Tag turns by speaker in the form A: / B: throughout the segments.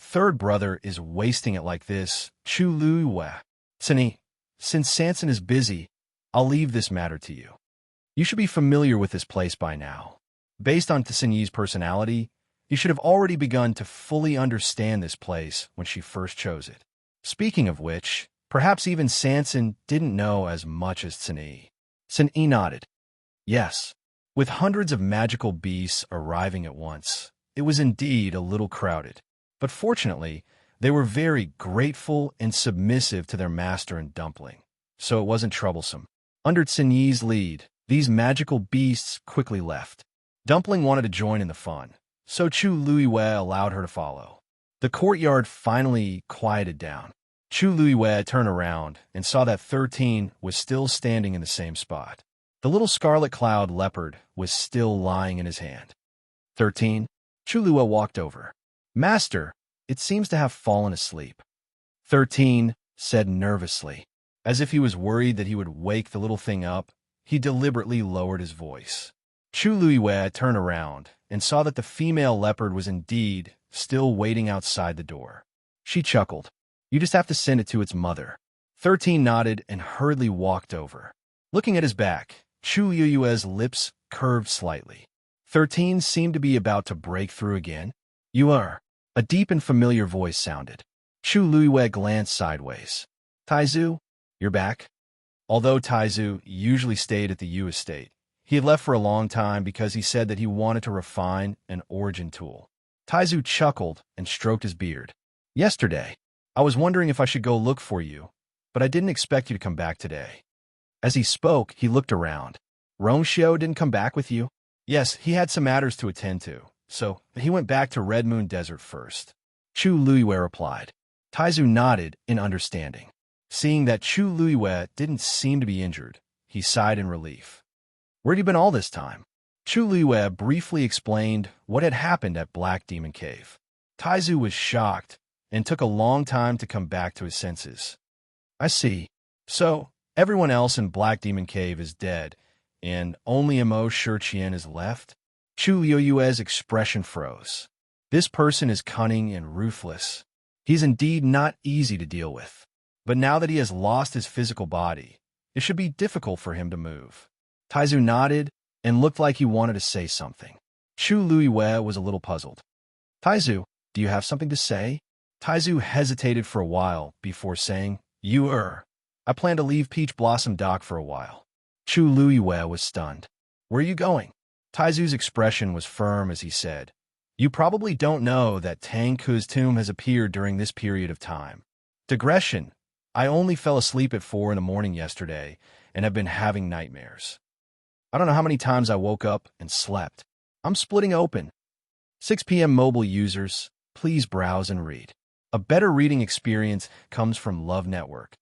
A: third brother is wasting it like this. Chu Luiwe. Sini, since Sanson is busy, I'll leave this matter to you. You should be familiar with this place by now. Based on Tsinyi's personality, you should have already begun to fully understand this place when she first chose it. Speaking of which, perhaps even Sanson didn't know as much as Tsinyi. Tsinyi nodded. Yes. With hundreds of magical beasts arriving at once, it was indeed a little crowded. But fortunately, they were very grateful and submissive to their master and Dumpling, so it wasn't troublesome. Under Tsinyi's lead, these magical beasts quickly left. Dumpling wanted to join in the fun, so Chu Luiwe allowed her to follow. The courtyard finally quieted down. Chu Luiwe turned around and saw that 13 was still standing in the same spot. The little scarlet cloud leopard was still lying in his hand. 13. Chu Luiwe walked over. Master, it seems to have fallen asleep. 13 said nervously. As if he was worried that he would wake the little thing up, he deliberately lowered his voice. Chu Luiwe turned around and saw that the female leopard was indeed still waiting outside the door. She chuckled. You just have to send it to its mother. 13 nodded and hurriedly walked over. Looking at his back, Chu Luiwe's lips curved slightly. 13 seemed to be about to break through again. You are. A deep and familiar voice sounded. Chu Luiwe glanced sideways. Taizu, you're back? Although Taizu usually stayed at the Yu estate, he had left for a long time because he said that he wanted to refine an origin tool. Taizu chuckled and stroked his beard. Yesterday, I was wondering if I should go look for you, but I didn't expect you to come back today. As he spoke, he looked around. Rongxiu didn't come back with you? Yes, he had some matters to attend to, so he went back to Red Moon Desert first. Chu Luiwe replied. Taizu nodded in understanding. Seeing that Chu Luiwe didn't seem to be injured, he sighed in relief. Where'd you been all this time? Chu Luiwe briefly explained what had happened at Black Demon Cave. Taizu was shocked and took a long time to come back to his senses. I see. So, everyone else in Black Demon Cave is dead, and only Mo Shiqian is left? Chu Luiwe's expression froze. This person is cunning and ruthless. He's indeed not easy to deal with. But now that he has lost his physical body, it should be difficult for him to move. Taizu nodded and looked like he wanted to say something. Chu Luiwe was a little puzzled. Taizu, do you have something to say? Taizu hesitated for a while before saying, I plan to leave Peach Blossom Dock for a while. Chu Luiwe was stunned. Where are you going? Taizu's expression was firm as he said, You probably don't know that Tang Ku's tomb has appeared during this period of time. Digression. I only fell asleep at 4 in the morning yesterday and have been having nightmares. I don't know how many times I woke up and slept. I'm splitting open. 6 p.m. mobile users, please browse and read. A better reading experience comes from Love Network.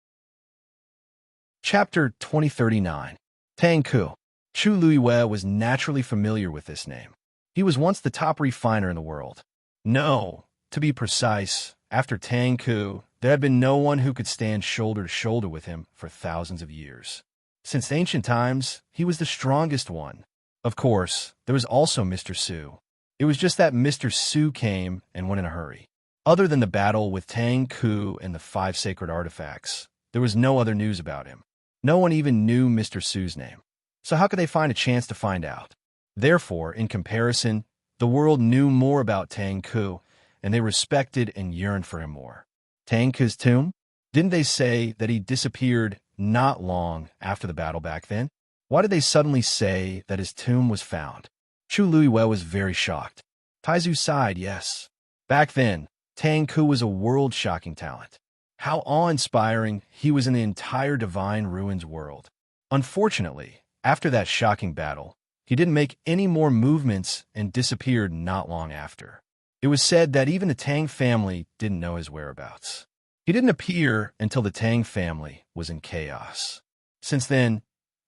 A: Chapter 2039. Tang Ku. Chu Luiwe was naturally familiar with this name. He was once the top refiner in the world. No, to be precise, after Tang Ku, there had been no one who could stand shoulder to shoulder with him for thousands of years. Since ancient times, he was the strongest one. Of course, there was also Mr. Su. It was just that Mr. Su came and went in a hurry. Other than the battle with Tang Ku and the 5 sacred artifacts, there was no other news about him. No one even knew Mr. Su's name. So how could they find a chance to find out? Therefore, in comparison, the world knew more about Tang Ku, and they respected and yearned for him more. Tang Ku's tomb? Didn't they say that he disappeared not long after the battle back then? Why did they suddenly say that his tomb was found? Chu Luiwe was very shocked. Taizu sighed, yes. Back then, Tang Ku was a world-shocking talent. How awe-inspiring he was in the entire Divine Ruins world. Unfortunately, after that shocking battle, he didn't make any more movements and disappeared not long after. It was said that even the Tang family didn't know his whereabouts. He didn't appear until the Tang family was in chaos. Since then,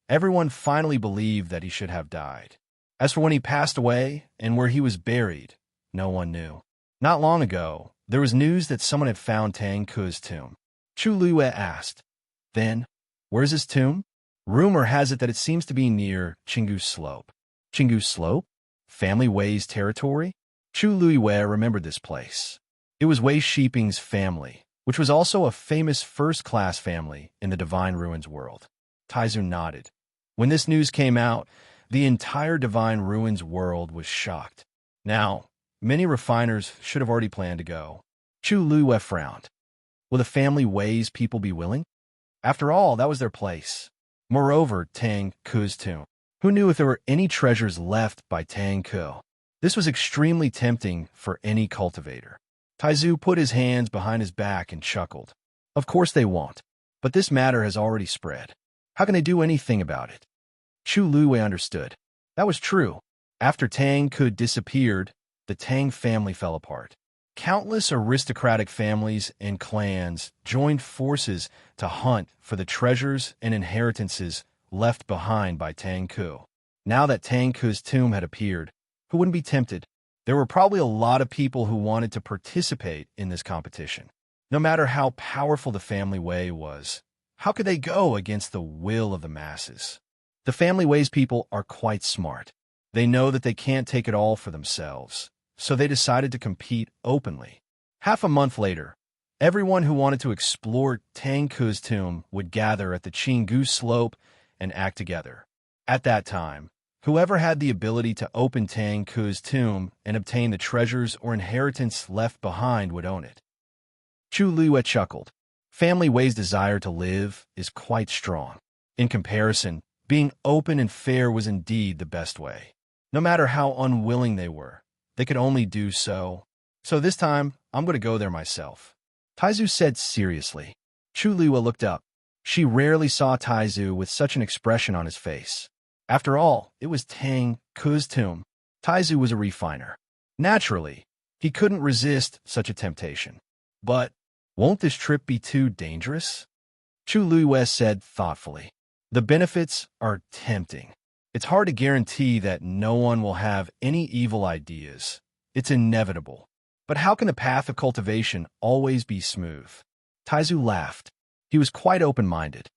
A: everyone finally believed that he should have died. As for when he passed away and where he was buried, no one knew. Not long ago, there was news that someone had found Tang Ku's tomb. Chu Luiwe asked, Then, where's his tomb? Rumor has it that it seems to be near Chingu Slope. Chingu Slope? Family Wei's territory? Chu Luiwe remembered this place. It was Wei Shiping's family, which was also a famous first-class family in the Divine Ruins world. Taizu nodded. When this news came out, the entire Divine Ruins world was shocked. Now, many refiners should have already planned to go. Chu Luiyue frowned. Will the family Wei's people be willing? After all, that was their place. Moreover, Tang Ku's tomb. Who knew if there were any treasures left by Tang Ku? This was extremely tempting for any cultivator. Taizu put his hands behind his back and chuckled. Of course they won't. But this matter has already spread. How can they do anything about it? Chu Luiyue understood. That was true. After Tang Ku disappeared, the Tang family fell apart. Countless aristocratic families and clans joined forces to hunt for the treasures and inheritances left behind by Tang Ku. Now that Tang Ku's tomb had appeared, who wouldn't be tempted? There were probably a lot of people who wanted to participate in this competition. No matter how powerful the family Wei was, how could they go against the will of the masses? The family Wei's people are quite smart. They know that they can't take it all for themselves, so they decided to compete openly. Half a month later, everyone who wanted to explore Tang Ku's tomb would gather at the Qinggu slope and act together. At that time, whoever had the ability to open Tang Ku's tomb and obtain the treasures or inheritance left behind would own it. Chu Luiyue chuckled. Family Wei's desire to live is quite strong. In comparison, being open and fair was indeed the best way. No matter how unwilling they were, they could only do so. So this time, I'm going to go there myself. Taizu said seriously. Chu Luiyue looked up. She rarely saw Taizu with such an expression on his face. After all, it was Tang Ku's tomb. Taizu was a refiner. Naturally, he couldn't resist such a temptation. But won't this trip be too dangerous? Chu Luiyue said thoughtfully. The benefits are tempting. It's hard to guarantee that no one will have any evil ideas. It's inevitable. But how can the path of cultivation always be smooth? Taizu laughed. He was quite open-minded.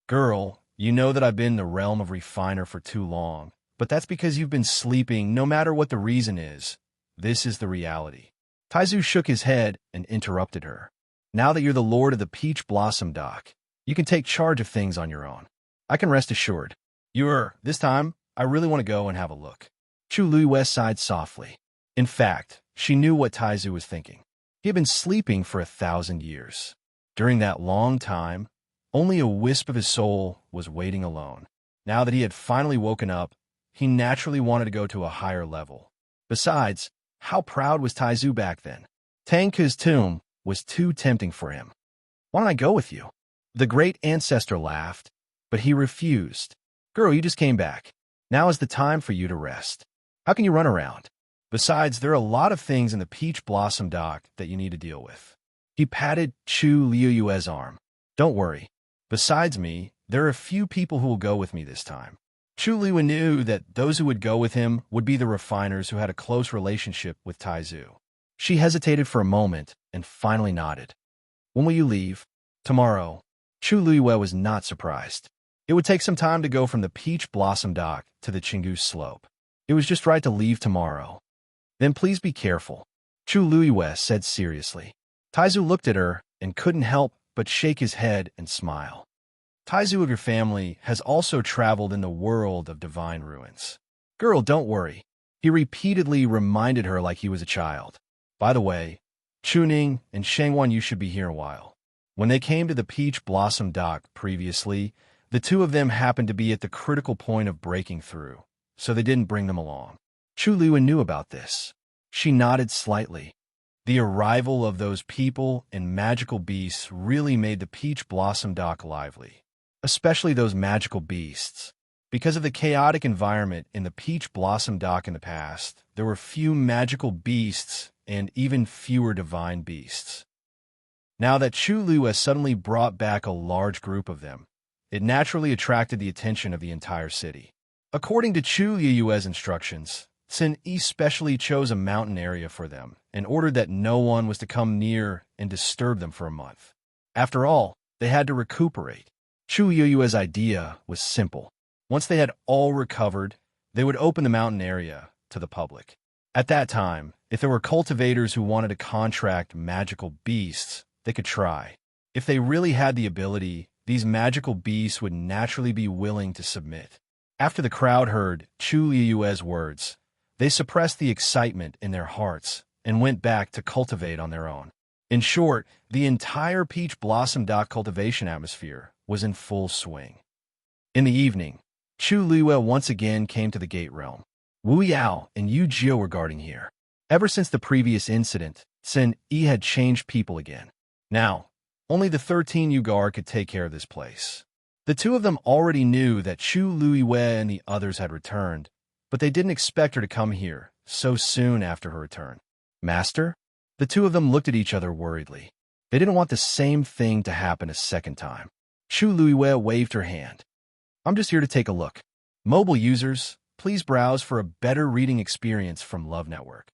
A: Girl, you know that I've been in the realm of refiner for too long, but that's because you've been sleeping no matter what the reason is. This is the reality. Taizu shook his head and interrupted her. Now that you're the lord of the Peach Blossom Dock, you can take charge of things on your own. I can rest assured. This time, I really want to go and have a look. Chu Luiyue sighed softly. In fact, she knew what Taizu was thinking. He had been sleeping for 1,000 years. During that long time, only a wisp of his soul was waiting alone. Now that he had finally woken up, he naturally wanted to go to a higher level. Besides, how proud was Taizu back then? Tang Ku's tomb was too tempting for him. Why don't I go with you? The great ancestor laughed, but he refused. Girl, you just came back. Now is the time for you to rest. How can you run around? Besides, there are a lot of things in the Peach Blossom Dock that you need to deal with. He patted Chu Luiyue's arm. Don't worry. Besides me, there are a few people who will go with me this time. Chu Luiyue knew that those who would go with him would be the refiners who had a close relationship with Taizu. She hesitated for a moment and finally nodded. When will you leave? Tomorrow. Chu Luiyue was not surprised. It would take some time to go from the Peach Blossom Dock to the Qinggu slope. It was just right to leave tomorrow. Then please be careful, Chu Luiyue said seriously. Taizu looked at her and couldn't help but shake his head and smile. Taizu of your family has also traveled in the world of divine ruins. Girl, don't worry. He repeatedly reminded her like he was a child. By the way, Chuning and Shangwan, you should be here a while. When they came to the Peach Blossom Dock previously, the two of them happened to be at the critical point of breaking through, so they didn't bring them along. Chu Luiyue knew about this. She nodded slightly. The arrival of those people and magical beasts really made the Peach Blossom Dock lively, especially those magical beasts. Because of the chaotic environment in the Peach Blossom Dock in the past, there were few magical beasts and even fewer divine beasts. Now that Chu Luiyue suddenly brought back a large group of them, it naturally attracted the attention of the entire city. According to Chu Luiyue's instructions, Sin Yi specially chose a mountain area for them and ordered that no one was to come near and disturb them for a month. After all, they had to recuperate. Chu Luiyue's idea was simple. Once they had all recovered, they would open the mountain area to the public. At that time, If there were cultivators who wanted to contract magical beasts, they could try. If they really had the ability, these magical beasts would naturally be willing to submit. After the crowd heard Chu Liyue's words, they suppressed the excitement in their hearts and went back to cultivate on their own. In short, the entire peach blossom cultivation atmosphere was in full swing. In the evening, Chu Liyue once again came to the Gate Realm. Wu Yao and Yu Jiu were guarding here. Ever since the previous incident, Sin Yi had changed people again. Now, only the 13 Yugar could take care of this place. The two of them already knew that Chu Liyue and the others had returned, but they didn't expect her to come here so soon after her return. Master? The two of them looked at each other worriedly. They didn't want the same thing to happen a second time. Chu Liyue waved her hand. I'm just here to take a look. Mobile users, please browse for a better reading experience from Love Network.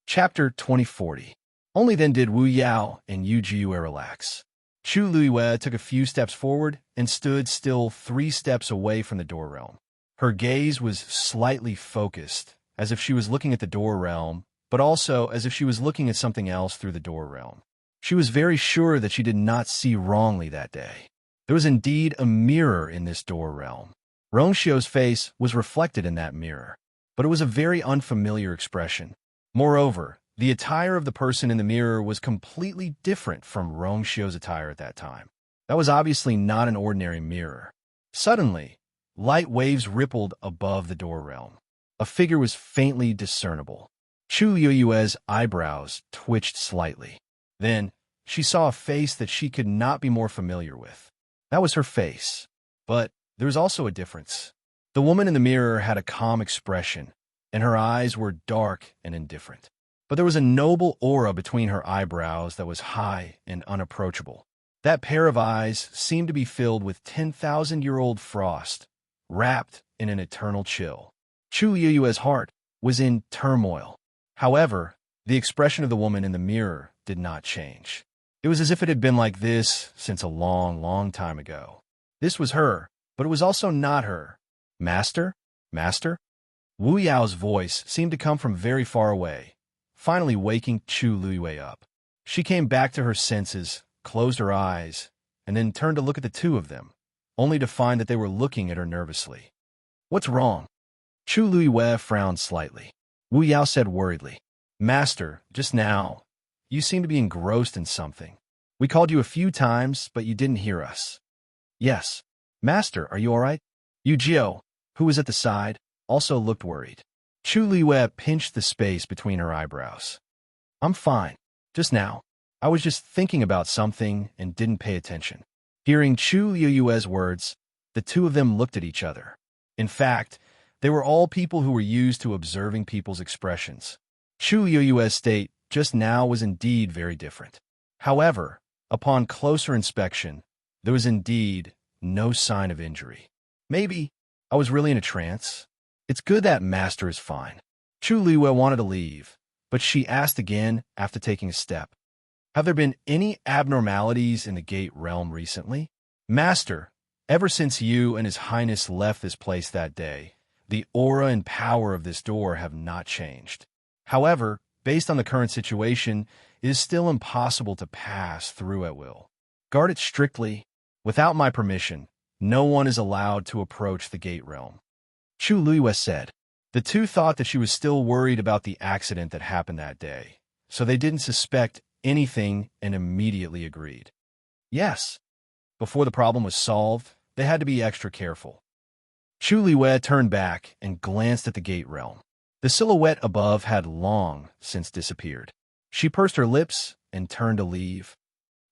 A: Chapter 2040. Only then did Wu Yao and Yu Jiu relax. Chu Liyue took a few steps forward and stood still 3 steps away from the door realm. Her gaze was slightly focused, as if she was looking at the door realm, but also as if she was looking at something else through the door realm. She was very sure that she did not see wrongly that day. There was indeed a mirror in this door realm. Rongxiu's face was reflected in that mirror, but it was a very unfamiliar expression. Moreover, the attire of the person in the mirror was completely different from Rongxiu's attire at that time. That was obviously not an ordinary mirror. Suddenly, light waves rippled above the door realm. A figure was faintly discernible. Chu Liyue's eyebrows twitched slightly. Then, she saw a face that she could not be more familiar with. That was her face. But there was also a difference. The woman in the mirror had a calm expression, and her eyes were dark and indifferent. But there was a noble aura between her eyebrows that was high and unapproachable. That pair of eyes seemed to be filled with 10,000-year-old frost, wrapped in an eternal chill. Chu Liyue's heart was in turmoil. However, the expression of the woman in the mirror did not change. It was as if it had been like this since a long, long time ago. This was her, but it was also not her. Master? Master? Wu Yao's voice seemed to come from very far away, finally waking Chu Liyue up. She came back to her senses, closed her eyes, and then turned to look at the two of them, only to find that they were looking at her nervously. What's wrong? Chu Liyue frowned slightly. Wu Yao said worriedly, Master, just now, you seem to be engrossed in something. We called you a few times, but you didn't hear us. Yes. Master, are you all right? Yu Jiu, who was at the side, also looked worried. Chu Liyue pinched the space between her eyebrows. I'm fine. Just now, I was just thinking about something and didn't pay attention. Hearing Chu Liyue's words, the two of them looked at each other. In fact, they were all people who were used to observing people's expressions. Chu Liyue's state just now was indeed very different. However, upon closer inspection, there was indeed no sign of injury. Maybe I was really in a trance. It's good that Master is fine. Chu Liyue wanted to leave, but she asked again after taking a step. Have there been any abnormalities in the Gate Realm recently? Master, ever since you and His Highness left this place that day, the aura and power of this door have not changed. However, based on the current situation, it is still impossible to pass through at will. Guard it strictly. Without my permission, no one is allowed to approach the Gate Realm. Chu Liyue said. The two thought that she was still worried about the accident that happened that day, so they didn't suspect anything and immediately agreed. Yes. Before the problem was solved, they had to be extra careful. Chu Liyue turned back and glanced at the Gate Realm. The silhouette above had long since disappeared. She pursed her lips and turned to leave.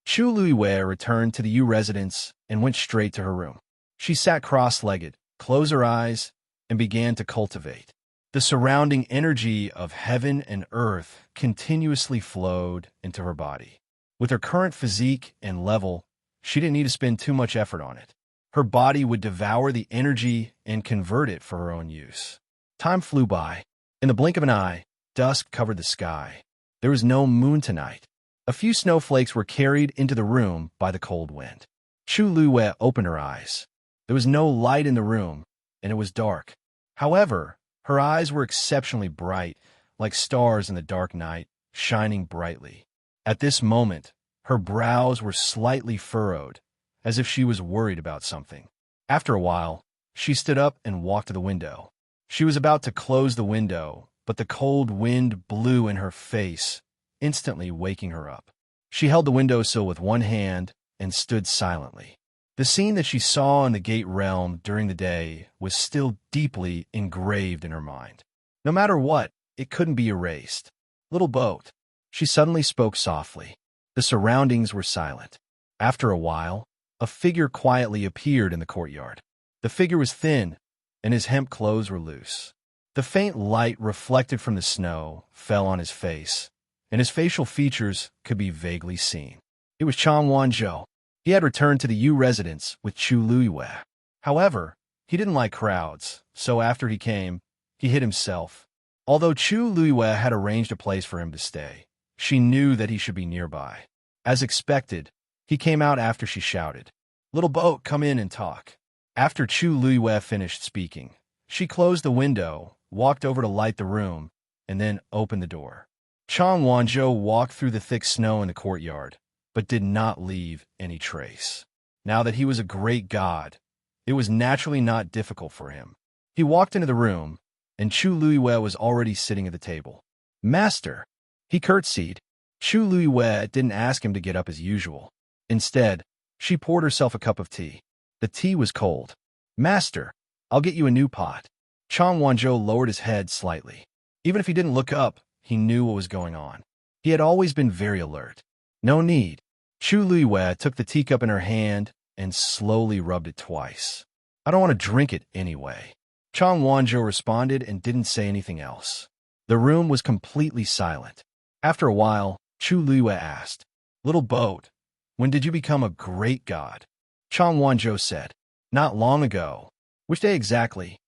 A: Chu Liyue returned to the Yu residence and went straight to her room. She sat cross-legged, closed her eyes, and began to cultivate. The surrounding energy of heaven and earth continuously flowed into her body. With her current physique and level, she didn't need to spend too much effort on it. Her body would devour the energy and convert it for her own use. Time flew by. In the blink of an eye, dusk covered the sky. There was no moon tonight. A few snowflakes were carried into the room by the cold wind. Chu Liyue opened her eyes. There was no light in the room, and it was dark. However, Her eyes were exceptionally bright, like stars in the dark night, shining brightly. At this moment, her brows were slightly furrowed, as if she was worried about something. After a while, she stood up and walked to the window. She was about to close the window, but the cold wind blew in her face, instantly waking her up. She held the windowsill with one hand and stood silently. The scene that she saw in the Gate Realm during the day was still deeply engraved in her mind. No matter what, it couldn't be erased. Little boat. She suddenly spoke softly. The surroundings were silent. After a while, a figure quietly appeared in the courtyard. The figure was thin, and his hemp clothes were loose. The faint light reflected from the snow fell on his face, and his facial features could be vaguely seen. It was Chang Wanzhou. He had returned to the Yu residence with Chu Luiyue. However, he didn't like crowds, so after he came, he hid himself. Although Chu Luiyue had arranged a place for him to stay, she knew that he should be nearby. As expected, he came out after she shouted, "Little boat, come in and talk." After Chu Luiyue finished speaking, she closed the window, walked over to light the room, and then opened the door. Chang Wanzhou walked through the thick snow in the courtyard, but did not leave any trace. Now that he was a great god, it was naturally not difficult for him. He walked into the room, and Chu Luiyue was already sitting at the table. "Master!" He curtsied. Chu Luiyue didn't ask him to get up as usual. Instead, she poured herself a cup of tea. The tea was cold. "Master, I'll get you a new pot." Chang Wanzhou lowered his head slightly. Even if he didn't look up, he knew what was going on. He had always been very alert. "No need." Chu Luiyue took the teacup in her hand and slowly rubbed it twice. "I don't want to drink it anyway." Chang Wanzhou responded and didn't say anything else. The room was completely silent. After a while, Chu Luiyue asked, "Little boat, when did you become a great god?" Chang Wanzhou said, "Not long ago." "Which day exactly?"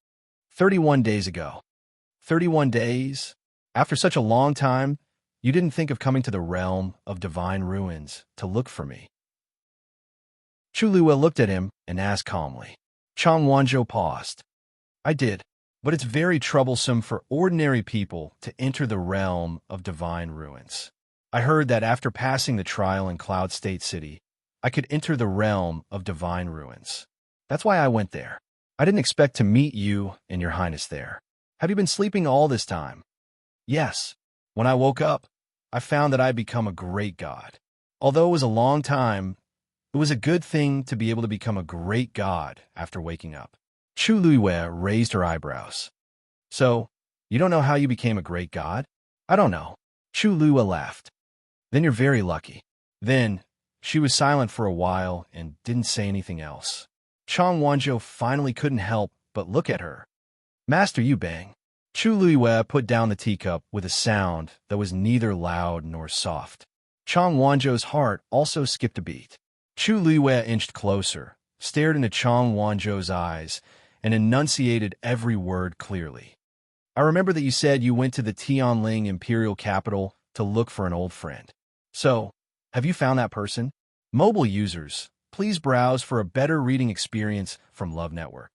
A: 31 days ago. 31 days? After such a long time, you didn't think of coming to the realm of divine ruins to look for me?" Chu Luiyue looked at him and asked calmly. Chang Wanzhou paused. "I did, but it's very troublesome for ordinary people to enter the realm of divine ruins. I heard that after passing the trial in Cloud State City, I could enter the realm of divine ruins. That's why I went there. I didn't expect to meet you and your highness there. Have you been sleeping all this time?" "Yes. When I woke up, I found that I had become a great god. Although it was a long time, it was a good thing to be able to become a great god after waking up." Chu Luiyue raised her eyebrows. "So, you don't know how you became a great god?" "I don't know." Chu Luiyue laughed. "Then you're very lucky." Then, she was silent for a while and didn't say anything else. Chang Wanzhou finally couldn't help but look at her. "Master, you bang." Chu Luiyue put down the teacup with a sound that was neither loud nor soft. Chang Wanzhou's heart also skipped a beat. Chu Luiyue inched closer, stared into Chang Wanzhou's eyes, and enunciated every word clearly. "I remember that you said you went to the Tianling imperial capital to look for an old friend. So, have you found that person?" Mobile users, please browse for a better reading experience from Love Network.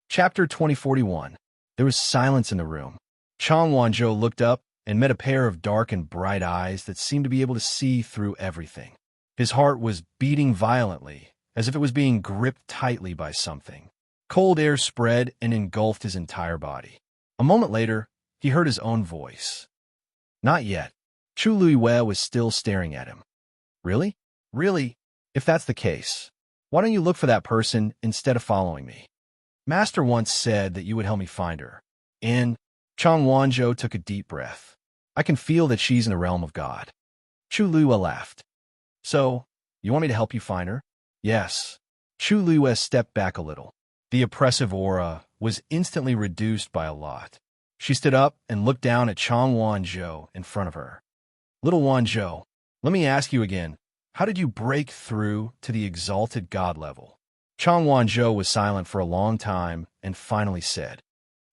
A: Chapter 2041. There was silence in the room. Chang Wanzhou looked up and met a pair of dark and bright eyes that seemed to be able to see through everything. His heart was beating violently, as if it was being gripped tightly by something. Cold air spread and engulfed his entire body. A moment later, he heard his own voice. "Not yet." Chu Luiyue was still staring at him. "Really? Really? If that's the case, why don't you look for that person instead of following me? Master once said that you would help me find her." And Chang Wanzhou took a deep breath. "I can feel that she's in the realm of God." Chu Luiyue laughed. "So, you want me to help you find her?" "Yes." Chu Luiyue stepped back a little. The oppressive aura was instantly reduced by a lot. She stood up and looked down at Chang Wanzhou in front of her. "Little Wanzhou, let me ask you again, how did you break through to the exalted God level?" Chang Wanzhou was silent for a long time and finally said,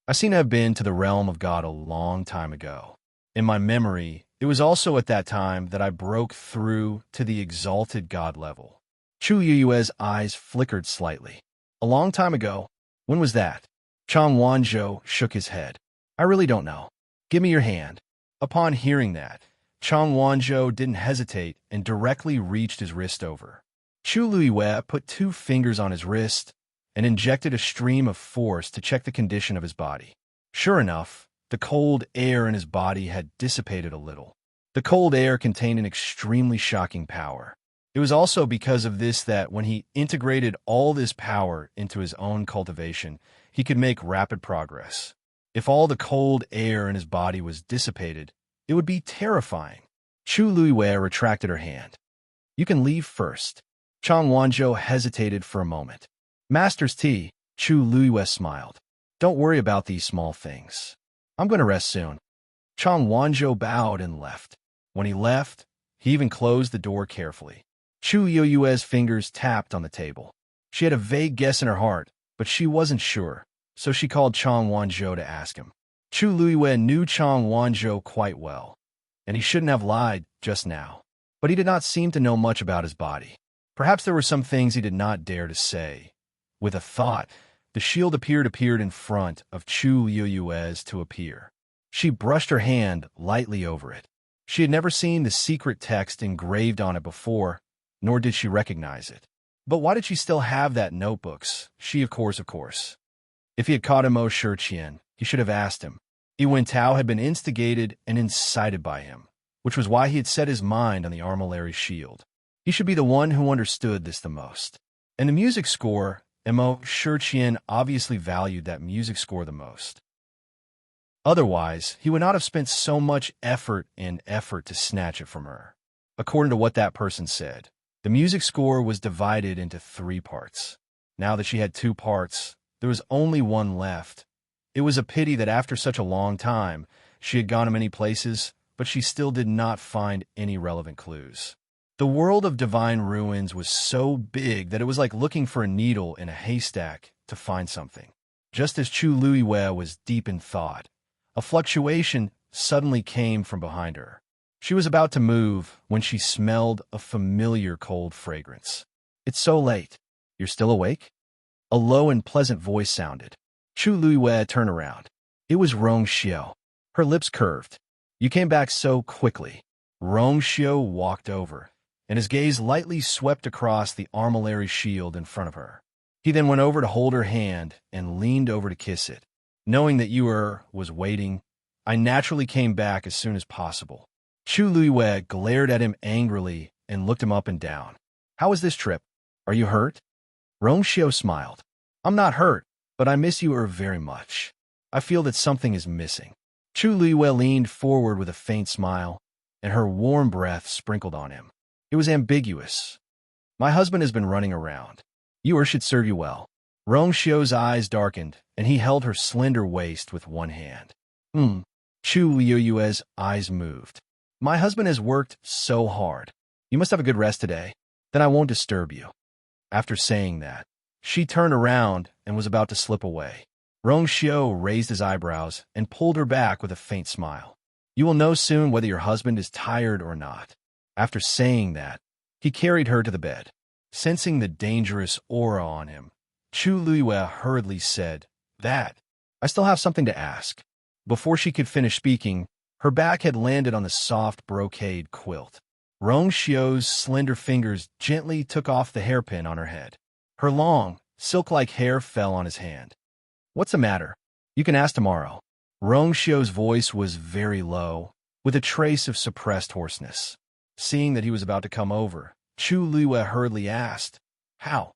A: "I seem to have been to the realm of God a long time ago. In my memory, it was also at that time that I broke through to the exalted God level." Chu Yueyue's eyes flickered slightly. "A long time ago? When was that?" Chang Wanzhou shook his head. I really don't know. Give me your hand. Upon hearing that, Chang Wanzhou didn't hesitate and directly reached his wrist over. Chu Luiyue put 2 fingers on his wrist and injected a stream of force to check the condition of his body. Sure enough, the cold air in his body had dissipated a little. The cold air contained an extremely shocking power. It was also because of this that when he integrated all this power into his own cultivation, he could make rapid progress. If all the cold air in his body was dissipated, it would be terrifying. Chu Luiyue retracted her hand. You can leave first. Chang Wanzhou hesitated for a moment. Master's tea, Chu Luiyue smiled. Don't worry about these small things. I'm going to rest soon. Chang Wanzhou bowed and left. When he left, he even closed the door carefully. Chu Luiyue's fingers tapped on the table. She had a vague guess in her heart, but she wasn't sure, so she called Chang Wanzhou to ask him. Chu Luiyue knew Chang Wanzhou quite well, and he shouldn't have lied just now. But he did not seem to know much about his body. Perhaps there were some things he did not dare to say. With a thought, the shield appeared in front of Chu Luiyue's to appear. She brushed her hand lightly over it. She had never seen the secret text engraved on it before, nor did she recognize it. But why did she still have that notebooks? She, of course. If he had caught Mo Shiqian, he should have asked him. Yuan Tao had been instigated and incited by him, which was why he had set his mind on the armillary shield. He should be the one who understood this the most. And the music score, Mo Shiqian obviously valued that music score the most. Otherwise, he would not have spent so much effort to snatch it from her. According to what that person said, the music score was divided into 3 parts. Now that she had 2 parts, there was only one left. It was a pity that after such a long time, she had gone to many places, but she still did not find any relevant clues. The world of divine ruins was so big that it was like looking for a needle in a haystack to find something. Just as Chu Luiyue was deep in thought, a fluctuation suddenly came from behind her. She was about to move when she smelled a familiar cold fragrance. It's so late. You're still awake? A low and pleasant voice sounded. Chu Luiyue turned around. It was Rong Xiao. Her lips curved. You came back so quickly. Rong Xiao walked over, and his gaze lightly swept across the armillary shield in front of her. He then went over to hold her hand and leaned over to kiss it. Knowing that you was waiting, I naturally came back as soon as possible. Chu Luiyue glared at him angrily and looked him up and down. How was this trip? Are you hurt? Rong Xiao smiled. I'm not hurt, but I miss you very much. I feel that something is missing. Chu Luiyue leaned forward with a faint smile, and her warm breath sprinkled on him. It was ambiguous. My husband has been running around. You should serve you well. Rong Xiao's eyes darkened, and he held her slender waist with one hand. Chu Luiyue's eyes moved. My husband has worked so hard. You must have a good rest today. Then I won't disturb you. After saying that, she turned around and was about to slip away. Rong Xiao raised his eyebrows and pulled her back with a faint smile. You will know soon whether your husband is tired or not. After saying that, he carried her to the bed. Sensing the dangerous aura on him, Chu Luiyue hurriedly said, That, I still have something to ask. Before she could finish speaking, her back had landed on the soft brocade quilt. Rong Xiao's slender fingers gently took off the hairpin on her head. Her long, silk-like hair fell on his hand. What's the matter? You can ask tomorrow. Rong Xiao's voice was very low, with a trace of suppressed hoarseness. Seeing that he was about to come over, Chu Luiyue hurriedly asked, How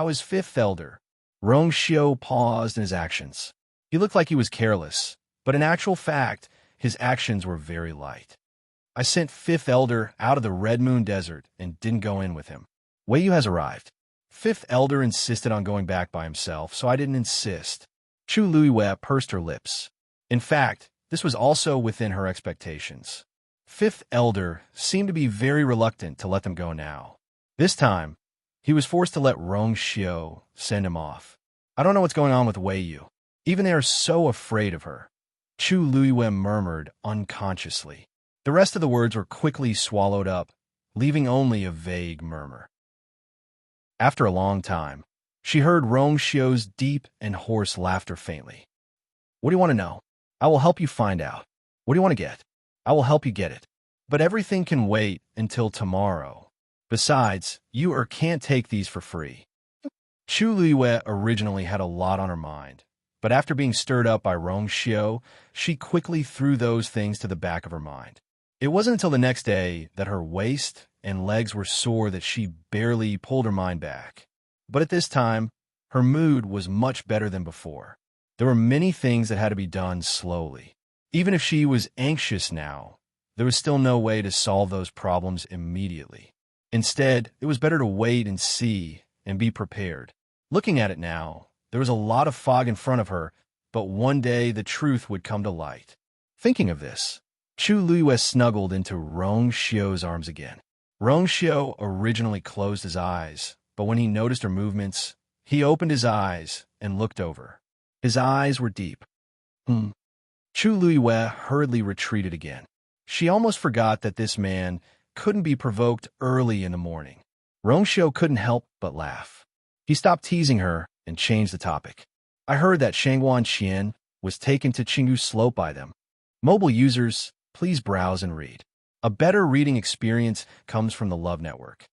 A: is Fifth Elder? Rong Xiao paused in his actions. He looked like he was careless, but in actual fact, his actions were very light. I sent Fifth Elder out of the Red Moon Desert and didn't go in with him. Wei Yu has arrived. Fifth Elder insisted on going back by himself, so I didn't insist. Chu Luiyue pursed her lips. In fact, this was also within her expectations. Fifth Elder seemed to be very reluctant to let them go now. This time, he was forced to let Rong Xiao send him off. I don't know what's going on with Wei Yu. Even they are so afraid of her. Chu Luiyue murmured unconsciously. The rest of the words were quickly swallowed up, leaving only a vague murmur. After a long time, She heard Rong Xiu's deep and hoarse laughter faintly. What do you want to know? I will help you find out. What do you want to get? I will help you get it. But everything can wait until tomorrow. Besides, you can't take these for free. Chu Liyue originally had a lot on her mind, but after being stirred up by Rong Xiu, she quickly threw those things to the back of her mind. It wasn't until the next day that her waist and legs were sore that she barely pulled her mind back. But at this time, her mood was much better than before. There were many things that had to be done slowly. Even if she was anxious now, there was still no way to solve those problems immediately. Instead, it was better to wait and see and be prepared. Looking at it now, there was a lot of fog in front of her, but one day the truth would come to light. Thinking of this, Chu Liyue snuggled into Rong Xiu's arms again. Rong Xiu originally closed his eyes, but when he noticed her movements, he opened his eyes and looked over. His eyes were deep. Chu Liyue hurriedly retreated again. She almost forgot that this man couldn't be provoked early in the morning. Rong Xiu couldn't help but laugh. He stopped teasing her and changed the topic. I heard that Shangguan Qian was taken to Qingyu Slope by them. Mobile users, please browse and read. A better reading experience comes from the Love Network.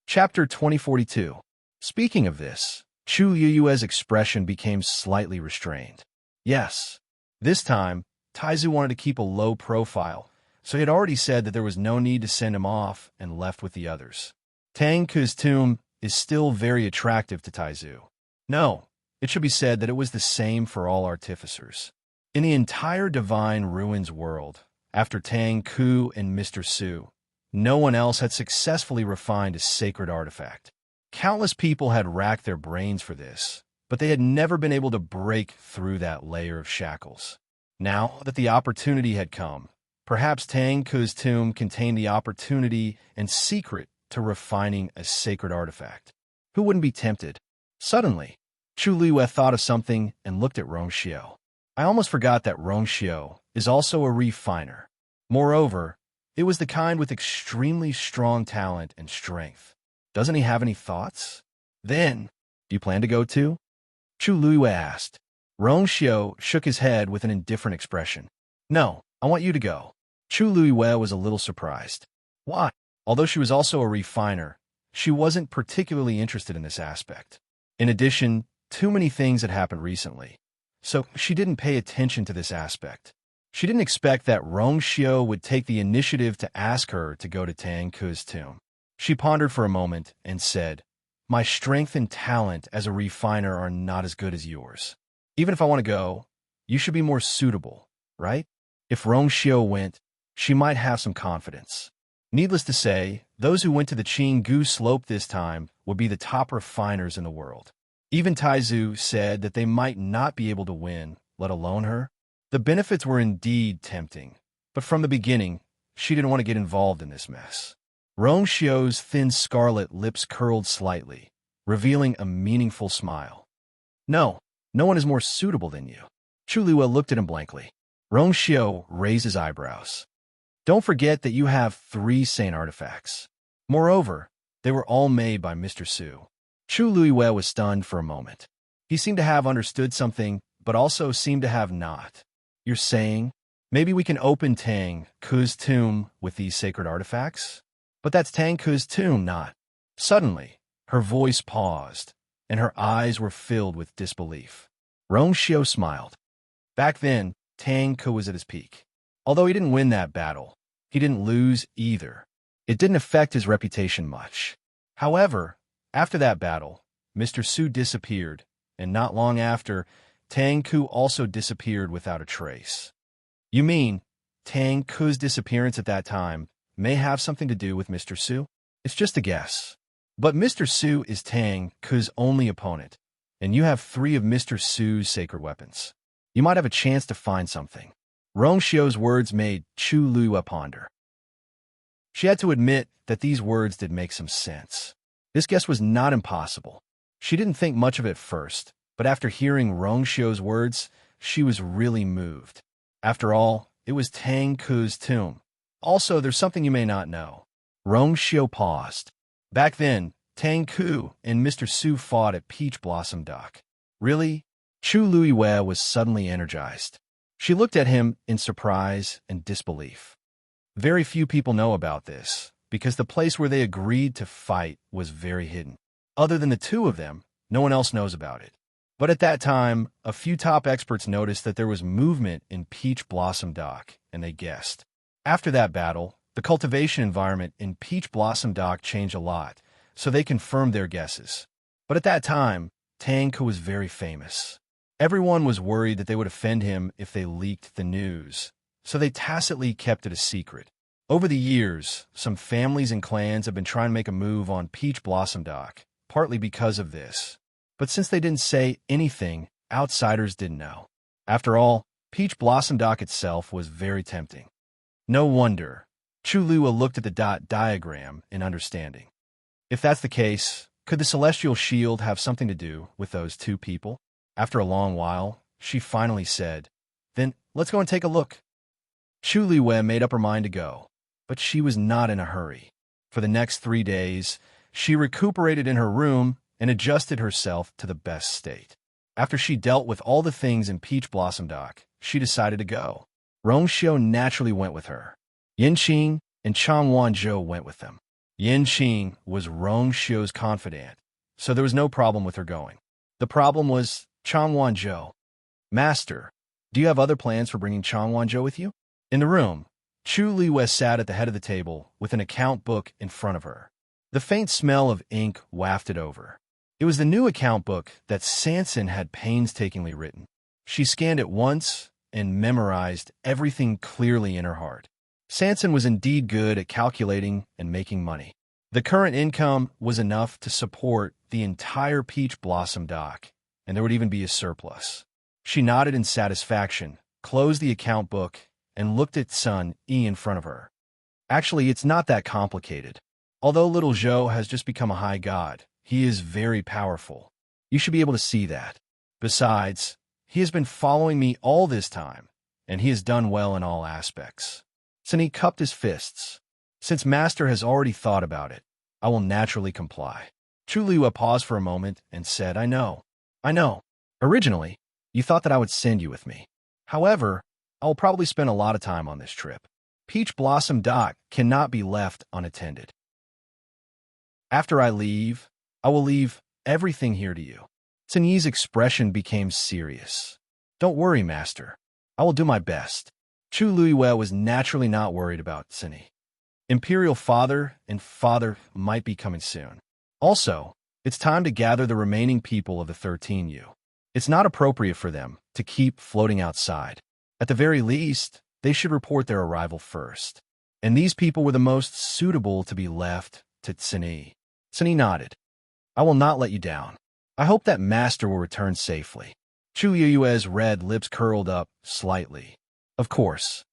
A: Chapter 2042. Speaking of this, Chu Liyue's expression became slightly restrained. Yes, this time, Taizu wanted to keep a low profile, so he had already said that there was no need to send him off and left with the others. Tang Ke's tomb is still very attractive to Taizu. No, it should be said that it was the same for all artificers. In the entire Divine Ruins world, after Tang Ke and Mr. Su, no one else had successfully refined a sacred artifact. Countless people had racked their brains for this, but they had never been able to break through that layer of shackles. Now that the opportunity had come, perhaps Tang Ke's tomb contained the opportunity and secret to refining a sacred artifact. Who wouldn't be tempted? Suddenly, Chu Liyue thought of something and looked at Rong Xiu. I almost forgot that Rong Xiu is also a refiner. Moreover, it was the kind with extremely strong talent and strength. Doesn't he have any thoughts? Then, do you plan to go too? Chu Liyue asked. Rong Xiu shook his head with an indifferent expression. No, I want you to go. Chu Liyue was a little surprised. Why? Although she was also a refiner, she wasn't particularly interested in this aspect. In addition, too many things had happened recently, so she didn't pay attention to this aspect. She didn't expect that Rong Xiu would take the initiative to ask her to go to Tang Ke's tomb. She pondered for a moment and said, My strength and talent as a refiner are not as good as yours. Even if I want to go, you should be more suitable, right? If Rong Xiu went, she might have some confidence. Needless to say, those who went to the Qingyu Slope this time would be the top refiners in the world. Even Taizu said that they might not be able to win, let alone her. The benefits were indeed tempting, but from the beginning, she didn't want to get involved in this mess. Rong Xiu's thin scarlet lips curled slightly, revealing a meaningful smile. No one is more suitable than you. Chu Liyue looked at him blankly. Rong Xiu raised his eyebrows. Don't forget that you have 3 sane artifacts. Moreover, they were all made by Mr. Su. Chu Liyue was stunned for a moment. He seemed to have understood something, but also seemed to have not. You're saying, maybe we can open Tang Ke's tomb with these sacred artifacts? But that's Tang Ke's tomb, not. Suddenly, her voice paused, and her eyes were filled with disbelief. Rong Xiu smiled. Back then, Tang Ke was at his peak. Although he didn't win that battle, he didn't lose either. It didn't affect his reputation much. However, after that battle, Mr. Su disappeared, and not long after, Tang Ke also disappeared without a trace. You mean, Tang Ke's disappearance at that time may have something to do with Mr. Su? It's just a guess. But Mr. Su is Tang Ke's only opponent, and you have 3 of Mr. Su's sacred weapons. You might have a chance to find something. Rong Xiu's words made Chu Liyue ponder. She had to admit that these words did make some sense. This guess was not impossible. She didn't think much of it first, but after hearing Rong Xiu's words, she was really moved. After all, it was Tang Ke's tomb. Also, there's something you may not know. Rong Xiu paused. Back then, Tang Ku and Mr. Su fought at Peach Blossom Dock. Really? Chu Luiwei was suddenly energized. She looked at him in surprise and disbelief. Very few people know about this, because the place where they agreed to fight was very hidden. Other than the two of them, no one else knows about it. But at that time, a few top experts noticed that there was movement in Peach Blossom Dock, and they guessed. After that battle, the cultivation environment in Peach Blossom Dock changed a lot, so they confirmed their guesses. But at that time, Tang Ke was very famous. Everyone was worried that they would offend him if they leaked the news, so they tacitly kept it a secret. Over the years, some families and clans have been trying to make a move on Peach Blossom Dock, partly because of this. But since they didn't say anything, outsiders didn't know. After all, Peach Blossom Dock itself was very tempting. No wonder. Chu Lua looked at the dot diagram in understanding. If that's the case, could the celestial shield have something to do with those two people? After a long while, she finally said, "Then let's go and take a look." Chu Liwei made up her mind to go, but she was not in a hurry. For the next 3 days, she recuperated in her room and adjusted herself to the best state. After she dealt with all the things in Peach Blossom Dock, she decided to go. Rongxiu naturally went with her. Yanqing and Chang Wanzhou went with them. Yanqing was Rongxiu's confidant, so there was no problem with her going. The problem was Chang Wanzhou. "Master, do you have other plans for bringing Chang Wanzhou with you?" In the room, Chu Liwei sat at the head of the table with an account book in front of her. The faint smell of ink wafted over. It was the new account book that Sanson had painstakingly written. She scanned it once and memorized everything clearly in her heart. Sanson was indeed good at calculating and making money. The current income was enough to support the entire Peach Blossom Dock, and there would even be a surplus. She nodded in satisfaction, closed the account book, and looked at Sun E in front of her. Actually, it's not that complicated. Although little Zhou has just become a high god, he is very powerful. You should be able to see that. Besides, he has been following me all this time, and he has done well in all aspects. Sun E cupped his fists. Since Master has already thought about it, I will naturally comply. Chu Liwei paused for a moment and said, I know. Originally, you thought that I would send you with me. However, I will probably spend a lot of time on this trip. Peach Blossom Dock cannot be left unattended. After I leave, I will leave everything here to you. Sun Yi's expression became serious. Don't worry, Master. I will do my best. Chu Liwei was naturally not worried about Sun Yi. Imperial Father and Father might be coming soon. Also, it's time to gather the remaining people of the 13U. It's not appropriate for them to keep floating outside. At the very least, they should report their arrival first. And these people were the most suitable to be left to Sun Yi. Sun Yi nodded. I will not let you down. I hope that Master will return safely. Chu Yue's red lips curled up slightly. Of course.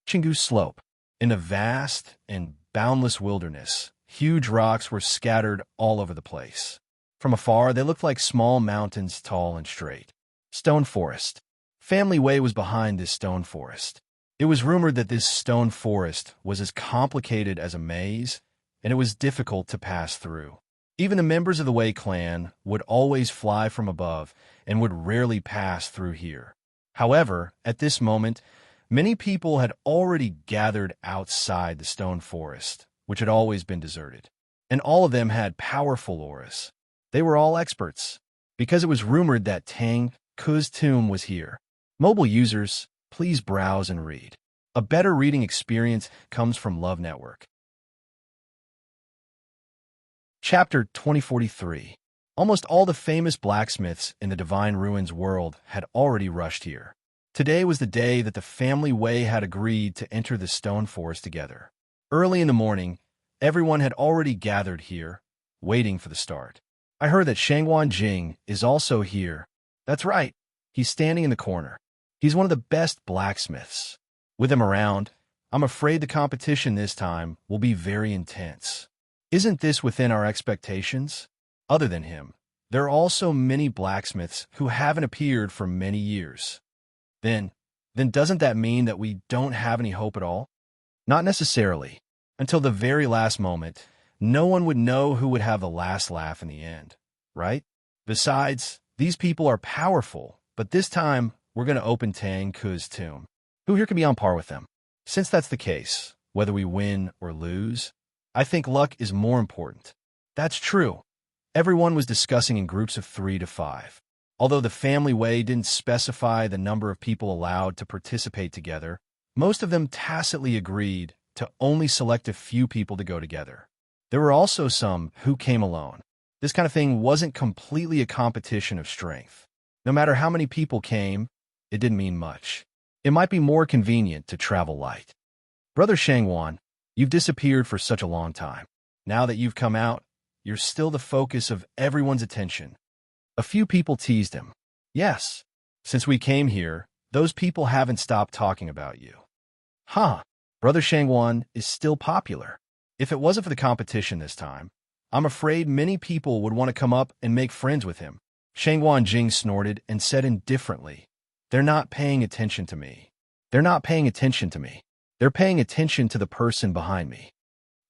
A: Chingu Slope. In a vast and boundless wilderness, huge rocks were scattered all over the place. From afar, they looked like small mountains, tall and straight. Stone Forest. Family Way was behind this stone forest. It was rumored that this stone forest was as complicated as a maze, and it was difficult to pass through. Even the members of the Wei clan would always fly from above and would rarely pass through here. However, at this moment, many people had already gathered outside the stone forest, which had always been deserted. And all of them had powerful auras. They were all experts, because it was rumored that Tang Ke's tomb was here. Mobile users, please browse and read. A better reading experience comes from Love Network. Chapter 2043. Almost all the famous blacksmiths in the Divine Ruins world had already rushed here. Today was the day that the family Wei had agreed to enter the stone forest together. Early in the morning, everyone had already gathered here, waiting for the start. I heard that Shangwan Jing is also here. That's right. He's standing in the corner. He's one of the best blacksmiths. With him around, I'm afraid the competition this time will be very intense. Isn't this within our expectations? Other than him, there are also many blacksmiths who haven't appeared for many years. Then doesn't that mean that we don't have any hope at all? Not necessarily. Until the very last moment, no one would know who would have the last laugh in the end, right? Besides, these people are powerful, but this time we're going to open Tang Ku's tomb. Who here can be on par with them? Since that's the case, whether we win or lose, I think luck is more important. That's true. Everyone was discussing in groups of 3 to 5. Although the family way didn't specify the number of people allowed to participate together, most of them tacitly agreed to only select a few people to go together. There were also some who came alone. This kind of thing wasn't completely a competition of strength. No matter how many people came, it didn't mean much. It might be more convenient to travel light. Brother Shangwan, you've disappeared for such a long time. Now that you've come out, you're still the focus of everyone's attention. A few people teased him. Yes, since we came here, those people haven't stopped talking about you. Huh, Brother Shangwan is still popular. If it wasn't for the competition this time, I'm afraid many people would want to come up and make friends with him. Shangwan Jing snorted and said indifferently, "They're not paying attention to me. They're not paying attention to me. They're paying attention to the person behind me."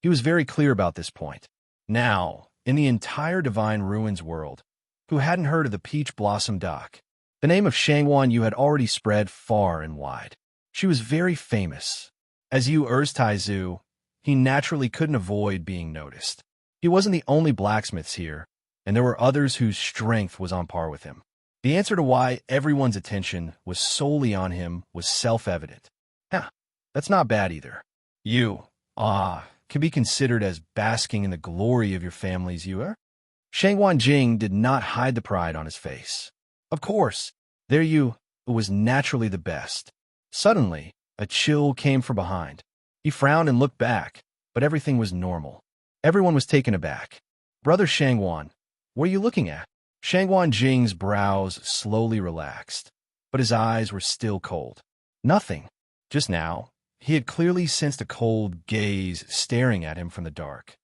A: He was very clear about this point. Now, in the entire Divine Ruins world, who hadn't heard of the Peach Blossom Dock, the name of Shangwan Yu had already spread far and wide. She was very famous. As Yu Erztaizu, he naturally couldn't avoid being noticed. He wasn't the only blacksmiths here, and there were others whose strength was on par with him. The answer to why everyone's attention was solely on him was self-evident. That's not bad either. You, can be considered as basking in the glory of your family's Yuer? Shangwan Jing did not hide the pride on his face. Of course, their Yu was naturally the best. Suddenly, a chill came from behind. He frowned and looked back, but everything was normal. Everyone was taken aback. Brother Shangwan, what are you looking at? Shangwan Jing's brows slowly relaxed, but his eyes were still cold. Nothing. Just now, he had clearly sensed a cold gaze staring at him from the dark.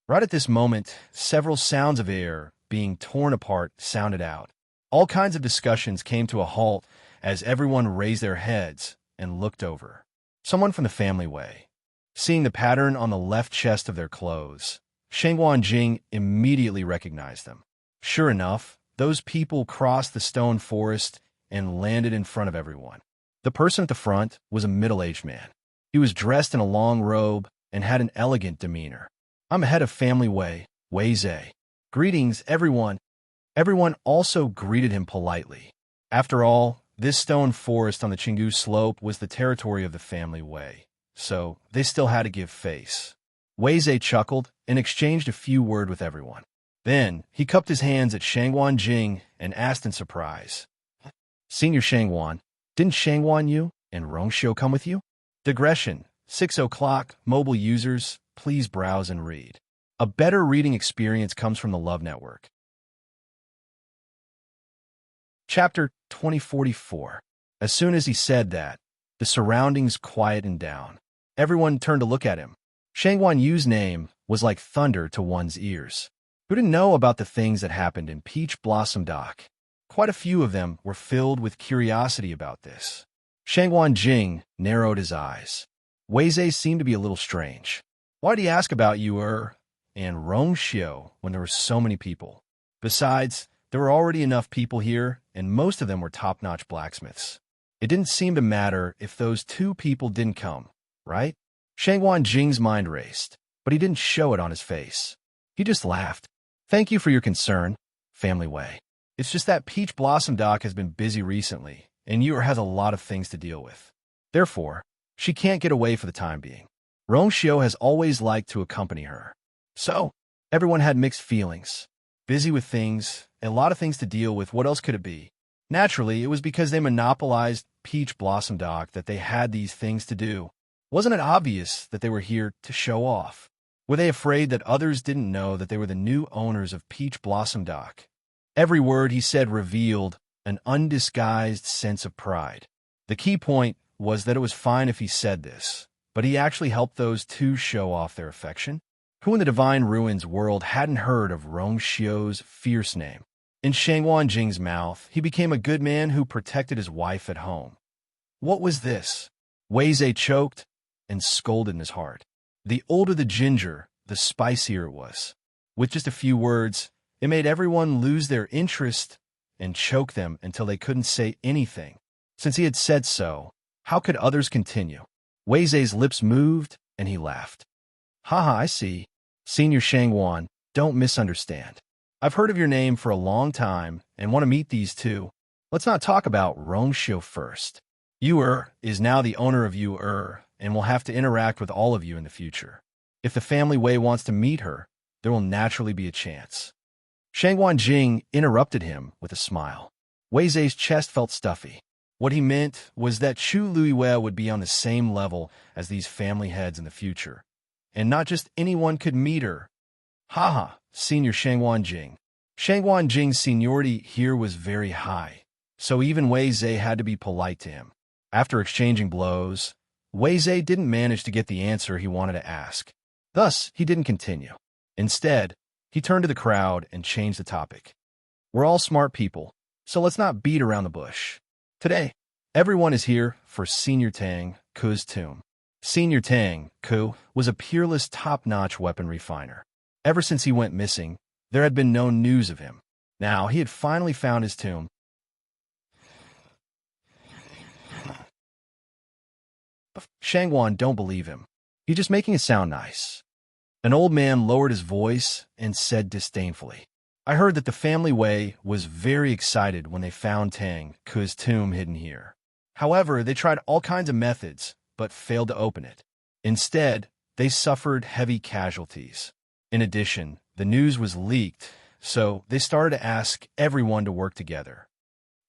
A: Right at this moment, several sounds of air being torn apart sounded out. All kinds of discussions came to a halt as everyone raised their heads and looked over. Someone from the family way. Seeing the pattern on the left chest of their clothes, Shangwan Jing immediately recognized them. Sure enough, those people crossed the stone forest and landed in front of everyone. The person at the front was a middle-aged man. He was dressed in a long robe and had an elegant demeanor. "I'm head of family way, Wei Zhe. Greetings, everyone." Everyone also greeted him politely. After all, this stone forest on the Chingu slope was the territory of the family way, so they still had to give face. Wei Zhe chuckled and exchanged a few words with everyone. Then he cupped his hands at Shangwan Jing and asked in surprise, "Senior Shangwan, didn't Shangwan Yu and Rongxiu come with you?" Digression. 6 o'clock, mobile users, please browse and read. A better reading experience comes from the Love Network. Chapter 2044. As soon as he said that, the surroundings quietened down. Everyone turned to look at him. Shangwan Yu's name was like thunder to one's ears. Who didn't know about the things that happened in Peach Blossom Dock? Quite a few of them were filled with curiosity about this. Shangwan Jing narrowed his eyes. Wei Zhe seemed to be a little strange. Why'd he ask about you, and Rongxiu when there were so many people? Besides, there were already enough people here, and most of them were top-notch blacksmiths. It didn't seem to matter if those 2 people didn't come, right? Shangwan Jing's mind raced, but he didn't show it on his face. He just laughed. "Thank you for your concern, family way. It's just that Peach Blossom Dock has been busy recently, and Yu has a lot of things to deal with. Therefore, she can't get away for the time being. Rongxiu has always liked to accompany her." So, everyone had mixed feelings. Busy with things, a lot of things to deal with, what else could it be? Naturally, it was because they monopolized Peach Blossom Dock that they had these things to do. Wasn't it obvious that they were here to show off? Were they afraid that others didn't know that they were the new owners of Peach Blossom Dock? Every word he said revealed an undisguised sense of pride. The key point was that it was fine if he said this, but he actually helped those 2 show off their affection. Who in the Divine Ruins world hadn't heard of Rongxiu's fierce name? In Shangwan Jing's mouth, he became a good man who protected his wife at home. What was this? Wei Zhe choked and scolded in his heart. The older the ginger, the spicier it was. With just a few words, it made everyone lose their interest and choke them until they couldn't say anything. Since he had said so, how could others continue? Wei Zhe's lips moved, and he laughed. Haha, I see. Senior Shangwan, don't misunderstand. I've heard of your name for a long time and want to meet these two. Let's not talk about Rongxiu first. Yu is now the owner of Yu and will have to interact with all of you in the future. If the family Wei wants to meet her, there will naturally be a chance. Shangwan Jing interrupted him with a smile. Wei Zhe's chest felt stuffy. What he meant was that Chu Luiwei would be on the same level as these family heads in the future, and not just anyone could meet her. Haha, Senior Shangwan Jing. Shangwan Jing's seniority here was very high, so even Wei Zhe had to be polite to him. After exchanging blows, Wei Zhe didn't manage to get the answer he wanted to ask. Thus, he didn't continue. Instead, he turned to the crowd and changed the topic. We're all smart people, so let's not beat around the bush. Today, everyone is here for Senior Tang Ku's tomb. Senior Tang Ku was a peerless top-notch weapon refiner. Ever since he went missing, there had been no news of him. Now, he had finally found his tomb. Shangwan don't believe him. He's just making it sound nice. An old man lowered his voice and said disdainfully, I heard that the family Wei was very excited when they found Tang Ku's tomb hidden here. However, they tried all kinds of methods, but failed to open it. Instead, they suffered heavy casualties. In addition, the news was leaked, so they started to ask everyone to work together.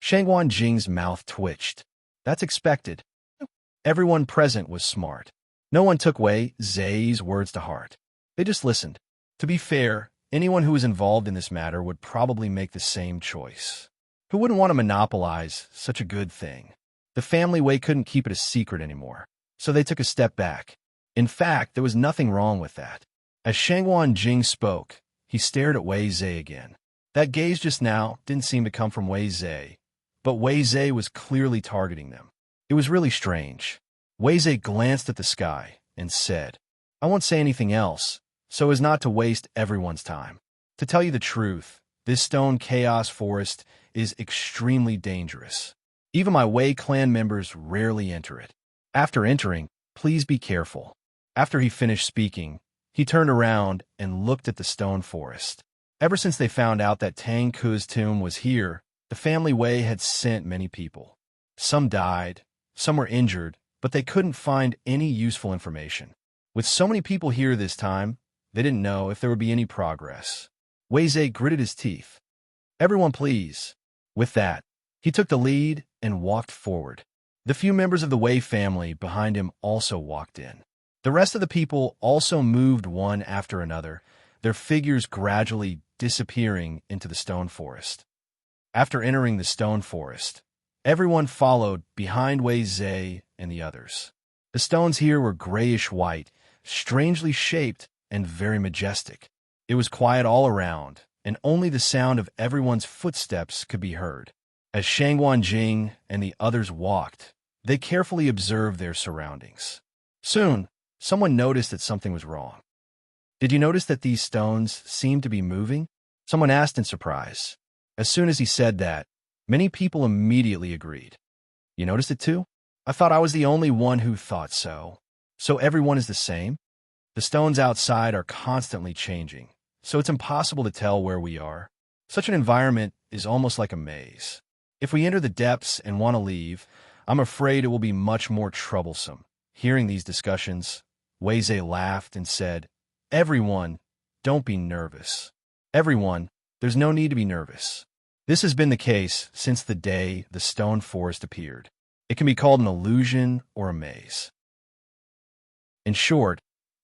A: Shangwan Jing's mouth twitched. That's expected. Everyone present was smart. No one took Wei Zhe's words to heart. They just listened. To be fair, anyone who was involved in this matter would probably make the same choice. Who wouldn't want to monopolize such a good thing? The family Wei couldn't keep it a secret anymore, so they took a step back. In fact, there was nothing wrong with that. As Shangwan Jing spoke, he stared at Wei Zhe again. That gaze just now didn't seem to come from Wei Zhe, but Wei Zhe was clearly targeting them. It was really strange. Wei Zhe glanced at the sky and said, I won't say anything else, so as not to waste everyone's time. To tell you the truth, this stone chaos forest is extremely dangerous. Even my Wei clan members rarely enter it. After entering, please be careful. After he finished speaking, he turned around and looked at the stone forest. Ever since they found out that Tang Ku's tomb was here, the family Wei had sent many people. Some died, some were injured, but they couldn't find any useful information. With so many people here this time, they didn't know if there would be any progress. Wei Zhe gritted his teeth. Everyone please. With that, he took the lead and walked forward. The few members of the Wei family behind him also walked in. The rest of the people also moved one after another, their figures gradually disappearing into the stone forest. After entering the stone forest, everyone followed behind Wei Zhe and the others. The stones here were grayish-white, strangely shaped, and very majestic. It was quiet all around, and only the sound of everyone's footsteps could be heard. As Shangwan Jing and the others walked, they carefully observed their surroundings. Soon, someone noticed that something was wrong. Did you notice that these stones seemed to be moving? Someone asked in surprise. As soon as he said that, many people immediately agreed. You noticed it too? I thought I was the only one who thought so. So everyone is the same? The stones outside are constantly changing, so it's impossible to tell where we are. Such an environment is almost like a maze. If we enter the depths and want to leave, I'm afraid it will be much more troublesome. Hearing these discussions, Wei Zhe laughed and said, Everyone, don't be nervous. Everyone, there's no need to be nervous. This has been the case since the day the stone forest appeared. It can be called an illusion or a maze. In short,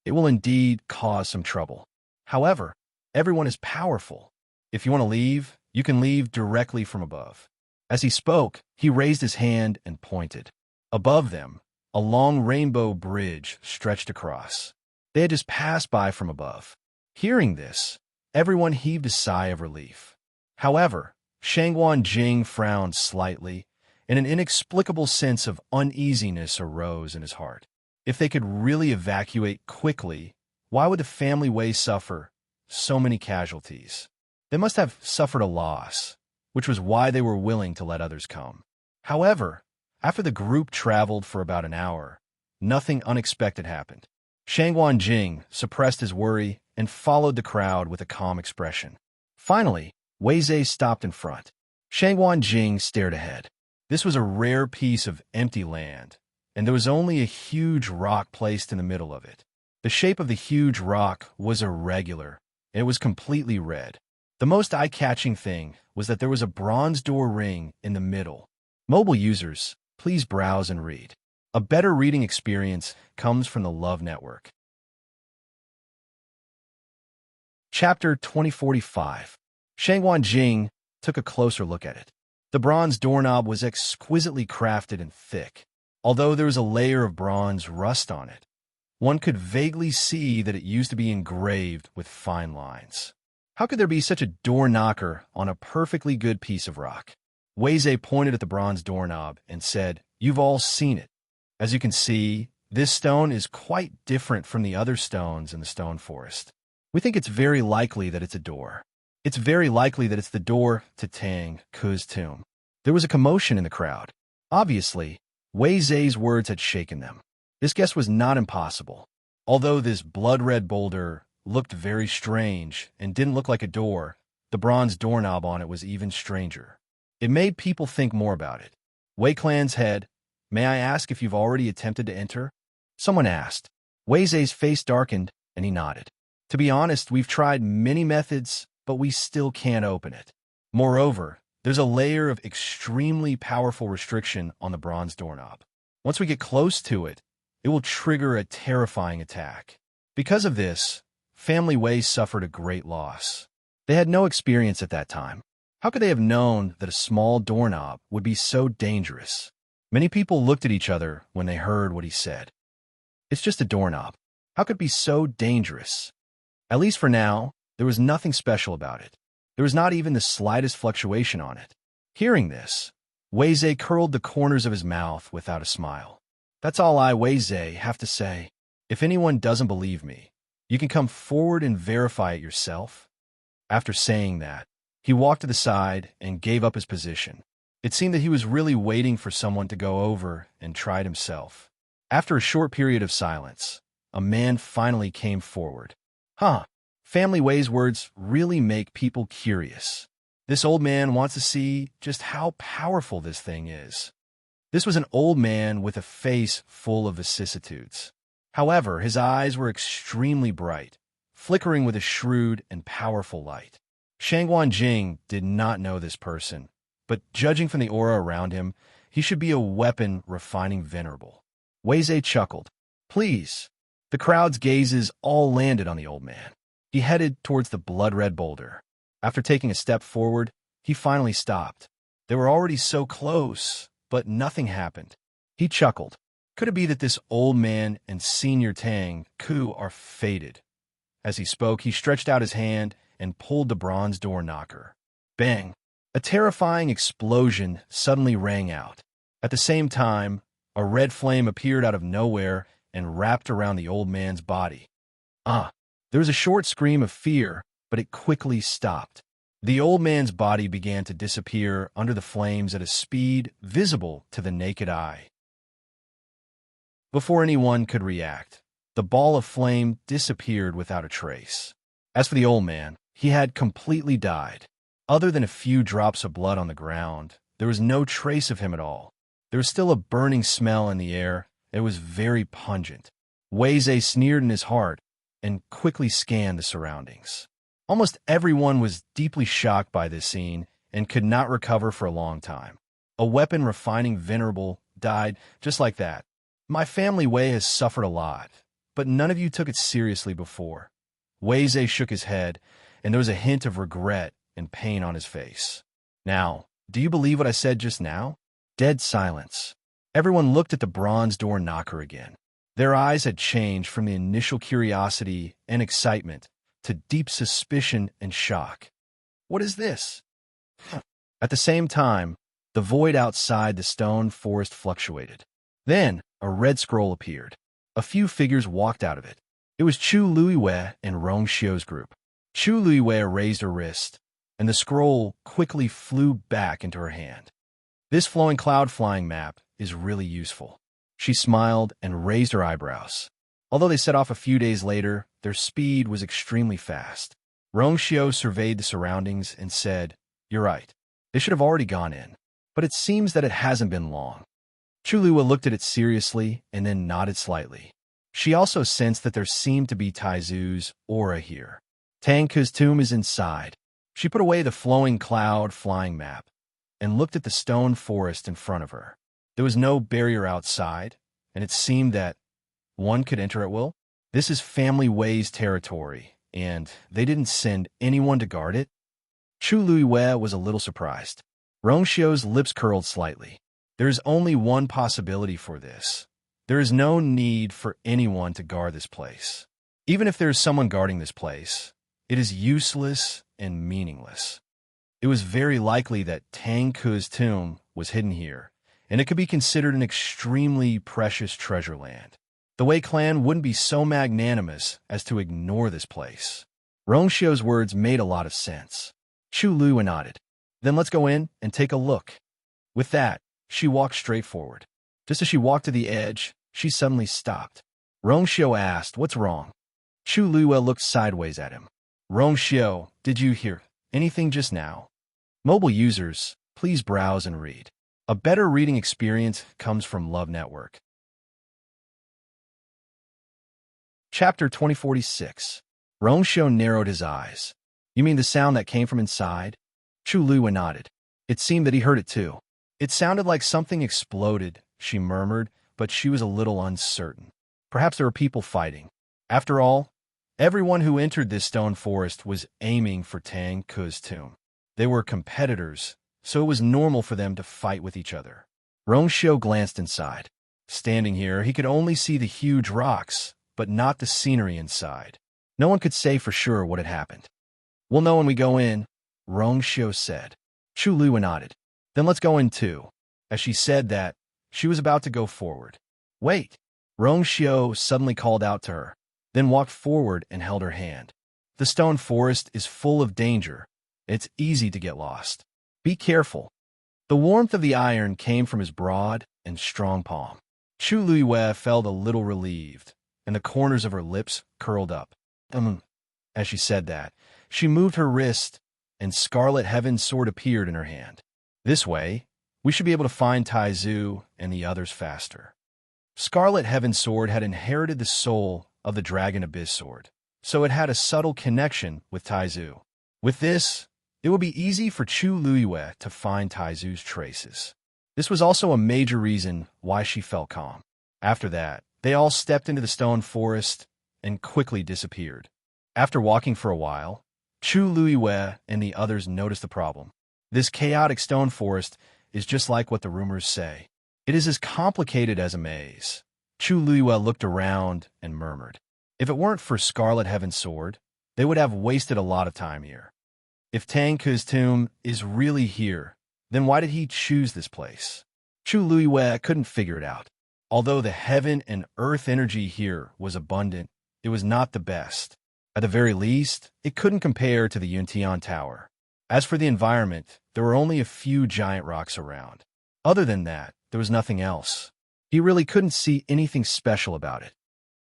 A: it will indeed cause some trouble. However, everyone is powerful. If you want to leave, you can leave directly from above. As he spoke, he raised his hand and pointed. Above them, a long rainbow bridge stretched across. They had just passed by from above. Hearing this, everyone heaved a sigh of relief. However, Shangwan Jing frowned slightly, and an inexplicable sense of uneasiness arose in his heart. If they could really evacuate quickly, Why would the family Wei suffer so many casualties? They must have suffered a loss, which was why they were willing to let others come. However, after the group traveled for about an hour, nothing unexpected happened. Shangguan Jing suppressed his worry and followed the crowd with a calm expression. Finally, Wei Zhe stopped in front. Shangguan Jing stared ahead. This was a rare piece of empty land, and there was only a huge rock placed in the middle of it. The shape of the huge rock was irregular, and it was completely red. The most eye-catching thing was that there was a bronze door ring in the middle. Mobile users, please browse and read. A better reading experience comes from the Love Network. Chapter 2045. Shangguan Jing took a closer look at it. The bronze doorknob was exquisitely crafted and thick. Although there was a layer of bronze rust on it, one could vaguely see that it used to be engraved with fine lines. How could there be such a door knocker on a perfectly good piece of rock? Wei Zhe pointed at the bronze doorknob and said, "You've all seen it. As you can see, this stone is quite different from the other stones in the stone forest. We think it's very likely that it's a door. It's very likely that it's the door to Tang Ku's tomb." There was a commotion in the crowd. Obviously, Wei Zhe's words had shaken them. This guess was not impossible. Although this blood-red boulder looked very strange and didn't look like a door, the bronze doorknob on it was even stranger. It made people think more about it. Wei Clan's head, "May I ask if you've already attempted to enter?" Someone asked. Wei Zhe's face darkened, and he nodded. "To be honest, we've tried many methods, but we still can't open it. Moreover, there's a layer of extremely powerful restriction on the bronze doorknob. Once we get close to it, it will trigger a terrifying attack. Because of this, Family Wei suffered a great loss. They had no experience at that time. How could they have known that a small doorknob would be so dangerous? Many people looked at each other when they heard what he said. It's just a doorknob. How could it be so dangerous? At least for now, there was nothing special about it. There was not even the slightest fluctuation on it. Hearing this, Wei Zhe curled the corners of his mouth without a smile. That's all I, Wei Zhe, have to say. If anyone doesn't believe me, you can come forward and verify it yourself. After saying that, he walked to the side and gave up his position. It seemed that he was really waiting for someone to go over and try it himself. After a short period of silence, a man finally came forward. Family Wei's words really make people curious. This old man wants to see just how powerful this thing is. This was an old man with a face full of vicissitudes. However, his eyes were extremely bright, flickering with a shrewd and powerful light. Shangguan Jing did not know this person, but judging from the aura around him, he should be a weapon refining venerable. Wei Zhe chuckled. "Please." The crowd's gazes all landed on the old man. He headed towards the blood-red boulder. After taking a step forward, he finally stopped. They were already so close, but nothing happened. He chuckled. Could it be that this old man and Senior Tang Ku are fated? As he spoke, he stretched out his hand and pulled the bronze door knocker. Bang! A terrifying explosion suddenly rang out. At the same time, a red flame appeared out of nowhere and wrapped around the old man's body. There was a short scream of fear, but it quickly stopped. The old man's body began to disappear under the flames at a speed visible to the naked eye. Before anyone could react, the ball of flame disappeared without a trace. As for the old man, he had completely died. Other than a few drops of blood on the ground, there was no trace of him at all. There was still a burning smell in the air. It was very pungent. Wei Zhe sneered in his heart and quickly scanned the surroundings. Almost everyone was deeply shocked by this scene and could not recover for a long time. A weapon refining venerable died just like that. My family Wei has suffered a lot, but none of you took it seriously before. Wei Zhe shook his head, and there was a hint of regret and pain on his face. Now, do you believe what I said just now? Dead silence. Everyone looked at the bronze door knocker again. Their eyes had changed from the initial curiosity and excitement to deep suspicion and shock. What is this? At the same time, the void outside the stone forest fluctuated. Then, a red scroll appeared. A few figures walked out of it. It was Chu Luiwei and Rong Xiu's group. Chu Luiwei raised her wrist, and the scroll quickly flew back into her hand. This flowing cloud flying map is really useful. She smiled and raised her eyebrows. Although they set off a few days later, their speed was extremely fast. Rong Xiu surveyed the surroundings and said, "You're right. They should have already gone in. But it seems that it hasn't been long." Chu Luiwei looked at it seriously and then nodded slightly. She also sensed that there seemed to be Taizu's aura here. Tang Ke's tomb is inside. She put away the flowing cloud flying map and looked at the stone forest in front of her. There was no barrier outside, and it seemed that one could enter at will. This is Family Wei's territory, and they didn't send anyone to guard it. Chu Luiwei was a little surprised. Rong Xiu's lips curled slightly. There is only one possibility for this. There is no need for anyone to guard this place. Even if there is someone guarding this place, it is useless and meaningless. It was very likely that Tang Ke's tomb was hidden here, and it could be considered an extremely precious treasure land. The Wei clan wouldn't be so magnanimous as to ignore this place. Rong Xiu's words made a lot of sense. Chu Luiwei nodded. "Then let's go in and take a look." With that, she walked straight forward. Just as she walked to the edge, she suddenly stopped. Rong Xiu asked, "What's wrong?" Chu Luiwei looked sideways at him. "Rong Xiu, did you hear anything just now?" Mobile users, please browse and read. A better reading experience comes from Love Network. Chapter 2046. Rong Xiu narrowed his eyes. "You mean the sound that came from inside?" Chu Luiwei nodded. It seemed that he heard it too. "It sounded like something exploded," she murmured, but she was a little uncertain. Perhaps there were people fighting. After all, everyone who entered this stone forest was aiming for Tang Ke's tomb. They were competitors, so it was normal for them to fight with each other. Rong Xiu glanced inside. Standing here, he could only see the huge rocks, but not the scenery inside. No one could say for sure what had happened. "We'll know when we go in," Rong Xiu said. Chu Luiwei nodded. "Then let's go in too." As she said that, she was about to go forward. "Wait!" Rong Xiu suddenly called out to her, then walked forward and held her hand. "The stone forest is full of danger. It's easy to get lost. Be careful." The warmth of the iron came from his broad and strong palm. Chu Luiwei felt a little relieved, and the corners of her lips curled up. As she said that, she moved her wrist, and Scarlet Heaven's sword appeared in her hand. This way, we should be able to find Taizu and the others faster. Scarlet Heaven's sword had inherited the soul of the Dragon Abyss sword, so it had a subtle connection with Taizu. With this, it would be easy for Chu Luiwei to find Taizu's traces. This was also a major reason why she felt calm. After that, they all stepped into the stone forest and quickly disappeared. After walking for a while, Chu Luiwei and the others noticed the problem. This chaotic stone forest is just like what the rumors say. It is as complicated as a maze. Chu Luiwei looked around and murmured, "If it weren't for Scarlet Heaven's sword, they would have wasted a lot of time here. If Tang Ke's tomb is really here, then why did he choose this place?" Chu Luiwei couldn't figure it out. Although the heaven and earth energy here was abundant, it was not the best. At the very least, it couldn't compare to the Yuntian Tower. As for the environment, there were only a few giant rocks around. Other than that, there was nothing else. He really couldn't see anything special about it.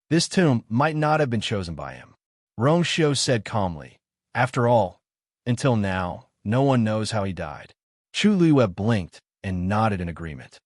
A: This tomb might not have been chosen by him. Rong Xiu said calmly. After all, until now, no one knows how he died. Chu Luiwei blinked and nodded in agreement.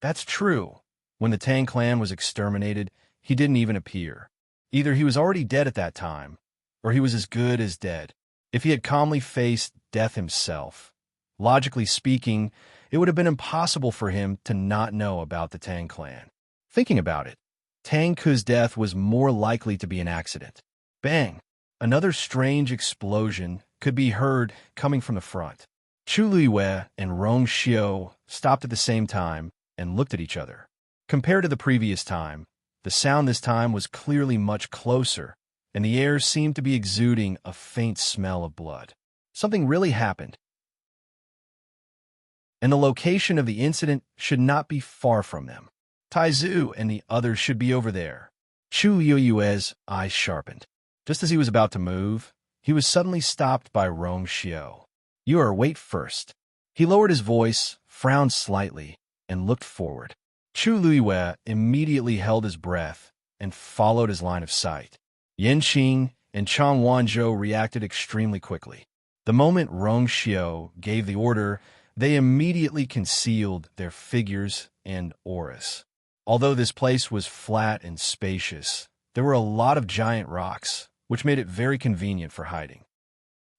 A: That's true. When the Tang clan was exterminated, he didn't even appear. Either he was already dead at that time, or he was as good as dead. If he had calmly faced death himself, logically speaking, it would have been impossible for him to not know about the Tang clan. Thinking about it, Tang Ke's death was more likely to be an accident. Bang! Another strange explosion could be heard coming from the front. Chu Luiwei and Rong Xiu stopped at the same time and looked at each other. Compared to the previous time, the sound this time was clearly much closer, and the air seemed to be exuding a faint smell of blood. Something really happened. And the location of the incident should not be far from them. Taizu and the others should be over there. Chu Yueyue's eyes sharpened. Just as he was about to move, he was suddenly stopped by Rong Xiao. Wait first. He lowered his voice, frowned slightly, and looked forward. Chu Luiyue immediately held his breath and followed his line of sight. Yan Qing and Chang Wanzhou reacted extremely quickly. The moment Rong Xiao gave the order, they immediately concealed their figures and auras. Although this place was flat and spacious, there were a lot of giant rocks, which made it very convenient for hiding.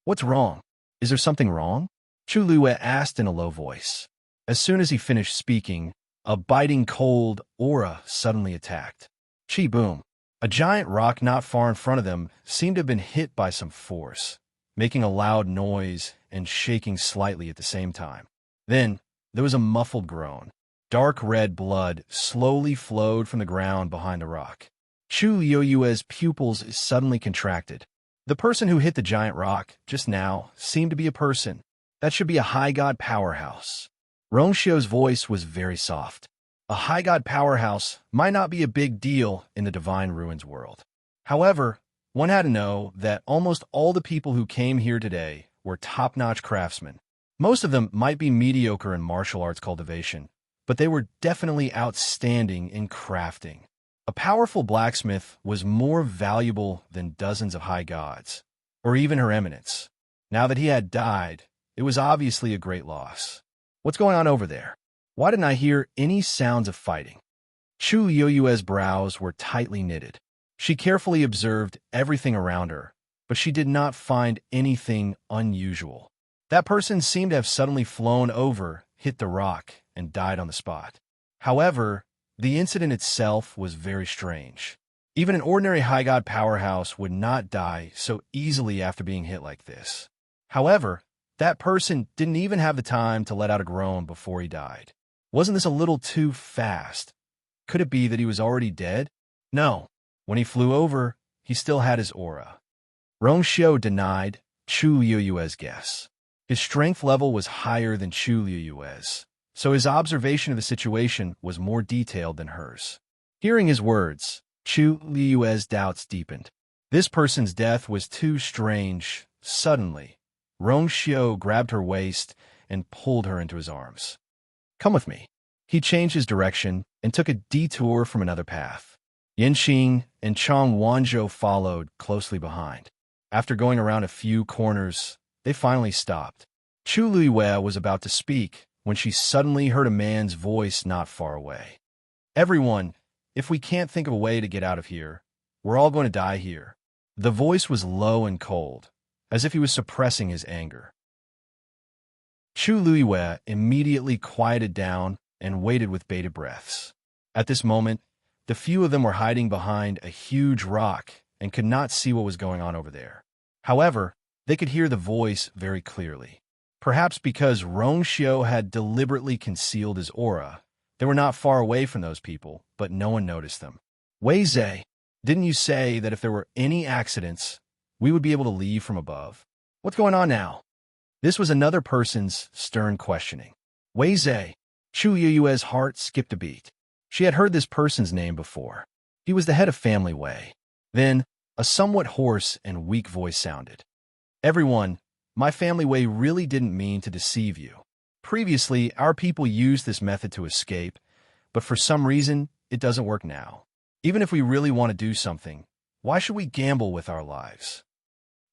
A: What's wrong? Is there something wrong? Chu Luiyue asked in a low voice. As soon as he finished speaking, a biting cold aura suddenly attacked. Chi boom! A giant rock not far in front of them seemed to have been hit by some force, making a loud noise and shaking slightly at the same time. Then, there was a muffled groan. Dark red blood slowly flowed from the ground behind the rock. Chu Yueyue's pupils suddenly contracted. The person who hit the giant rock just now seemed to be a person. That should be a high god powerhouse. Rong Xiao's voice was very soft. A high god powerhouse might not be a big deal in the Divine Ruins world. However, one had to know that almost all the people who came here today were top-notch craftsmen. Most of them might be mediocre in martial arts cultivation, but they were definitely outstanding in crafting. A powerful blacksmith was more valuable than dozens of high gods, or even Her Eminence. Now that he had died, it was obviously a great loss. What's going on over there? Why didn't I hear any sounds of fighting? Chu Yueyue's brows were tightly knitted. She carefully observed everything around her, but she did not find anything unusual. That person seemed to have suddenly flown over, hit the rock, and died on the spot. However, the incident itself was very strange. Even an ordinary high god powerhouse would not die so easily after being hit like this. However, that person didn't even have the time to let out a groan before he died. Wasn't this a little too fast? Could it be that he was already dead? No. When he flew over, he still had his aura. Rong Xiao denied Chu Yueyue's guess. His strength level was higher than Chu Yueyue's, so his observation of the situation was more detailed than hers. Hearing his words, Chu Yueyue's doubts deepened. This person's death was too strange. Suddenly, Rong Xiao grabbed her waist and pulled her into his arms. Come with me. He changed his direction and took a detour from another path. Yanqing and Chang Wanzhou followed closely behind. After going around a few corners, they finally stopped. Chu Luiyue was about to speak when she suddenly heard a man's voice not far away. Everyone, if we can't think of a way to get out of here, we're all going to die here. The voice was low and cold, as if he was suppressing his anger. Chu Luiyue immediately quieted down and waited with bated breaths. At this moment, the few of them were hiding behind a huge rock and could not see what was going on over there. However, they could hear the voice very clearly. Perhaps because Rong Xiao had deliberately concealed his aura, they were not far away from those people, but no one noticed them. Wei Zhe, didn't you say that if there were any accidents, we would be able to leave from above? What's going on now? This was another person's stern questioning. Wei Zhe, Chu Yueyue's heart skipped a beat. She had heard this person's name before. He was the head of Family Wei. Then, a somewhat hoarse and weak voice sounded. Everyone, my Family Wei really didn't mean to deceive you. Previously, our people used this method to escape, but for some reason, it doesn't work now. Even if we really want to do something, why should we gamble with our lives?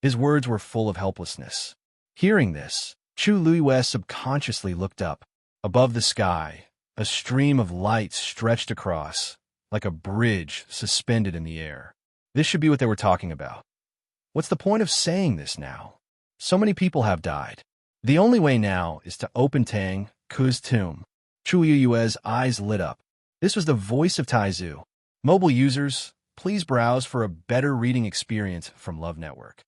A: His words were full of helplessness. Hearing this, Chu Luiyue subconsciously looked up. Above the sky, a stream of light stretched across, like a bridge suspended in the air. This should be what they were talking about. What's the point of saying this now? So many people have died. The only way now is to open Tang Ku's tomb. Chu Yueyue's eyes lit up. This was the voice of Taizu. Mobile users, please browse for a better reading experience from Love Network.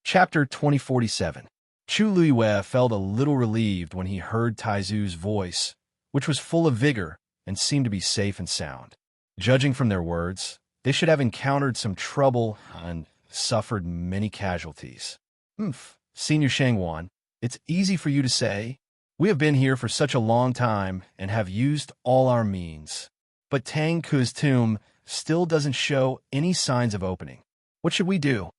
A: Chapter 2047. Chu Luiyue felt a little relieved when he heard Taizu's voice, which was full of vigor and seemed to be safe and sound. Judging from their words, they should have encountered some trouble and suffered many casualties. Senior Shangwan, it's easy for you to say. We have been here for such a long time and have used all our means. but Tang Ku's tomb still doesn't show any signs of opening. What should we do?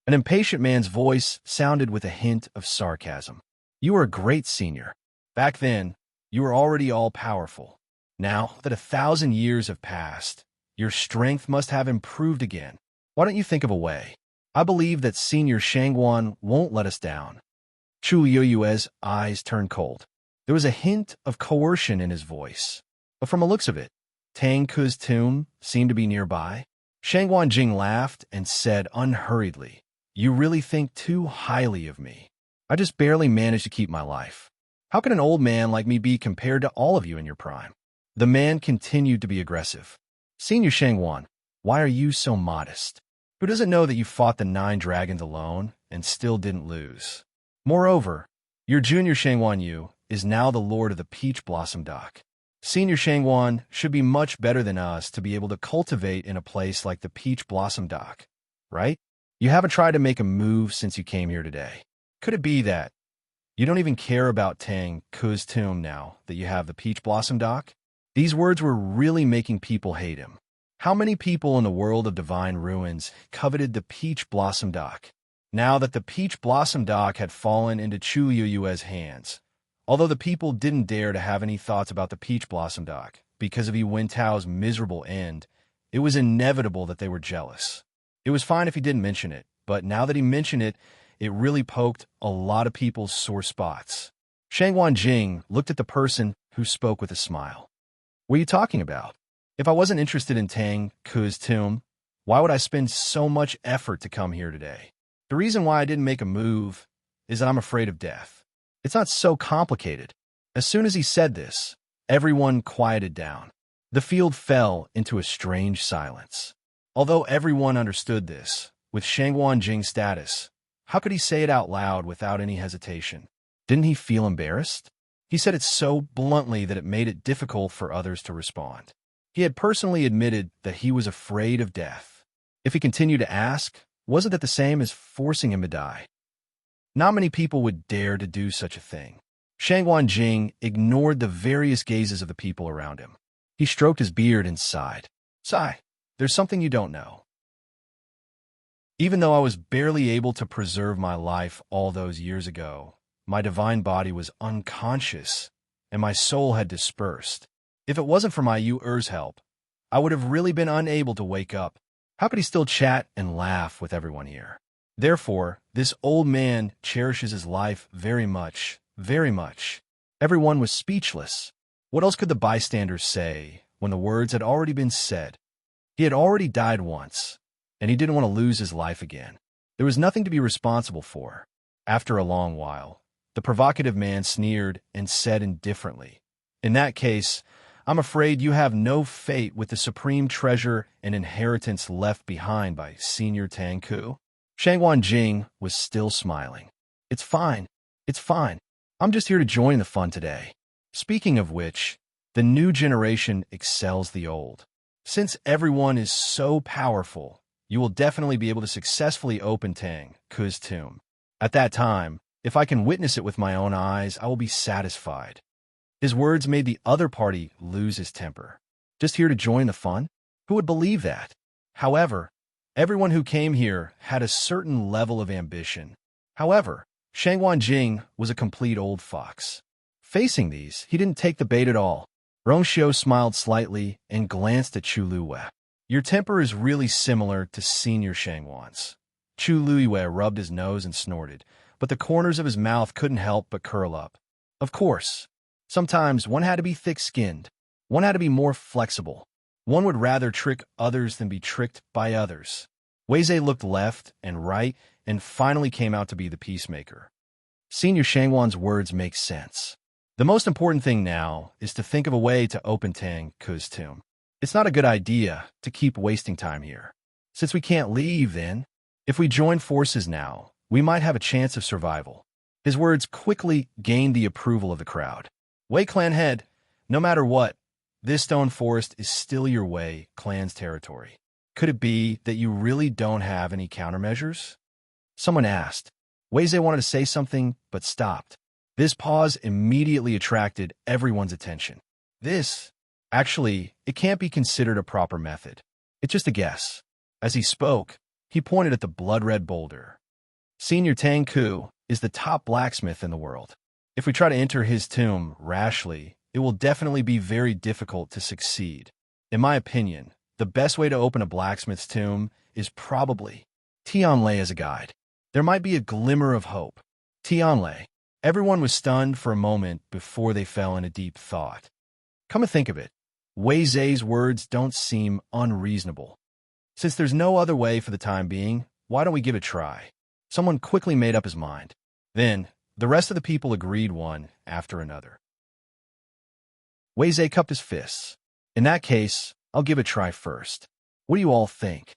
A: An impatient man's voice sounded with a hint of sarcasm. You are a great senior. Back then, you were already all-powerful. Now that 1,000 years have passed, your strength must have improved again. Why don't you think of a way? I believe that Senior Shangguan won't let us down. Chu Yueyue's eyes turned cold. There was a hint of coercion in his voice. But from the looks of it, Tang Ku's tomb seemed to be nearby. Shangguan Jing laughed and said unhurriedly, You really think too highly of me. I just barely managed to keep my life. How can an old man like me be compared to all of you in your prime? The man continued to be aggressive. Senior Shangguan, why are you so modest? Who doesn't know that you fought the 9 dragons alone and still didn't lose? Moreover, your junior Shangguan Yu is now the lord of the Peach Blossom Dock. Senior Shangguan should be much better than us to be able to cultivate in a place like the Peach Blossom Dock, right? You haven't tried to make a move since you came here today. Could it be that you don't even care about Tang Ku's tomb now that you have the Peach Blossom Dock? These words were really making people hate him. How many people in the world of divine ruins coveted the Peach Blossom Dock? Now that the Peach Blossom Dock had fallen into Chu Yueyue's hands, although the people didn't dare to have any thoughts about the Peach Blossom Dock because of Yi Wentao's miserable end, it was inevitable that they were jealous. It was fine if he didn't mention it, but now that he mentioned it, it really poked a lot of people's sore spots. Shangguan Jing looked at the person who spoke with a smile. What are you talking about? If I wasn't interested in Tang Ku's tomb, why would I spend so much effort to come here today? The reason why I didn't make a move is that I'm afraid of death. It's not so complicated. As soon as he said this, everyone quieted down. The field fell into a strange silence. Although everyone understood this, with Shangguan Jing's status, how could he say it out loud without any hesitation? Didn't he feel embarrassed? He said it so bluntly that it made it difficult for others to respond. He had personally admitted that he was afraid of death. If he continued to ask, wasn't that the same as forcing him to die? Not many people would dare to do such a thing. Shangguan Jing ignored the various gazes of the people around him. He stroked his beard and sighed. Sigh, there's something you don't know. Even though I was barely able to preserve my life all those years ago, my divine body was unconscious, and my soul had dispersed. If it wasn't for my Yu-Er's help, I would have really been unable to wake up. How could he still chat and laugh with everyone here? Therefore, this old man cherishes his life very much, very much. Everyone was speechless. What else could the bystanders say when the words had already been said? He had already died once, and he didn't want to lose his life again. There was nothing to be responsible for. After a long while, the provocative man sneered and said indifferently, In that case, I'm afraid you have no fate with the supreme treasure and inheritance left behind by Senior Tang Ku. Shangguan Jing was still smiling. It's fine. It's fine. I'm just here to join the fun today. Speaking of which, the new generation excels the old. Since everyone is so powerful, you will definitely be able to successfully open Tang Ku's tomb. At that time, if I can witness it with my own eyes, I will be satisfied. His words made the other party lose his temper. Just here to join the fun? Who would believe that? However, everyone who came here had a certain level of ambition. However, Shangguan Jing was a complete old fox. Facing these, he didn't take the bait at all. Rongxiu smiled slightly and glanced at Chu Luiyue. Your temper is really similar to Senior Shangguan's. Chu Luiyue rubbed his nose and snorted, but the corners of his mouth couldn't help but curl up. Of course, sometimes one had to be thick-skinned. One had to be more flexible. One would rather trick others than be tricked by others. Weizhe looked left and right and finally came out to be the peacemaker. Senior Shangguan's words make sense. The most important thing now is to think of a way to open Tang Ku's tomb. It's not a good idea to keep wasting time here. Since we can't leave then, if we join forces now, we might have a chance of survival. His words quickly gained the approval of the crowd. Wei Clan head, no matter what, this stone forest is still your Wei Clan's territory. Could it be that you really don't have any countermeasures? Someone asked. Weizhe wanted to say something, but stopped. This pause immediately attracted everyone's attention. This, Actually, it can't be considered a proper method. It's just a guess. As he spoke, he pointed at the blood-red boulder. Senior Tang Ku is the top blacksmith in the world. If we try to enter his tomb rashly, it will definitely be very difficult to succeed. In my opinion, the best way to open a blacksmith's tomb is probably Tianlei as a guide. There might be a glimmer of hope. Tianlei. Everyone was stunned for a moment before they fell into deep thought. Come to think of it, Wei Zhe's words don't seem unreasonable. Since there's no other way for the time being, why don't we give it a try? Someone quickly made up his mind. Then, the rest of the people agreed one after another. Wei Zhe cupped his fists. In that case, I'll give it a try first. What do you all think?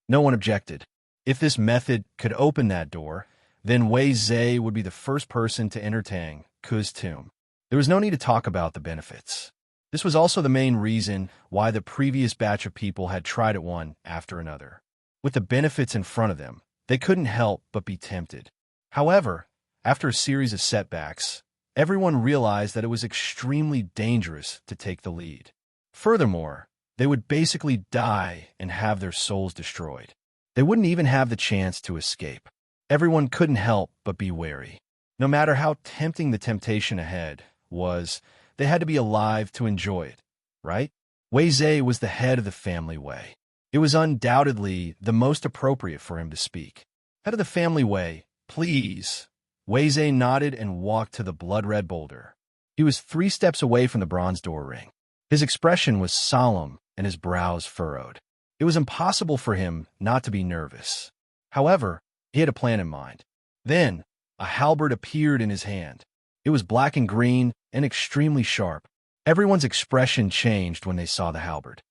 A: No one objected. If this method could open that door, then Wei Zhe would be the first person to enter Tang Ku's tomb. There was no need to talk about the benefits. This was also the main reason why the previous batch of people had tried it one after another. With the benefits in front of them, they couldn't help but be tempted. However, after a series of setbacks, everyone realized that it was extremely dangerous to take the lead. Furthermore, they would basically die and have their souls destroyed. They wouldn't even have the chance to escape. Everyone couldn't help but be wary. No matter how tempting the temptation ahead was, they had to be alive to enjoy it, right? Wei Zhe was the head of the family Wei. It was undoubtedly the most appropriate for him to speak. Head of the family Wei, please. Wei Zhe nodded and walked to the blood-red boulder. He was 3 steps away from the bronze door ring. His expression was solemn and his brows furrowed. It was impossible for him not to be nervous. However, he had a plan in mind. Then, a halberd appeared in his hand. It was black and green and extremely sharp. Everyone's expression changed when they saw the halberd.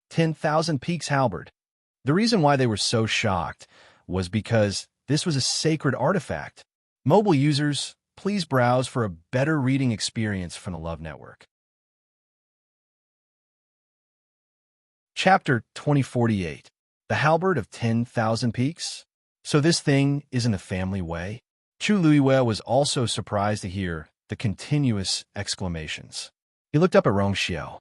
A: 10,000 Peaks halberd. The reason why they were so shocked was because this was a sacred artifact. Mobile users, please browse for a better reading experience from the Love Network. Chapter 2048. The Halberd of 10,000 Peaks? So this thing isn't a family Wei? Chu Luiwei was also surprised to hear the continuous exclamations. He looked up at Rong Xiao.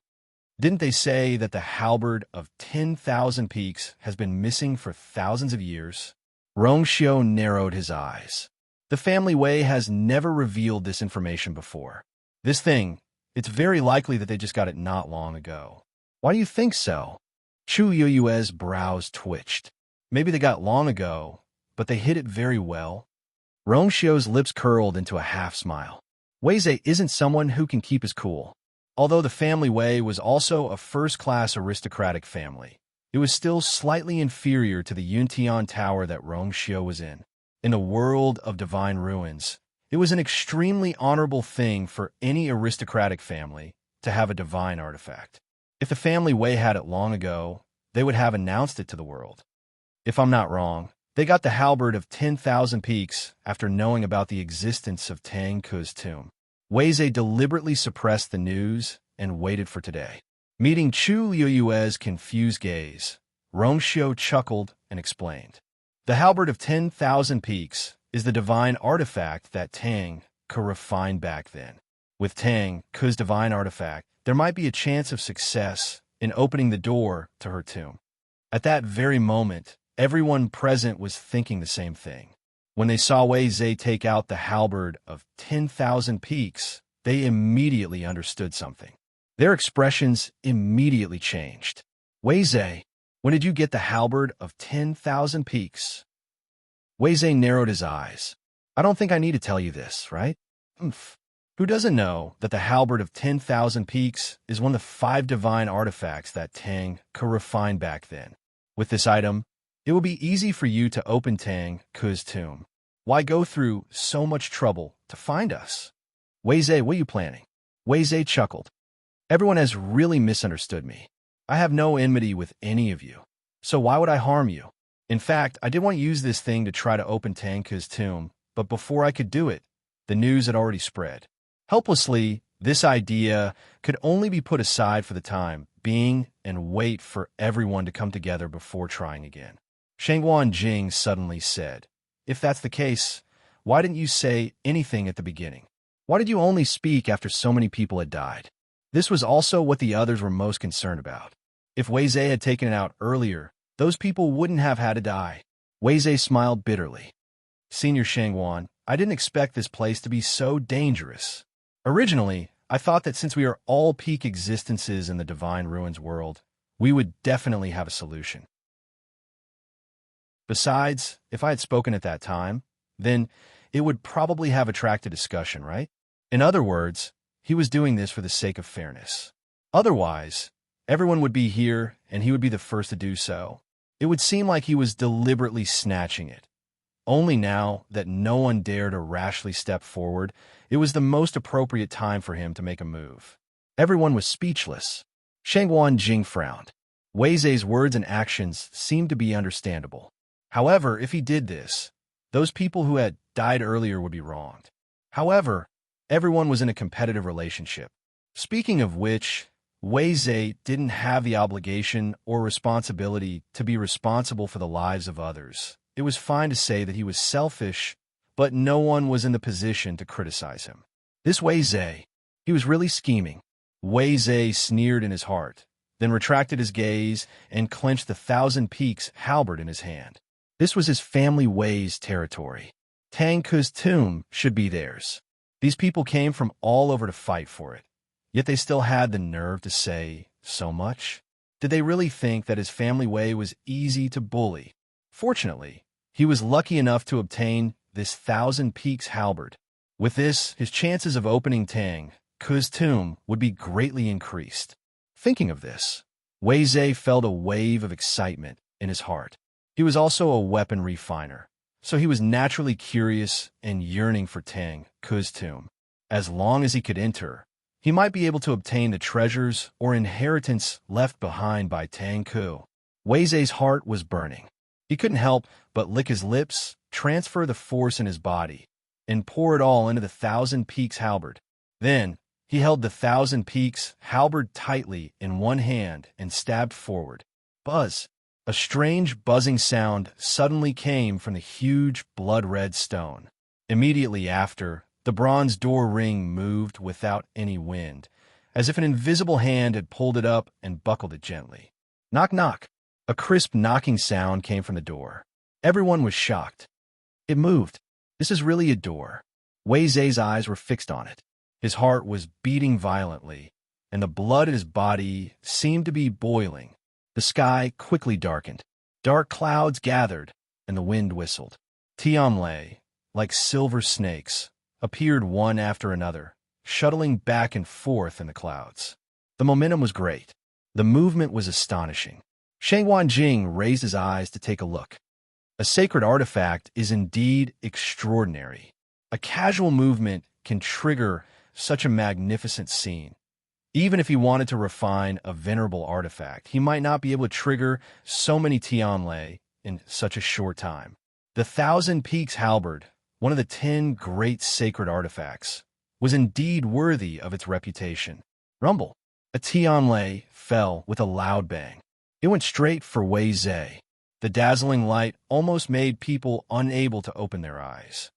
A: Didn't they say that the halberd of 10,000 Peaks has been missing for thousands of years? Rong Xiao narrowed his eyes. The family Wei has never revealed this information before. This thing, it's very likely that they just got it not long ago. Why do you think so? Chu Yueyue's brows twitched. Maybe they got long ago, but they hid it very well. Rong Xiao's lips curled into a half-smile. Wei Zhe isn't someone who can keep his cool. Although the family Wei was also a first-class aristocratic family, it was still slightly inferior to the Yuntian Tower that Rong Xiao was in. In a world of divine ruins, it was an extremely honorable thing for any aristocratic family to have a divine artifact. If the family Wei had it long ago, they would have announced it to the world. If I'm not wrong, they got the halberd of 10,000 Peaks after knowing about the existence of Tang Ku's tomb. Wei Zhe deliberately suppressed the news and waited for today. Meeting Chu Yueyue's confused gaze, Rong Xiao chuckled and explained. The halberd of 10,000 Peaks is the divine artifact that Tang Ku refined back then. With Tang Ku's divine artifact, there might be a chance of success in opening the door to her tomb. At that very moment, everyone present was thinking the same thing. When they saw Wei Zhe take out the halberd of 10,000 Peaks, they immediately understood something. Their expressions immediately changed. Wei Zhe, when did you get the halberd of 10,000 Peaks? Wei Zhe narrowed his eyes. I don't think I need to tell you this, right? Who doesn't know that the halberd of 10,000 Peaks is one of the 5 divine artifacts that Tang Ku refined back then? With this item, it will be easy for you to open Tang Ku's tomb. Why go through so much trouble to find us? Wei Zhe, what are you planning? Wei Zhe chuckled. Everyone has really misunderstood me. I have no enmity with any of you, so why would I harm you? In fact, I did want to use this thing to try to open Tang Ku's tomb, but before I could do it, the news had already spread. Helplessly, this idea could only be put aside for the time being and wait for everyone to come together before trying again. Shangguan Jing suddenly said, if that's the case, why didn't you say anything at the beginning? Why did you only speak after so many people had died? This was also what the others were most concerned about. If Wei Zhe had taken it out earlier, those people wouldn't have had to die. Wei Zhe smiled bitterly. Senior Shangwan, I didn't expect this place to be so dangerous. Originally, I thought that since we are all peak existences in the Divine Ruins world, we would definitely have a solution. Besides, if I had spoken at that time, then it would probably have attracted discussion, right? In other words, he was doing this for the sake of fairness. Otherwise, everyone would be here and he would be the first to do so. It would seem like he was deliberately snatching it. Only now that no one dared to rashly step forward, it was the most appropriate time for him to make a move. Everyone was speechless. Shangwan Jing frowned. Wei Zhe's words and actions seemed to be understandable. However, if he did this, those people who had died earlier would be wronged. However, everyone was in a competitive relationship. Speaking of which, Wei Zhe didn't have the obligation or responsibility to be responsible for the lives of others. It was fine to say that he was selfish, but no one was in the position to criticize him. This Wei Zhe, he was really scheming. Wei Zhe sneered in his heart, then retracted his gaze and clenched the Thousand Peaks halberd in his hand. This was his family Wei's territory. Tang Ke's tomb should be theirs. These people came from all over to fight for it, yet they still had the nerve to say so much. Did they really think that his family Wei was easy to bully? Fortunately, he was lucky enough to obtain this Thousand Peaks halberd. With this, his chances of opening Tang Ke's tomb would be greatly increased. Thinking of this, Wei Zhe felt a wave of excitement in his heart. He was also a weapon refiner, so he was naturally curious and yearning for Tang Ke's tomb. As long as he could enter, he might be able to obtain the treasures or inheritance left behind by Tang Ke. Wei Zhe's heart was burning. He couldn't help but lick his lips, transfer the force in his body, and pour it all into the Thousand Peaks halberd. Then, he held the Thousand Peaks halberd tightly in one hand and stabbed forward. Buzz! A strange buzzing sound suddenly came from the huge blood-red stone. Immediately after, the bronze door ring moved without any wind, as if an invisible hand had pulled it up and buckled it gently. Knock, knock. A crisp knocking sound came from the door. Everyone was shocked. It moved. This is really a door. Wei Zhe's eyes were fixed on it. His heart was beating violently, and the blood in his body seemed to be boiling. The sky quickly darkened. Dark clouds gathered, and the wind whistled. Tianlei, like silver snakes, appeared one after another, shuttling back and forth in the clouds. The momentum was great. The movement was astonishing. Shangwan Jing raised his eyes to take a look. A sacred artifact is indeed extraordinary. A casual movement can trigger such a magnificent scene. Even if he wanted to refine a venerable artifact, he might not be able to trigger so many Tianlei in such a short time. The Thousand Peaks halberd, one of the 10 great sacred artifacts, was indeed worthy of its reputation. Rumble! A Tianlei fell with a loud bang. It went straight for Wei Zhe. The dazzling light almost made people unable to open their eyes.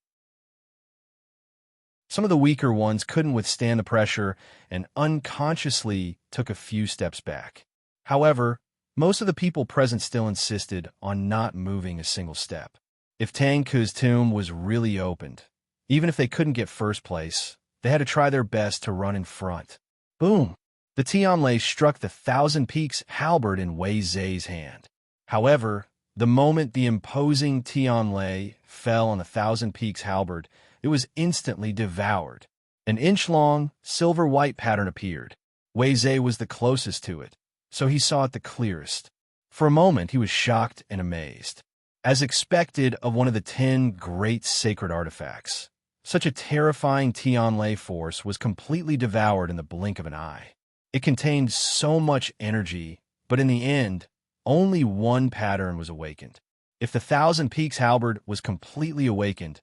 A: Some of the weaker ones couldn't withstand the pressure and unconsciously took a few steps back. However, most of the people present still insisted on not moving a single step. If Tang Ke's tomb was really opened, even if they couldn't get first place, they had to try their best to run in front. Boom! The Tianlei struck the Thousand Peaks halberd in Wei Zhe's hand. However, the moment the imposing Tianlei fell on the Thousand Peaks halberd, it was instantly devoured. An inch-long, silver-white pattern appeared. Wei Zhe was the closest to it, so he saw it the clearest. For a moment, he was shocked and amazed. As expected of one of the 10 great sacred artifacts, such a terrifying Tianlei force was completely devoured in the blink of an eye. It contained so much energy, but in the end, only one pattern was awakened. If the Thousand Peaks halberd was completely awakened,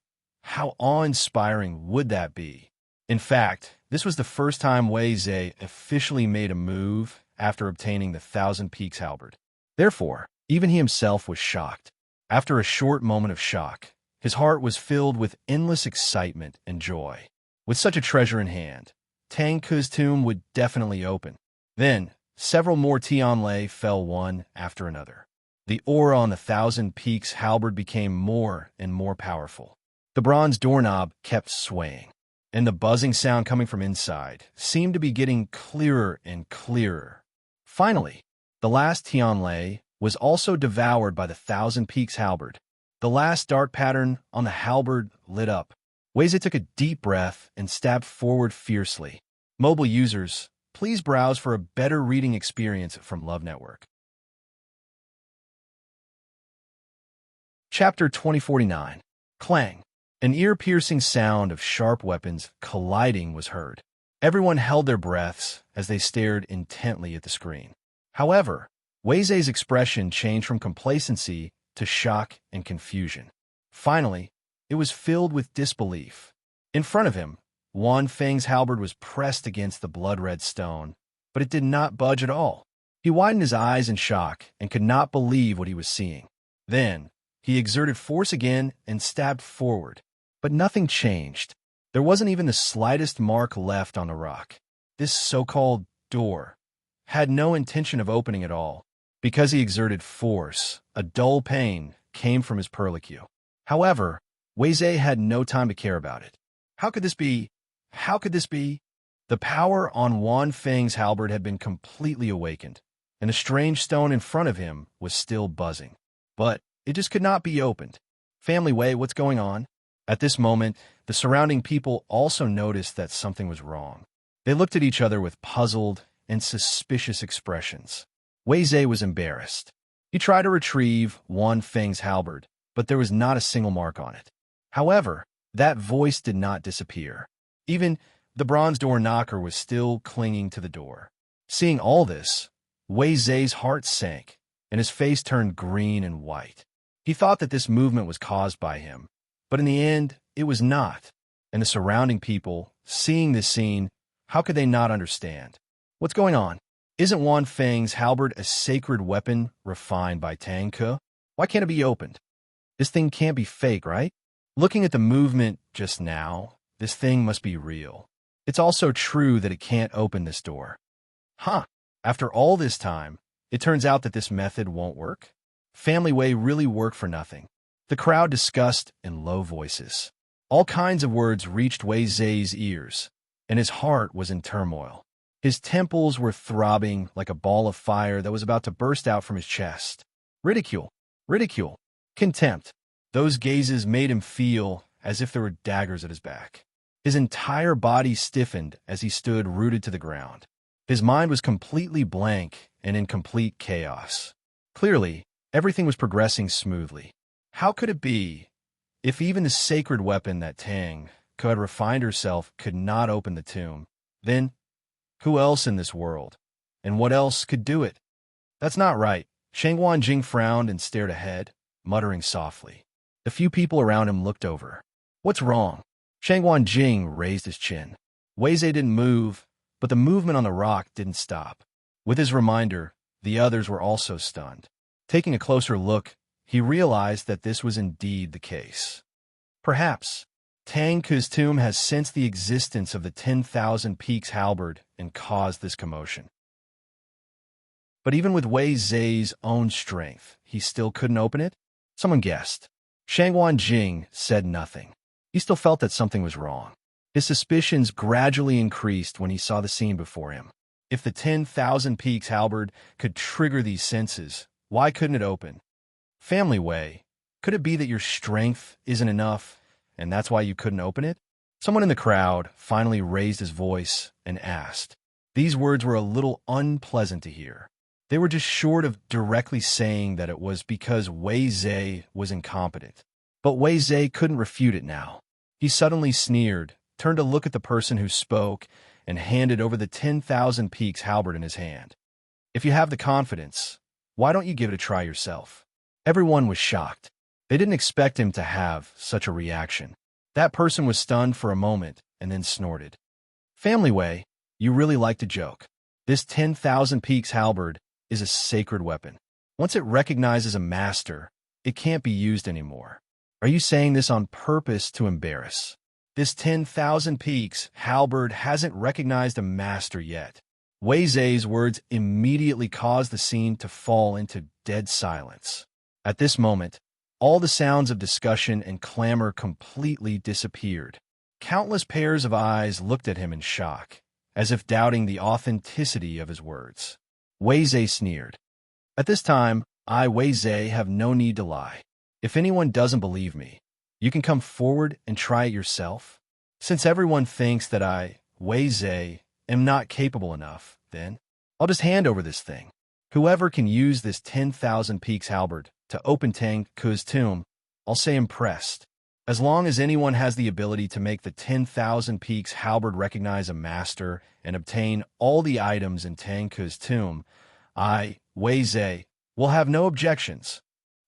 A: how awe-inspiring would that be? In fact, this was the first time Wei Zhe officially made a move after obtaining the Thousand Peaks halberd. Therefore, even he himself was shocked. After a short moment of shock, his heart was filled with endless excitement and joy. With such a treasure in hand, Tang Ke's tomb would definitely open. Then, several more Tianlei fell one after another. The aura on the Thousand Peaks halberd became more and more powerful. The bronze doorknob kept swaying, and the buzzing sound coming from inside seemed to be getting clearer and clearer. Finally, the last Tianlei was also devoured by the Thousand Peaks halberd. The last dark pattern on the halberd lit up. Wei-Zai took a deep breath and stabbed forward fiercely. Mobile users, please browse for a better reading experience from Love Network. Chapter 2049. Clang. An ear-piercing sound of sharp weapons colliding was heard. Everyone held their breaths as they stared intently at the screen. However, Wei-Zai's expression changed from complacency to shock and confusion. Finally, it was filled with disbelief. In front of him, Wan Feng's halberd was pressed against the blood-red stone, but it did not budge at all. He widened his eyes in shock and could not believe what he was seeing. Then, he exerted force again and stabbed forward, but nothing changed. There wasn't even the slightest mark left on the rock. This so-called door had no intention of opening at all. Because he exerted force, a dull pain came from his perlicue. However, Wei-Zai had no time to care about it. How could this be? How could this be? The power on Wan Feng's halberd had been completely awakened, and the strange stone in front of him was still buzzing. But it just could not be opened. Family Wei, what's going on? At this moment, the surrounding people also noticed that something was wrong. They looked at each other with puzzled and suspicious expressions. Wei-Zai was embarrassed. He tried to retrieve Wan Feng's halberd, but there was not a single mark on it. However, that voice did not disappear. Even the bronze door knocker was still clinging to the door. Seeing all this, Wei-Zai's heart sank, and his face turned green and white. He thought that this movement was caused by him, but in the end, it was not. And the surrounding people, seeing this scene, how could they not understand? What's going on? Isn't Wan Feng's halberd a sacred weapon refined by Tang Ke? Why can't it be opened? This thing can't be fake, right? Looking at the movement just now, this thing must be real. It's also true that it can't open this door. Huh. After all this time, it turns out that this method won't work. Family Wei really worked for nothing. The crowd discussed in low voices. All kinds of words reached Wei-Zai's ears, and his heart was in turmoil. His temples were throbbing like a ball of fire that was about to burst out from his chest. Ridicule, ridicule, contempt. Those gazes made him feel as if there were daggers at his back. His entire body stiffened as he stood rooted to the ground. His mind was completely blank and in complete chaos. Clearly, everything was progressing smoothly. How could it be? If even the sacred weapon that Tang Ke had refined herself could not open the tomb, then who else in this world? And what else could do it? That's not right. Shang Wanjing frowned and stared ahead, muttering softly. The few people around him looked over. What's wrong? Shang Wanjing raised his chin. Wei-Zai didn't move, but the movement on the rock didn't stop. With his reminder, the others were also stunned. Taking a closer look, he realized that this was indeed the case. Perhaps Tang Ke's tomb has sensed the existence of the 10,000 Peaks halberd and caused this commotion. But even with Wei-Zai's own strength, he still couldn't open it? Someone guessed. Shang Wanjing said nothing. He still felt that something was wrong. His suspicions gradually increased when he saw the scene before him. If the 10,000 Peaks halberd could trigger these senses, why couldn't it open? Family Wei, could it be that your strength isn't enough, and that's why you couldn't open it? Someone in the crowd finally raised his voice and asked. These words were a little unpleasant to hear. They were just short of directly saying that it was because Wei-Zai was incompetent. But Wei-Zai couldn't refute it now. He suddenly sneered, turned to look at the person who spoke, and handed over the 10,000 Peaks halberd in his hand. If you have the confidence, why don't you give it a try yourself? Everyone was shocked. They didn't expect him to have such a reaction. That person was stunned for a moment and then snorted. Family Wei, you really like to joke. This 10,000 Peaks halberd is a sacred weapon. Once it recognizes a master, it can't be used anymore. Are you saying this on purpose to embarrass? This 10,000 peaks halberd hasn't recognized a master yet. Wei Zhe's words immediately caused the scene to fall into dead silence. At this moment, all the sounds of discussion and clamor completely disappeared. Countless pairs of eyes looked at him in shock, as if doubting the authenticity of his words. Wei Zhe sneered. At this time, I, Wei Zhe, have no need to lie. If anyone doesn't believe me, you can come forward and try it yourself. Since everyone thinks that I, Wei Zhe, am not capable enough, then I'll just hand over this thing. Whoever can use this 10,000 peaks halberd to open Tang Ke's tomb, I'll say impressed. As long as anyone has the ability to make the 10,000 peaks halberd recognize a master and obtain all the items in Tang Ke's tomb, I, Wei Zhe, will have no objections.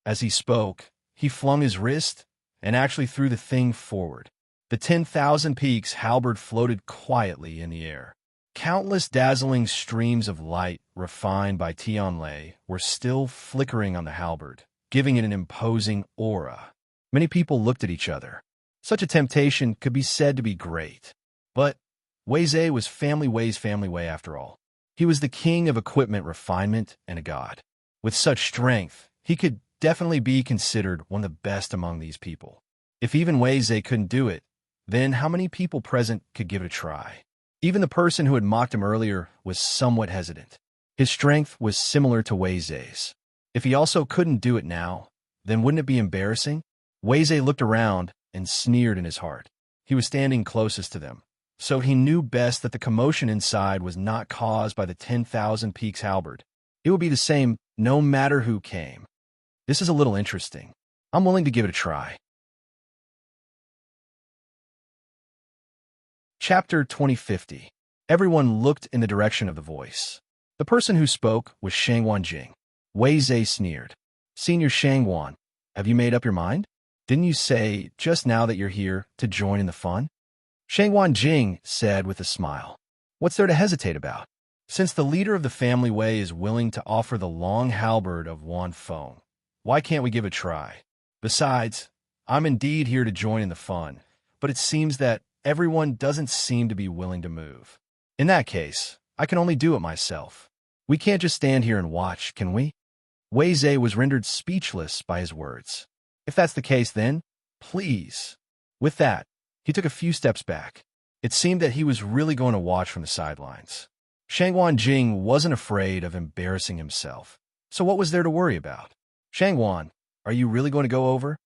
A: As he spoke, he flung his wrist and actually threw the thing forward. The 10,000 peaks halberd floated quietly in the air. Countless dazzling streams of light refined by Tianlei were still flickering on the halberd, giving it an imposing aura. Many people looked at each other. Such a temptation could be said to be great. But Wei Zhe was Family Wei's Family Wei after all. He was the king of equipment refinement and a god. With such strength, he could definitely be considered one of the best among these people. If even Wei Zhe couldn't do it, then how many people present could give it a try? Even the person who had mocked him earlier was somewhat hesitant. His strength was similar to Wei Zhe's. If he also couldn't do it now, then wouldn't it be embarrassing? Wei Zhe looked around and sneered in his heart. He was standing closest to them, so he knew best that the commotion inside was not caused by the 10,000 peaks halberd. It would be the same no matter who came. This is a little interesting. I'm willing to give it a try. Chapter 2050. Everyone looked in the direction of the voice. The person who spoke was Shangwan Jing. Wei Zhe sneered. Senior Shangwan, have you made up your mind? Didn't you say just now that you're here to join in the fun? Shangwan Jing said with a smile. What's there to hesitate about? Since the leader of the family Wei is willing to offer the long halberd of Wan Feng, why can't we give it a try? Besides, I'm indeed here to join in the fun, but it seems that everyone doesn't seem to be willing to move. In that case, I can only do it myself. We can't just stand here and watch, can we? Wei Zhe was rendered speechless by his words. If that's the case, then, please. With that, he took a few steps back. It seemed that he was really going to watch from the sidelines. Shangwan Jing wasn't afraid of embarrassing himself, so what was there to worry about? Shangwan, are you really going to go over?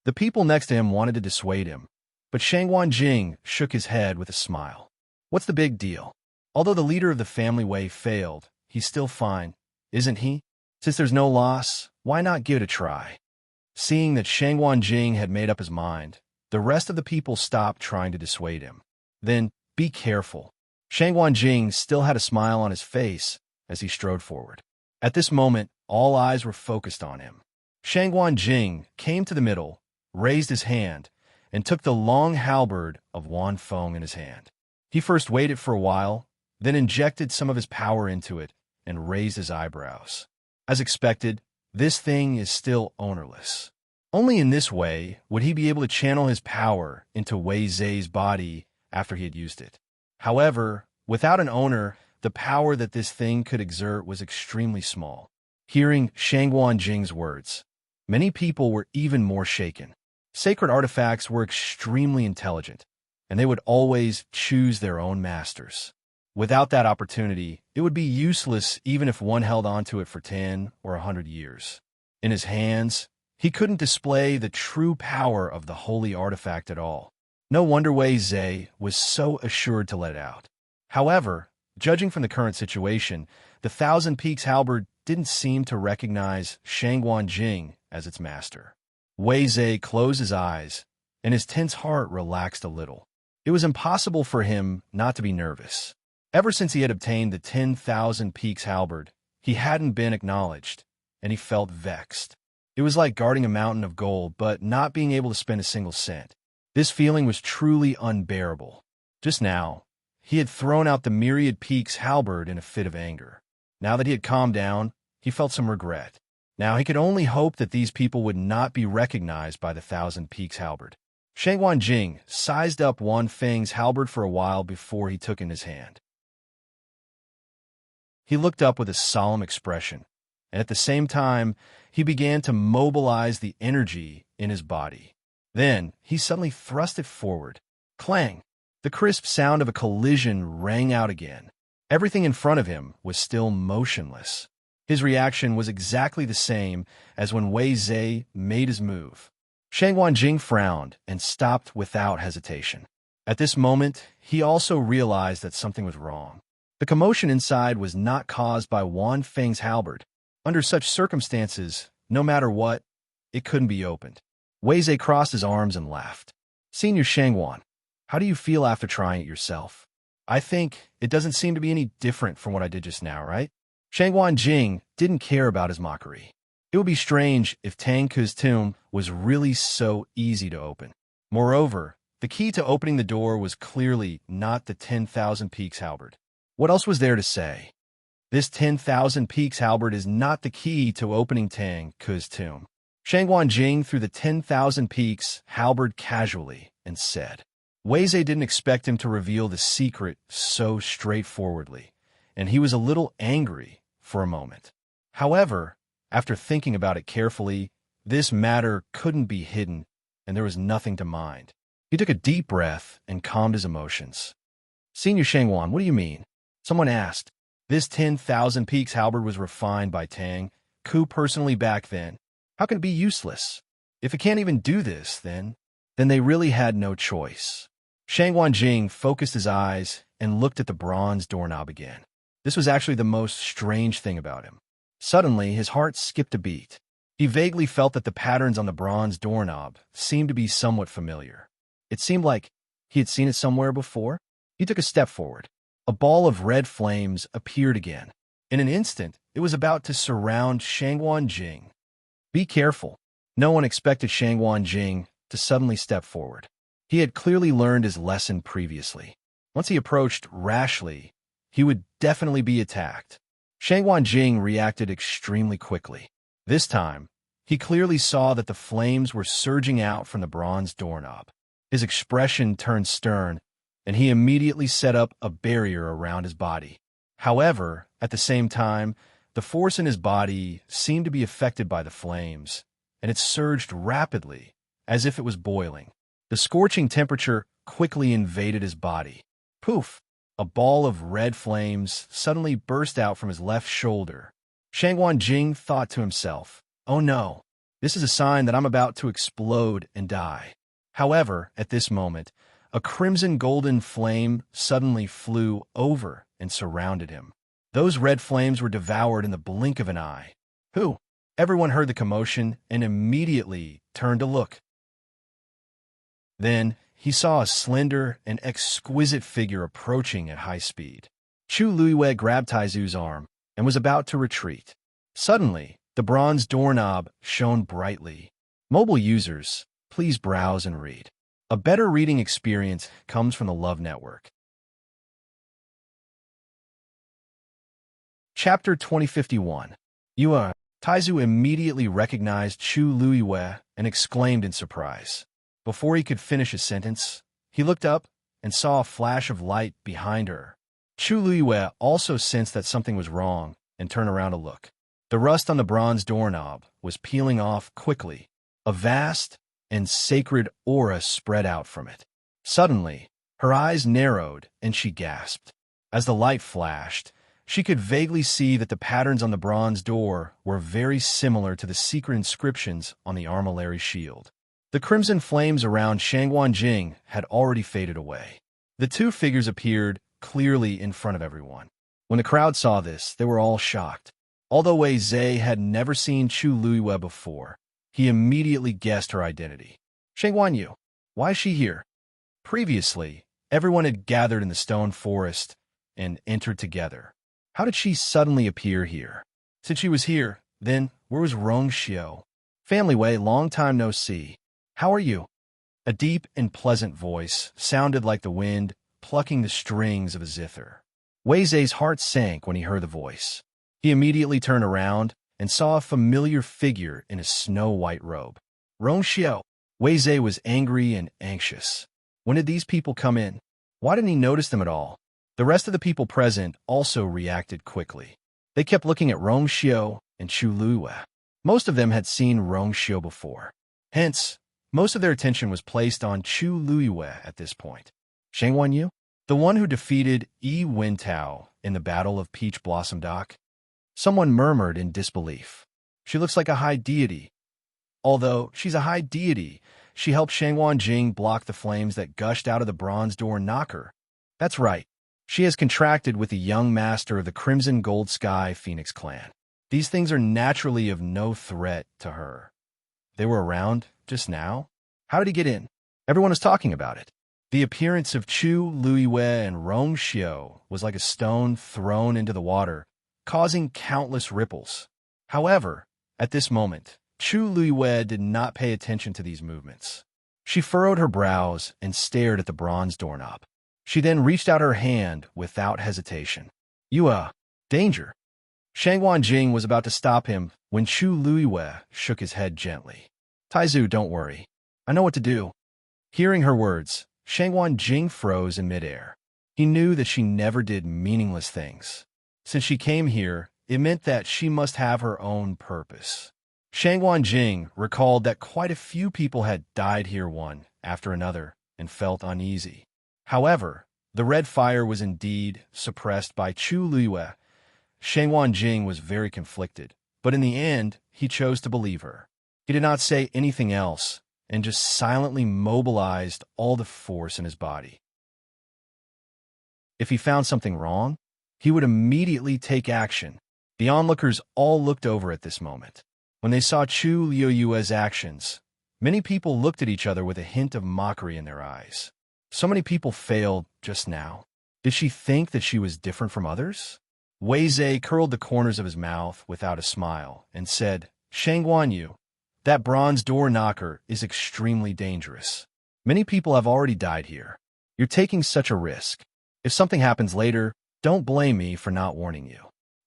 A: The people next to him wanted to dissuade him, but Shangwan Jing shook his head with a smile. What's the big deal? Although the leader of the family Wei failed, he's still fine, isn't he? Since there's no loss, why not give it a try? Seeing that Shangwan Jing had made up his mind, the rest of the people stopped trying to dissuade him. Then, be careful. Shangwan Jing still had a smile on his face as he strode forward. At this moment, all eyes were focused on him. Shangwan Jing came to the middle, raised his hand, and took the long halberd of Wan Feng in his hand. He first waited for a while, then injected some of his power into it and raised his eyebrows. As expected, this thing is still ownerless. Only in this way would he be able to channel his power into Wei Zhe's body after he had used it. However, without an owner, the power that this thing could exert was extremely small. Hearing Shangwan Jing's words, many people were even more shaken. Sacred artifacts were extremely intelligent, and they would always choose their own masters. Without that opportunity, it would be useless even if one held onto it for 10 or 100 years. In his hands, he couldn't display the true power of the holy artifact at all. No wonder Wei Zhe was so assured to let it out. However, judging from the current situation, the Thousand Peaks halberd didn't seem to recognize Shangwan Jing as its master. Wei Zhe closed his eyes, and his tense heart relaxed a little. It was impossible for him not to be nervous. Ever since he had obtained the 10,000 Peaks halberd, he hadn't been acknowledged, and he felt vexed. It was like guarding a mountain of gold but not being able to spend a single cent. This feeling was truly unbearable. Just now, he had thrown out the myriad peaks halberd in a fit of anger. Now that he had calmed down, he felt some regret. Now he could only hope that these people would not be recognized by the Thousand Peaks halberd. Shangguan Jing sized up Wan Feng's halberd for a while before he took in his hand. He looked up with a solemn expression, and at the same time, he began to mobilize the energy in his body. Then, he suddenly thrust it forward. Clang! The crisp sound of a collision rang out again. Everything in front of him was still motionless. His reaction was exactly the same as when Wei Zhe made his move. Shangguan Jing frowned and stopped without hesitation. At this moment, he also realized that something was wrong. The commotion inside was not caused by Wan Feng's halberd. Under such circumstances, no matter what, it couldn't be opened. Wei Zhe crossed his arms and laughed. Senior Shangguan, how do you feel after trying it yourself? I think it doesn't seem to be any different from what I did just now, right? Shangguan Jing didn't care about his mockery. It would be strange if Tang Ke's tomb was really so easy to open. Moreover, the key to opening the door was clearly not the 10,000 Peaks halberd. What else was there to say? This 10,000 Peaks halberd is not the key to opening Tang Ke's tomb. Shangguan Jing threw the 10,000 Peaks halberd casually and said. Wei Zhe didn't expect him to reveal the secret so straightforwardly, and he was a little angry for a moment. However, after thinking about it carefully, this matter couldn't be hidden, and there was nothing to mind. He took a deep breath and calmed his emotions. Senior Shangguan, what do you mean? Someone asked. This 10,000 Peaks halberd was refined by Tang Ke personally back then. How can it be useless? If it can't even do this, then they really had no choice. Shangguan Jing focused his eyes and looked at the bronze doorknob again. This was actually the most strange thing about him. Suddenly, his heart skipped a beat. He vaguely felt that the patterns on the bronze doorknob seemed to be somewhat familiar. It seemed like he had seen it somewhere before. He took a step forward. A ball of red flames appeared again. In an instant, it was about to surround Shangguan Jing. Be careful. No one expected Shangguan Jing to suddenly step forward. He had clearly learned his lesson previously. Once he approached rashly, he would definitely be attacked. Shangguan Jing reacted extremely quickly. This time, he clearly saw that the flames were surging out from the bronze doorknob. His expression turned stern, and he immediately set up a barrier around his body. However, at the same time, the force in his body seemed to be affected by the flames, and it surged rapidly, as if it was boiling. The scorching temperature quickly invaded his body. Poof! A ball of red flames suddenly burst out from his left shoulder. Shangguan Jing thought to himself, oh no, this is a sign that I'm about to explode and die. However, at this moment, a crimson golden flame suddenly flew over and surrounded him. Those red flames were devoured in the blink of an eye. Who? Everyone heard the commotion and immediately turned to look. Then, he saw a slender and exquisite figure approaching at high speed. Chu Luiyue grabbed Taizu's arm and was about to retreat. Suddenly, the bronze doorknob shone brightly. Mobile users, please browse and read. A better reading experience comes from the Love Network. Chapter 2051. Taizu immediately recognized Chu Luiyue and exclaimed in surprise. Before he could finish his sentence, he looked up and saw a flash of light behind her. Chu Luiyue also sensed that something was wrong and turned around to look. The rust on the bronze doorknob was peeling off quickly. A vast and sacred aura spread out from it. Suddenly, her eyes narrowed and she gasped. As the light flashed, she could vaguely see that the patterns on the bronze door were very similar to the secret inscriptions on the armillary shield. The crimson flames around Shangguan Jing had already faded away. The two figures appeared clearly in front of everyone. When the crowd saw this, they were all shocked. Although Wei Zhe had never seen Chu Luiyue before, he immediately guessed her identity. Shangguan Yu, why is she here? Previously, everyone had gathered in the stone forest and entered together. How did she suddenly appear here? Since she was here, then where was Rong Xiao? Family Wei, long time no see. How are you? A deep and pleasant voice sounded like the wind plucking the strings of a zither. Wei Zhe's heart sank when he heard the voice. He immediately turned around and saw a familiar figure in a snow-white robe. Rong Xiao, Wei Zhe was angry and anxious. When did these people come in? Why didn't he notice them at all? The rest of the people present also reacted quickly. They kept looking at Rong Xiu and Chu Luiyue. Most of them had seen Rong Xiu before. Hence, most of their attention was placed on Chu Luiyue at this point. Shang Wanyu, the one who defeated Yi Wentao in the Battle of Peach Blossom Dock? Someone murmured in disbelief. She looks like a high deity. Although she's a high deity, she helped Shang Wanjing block the flames that gushed out of the bronze door knocker. That's right. She has contracted with the young master of the Crimson Gold Sky Phoenix clan. These things are naturally of no threat to her. They were around just now? How did he get in? Everyone was talking about it. The appearance of Chu Luiyue and Rong Xiu was like a stone thrown into the water, causing countless ripples. However, at this moment, Chu Luiyue did not pay attention to these movements. She furrowed her brows and stared at the bronze doorknob. She then reached out her hand without hesitation. Danger. Shang Wanjing was about to stop him when Chu Luiyue shook his head gently. Taizu, don't worry. I know what to do. Hearing her words, Shang Wanjing froze in midair. He knew that she never did meaningless things. Since she came here, it meant that she must have her own purpose. Shang Wanjing recalled that quite a few people had died here one after another and felt uneasy. However, the red fire was indeed suppressed by Chu Luiyue. Shang Wanjing was very conflicted, but in the end, he chose to believe her. He did not say anything else and just silently mobilized all the force in his body. If he found something wrong, he would immediately take action. The onlookers all looked over at this moment. When they saw Chu Luiyue's actions, many people looked at each other with a hint of mockery in their eyes. So many people failed just now. Did she think that she was different from others? Wei Zhe curled the corners of his mouth without a smile and said, Shang Wanyu, that bronze door knocker is extremely dangerous. Many people have already died here. You're taking such a risk. If something happens later, don't blame me for not warning you.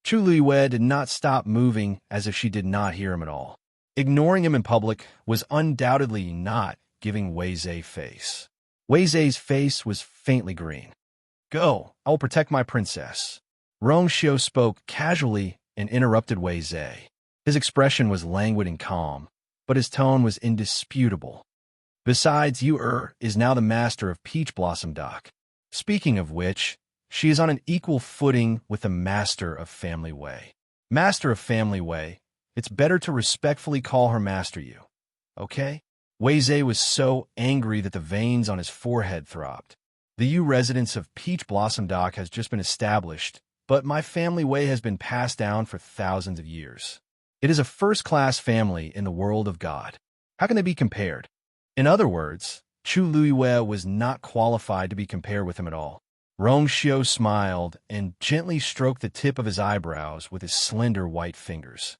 A: Chu Luiyue did not stop moving as if she did not hear him at all. Ignoring him in public was undoubtedly not giving Wei Zhe face. Wei Zhe's face was faintly green. Go, I will protect my princess. Rong Xiu spoke casually and interrupted Wei Zhe. His expression was languid and calm, but his tone was indisputable. Besides, Yu is now the master of Peach Blossom Dock. Speaking of which, she is on an equal footing with the master of Family Wei. Master of Family Wei, it's better to respectfully call her Master Yu. Okay? Wei Zhe was so angry that the veins on his forehead throbbed. The Yu residence of Peach Blossom Dock has just been established, but my family Wei has been passed down for thousands of years. It is a first-class family in the world of God. How can they be compared? In other words, Chu Luiyue was not qualified to be compared with him at all. Rong Xiu smiled and gently stroked the tip of his eyebrows with his slender white fingers.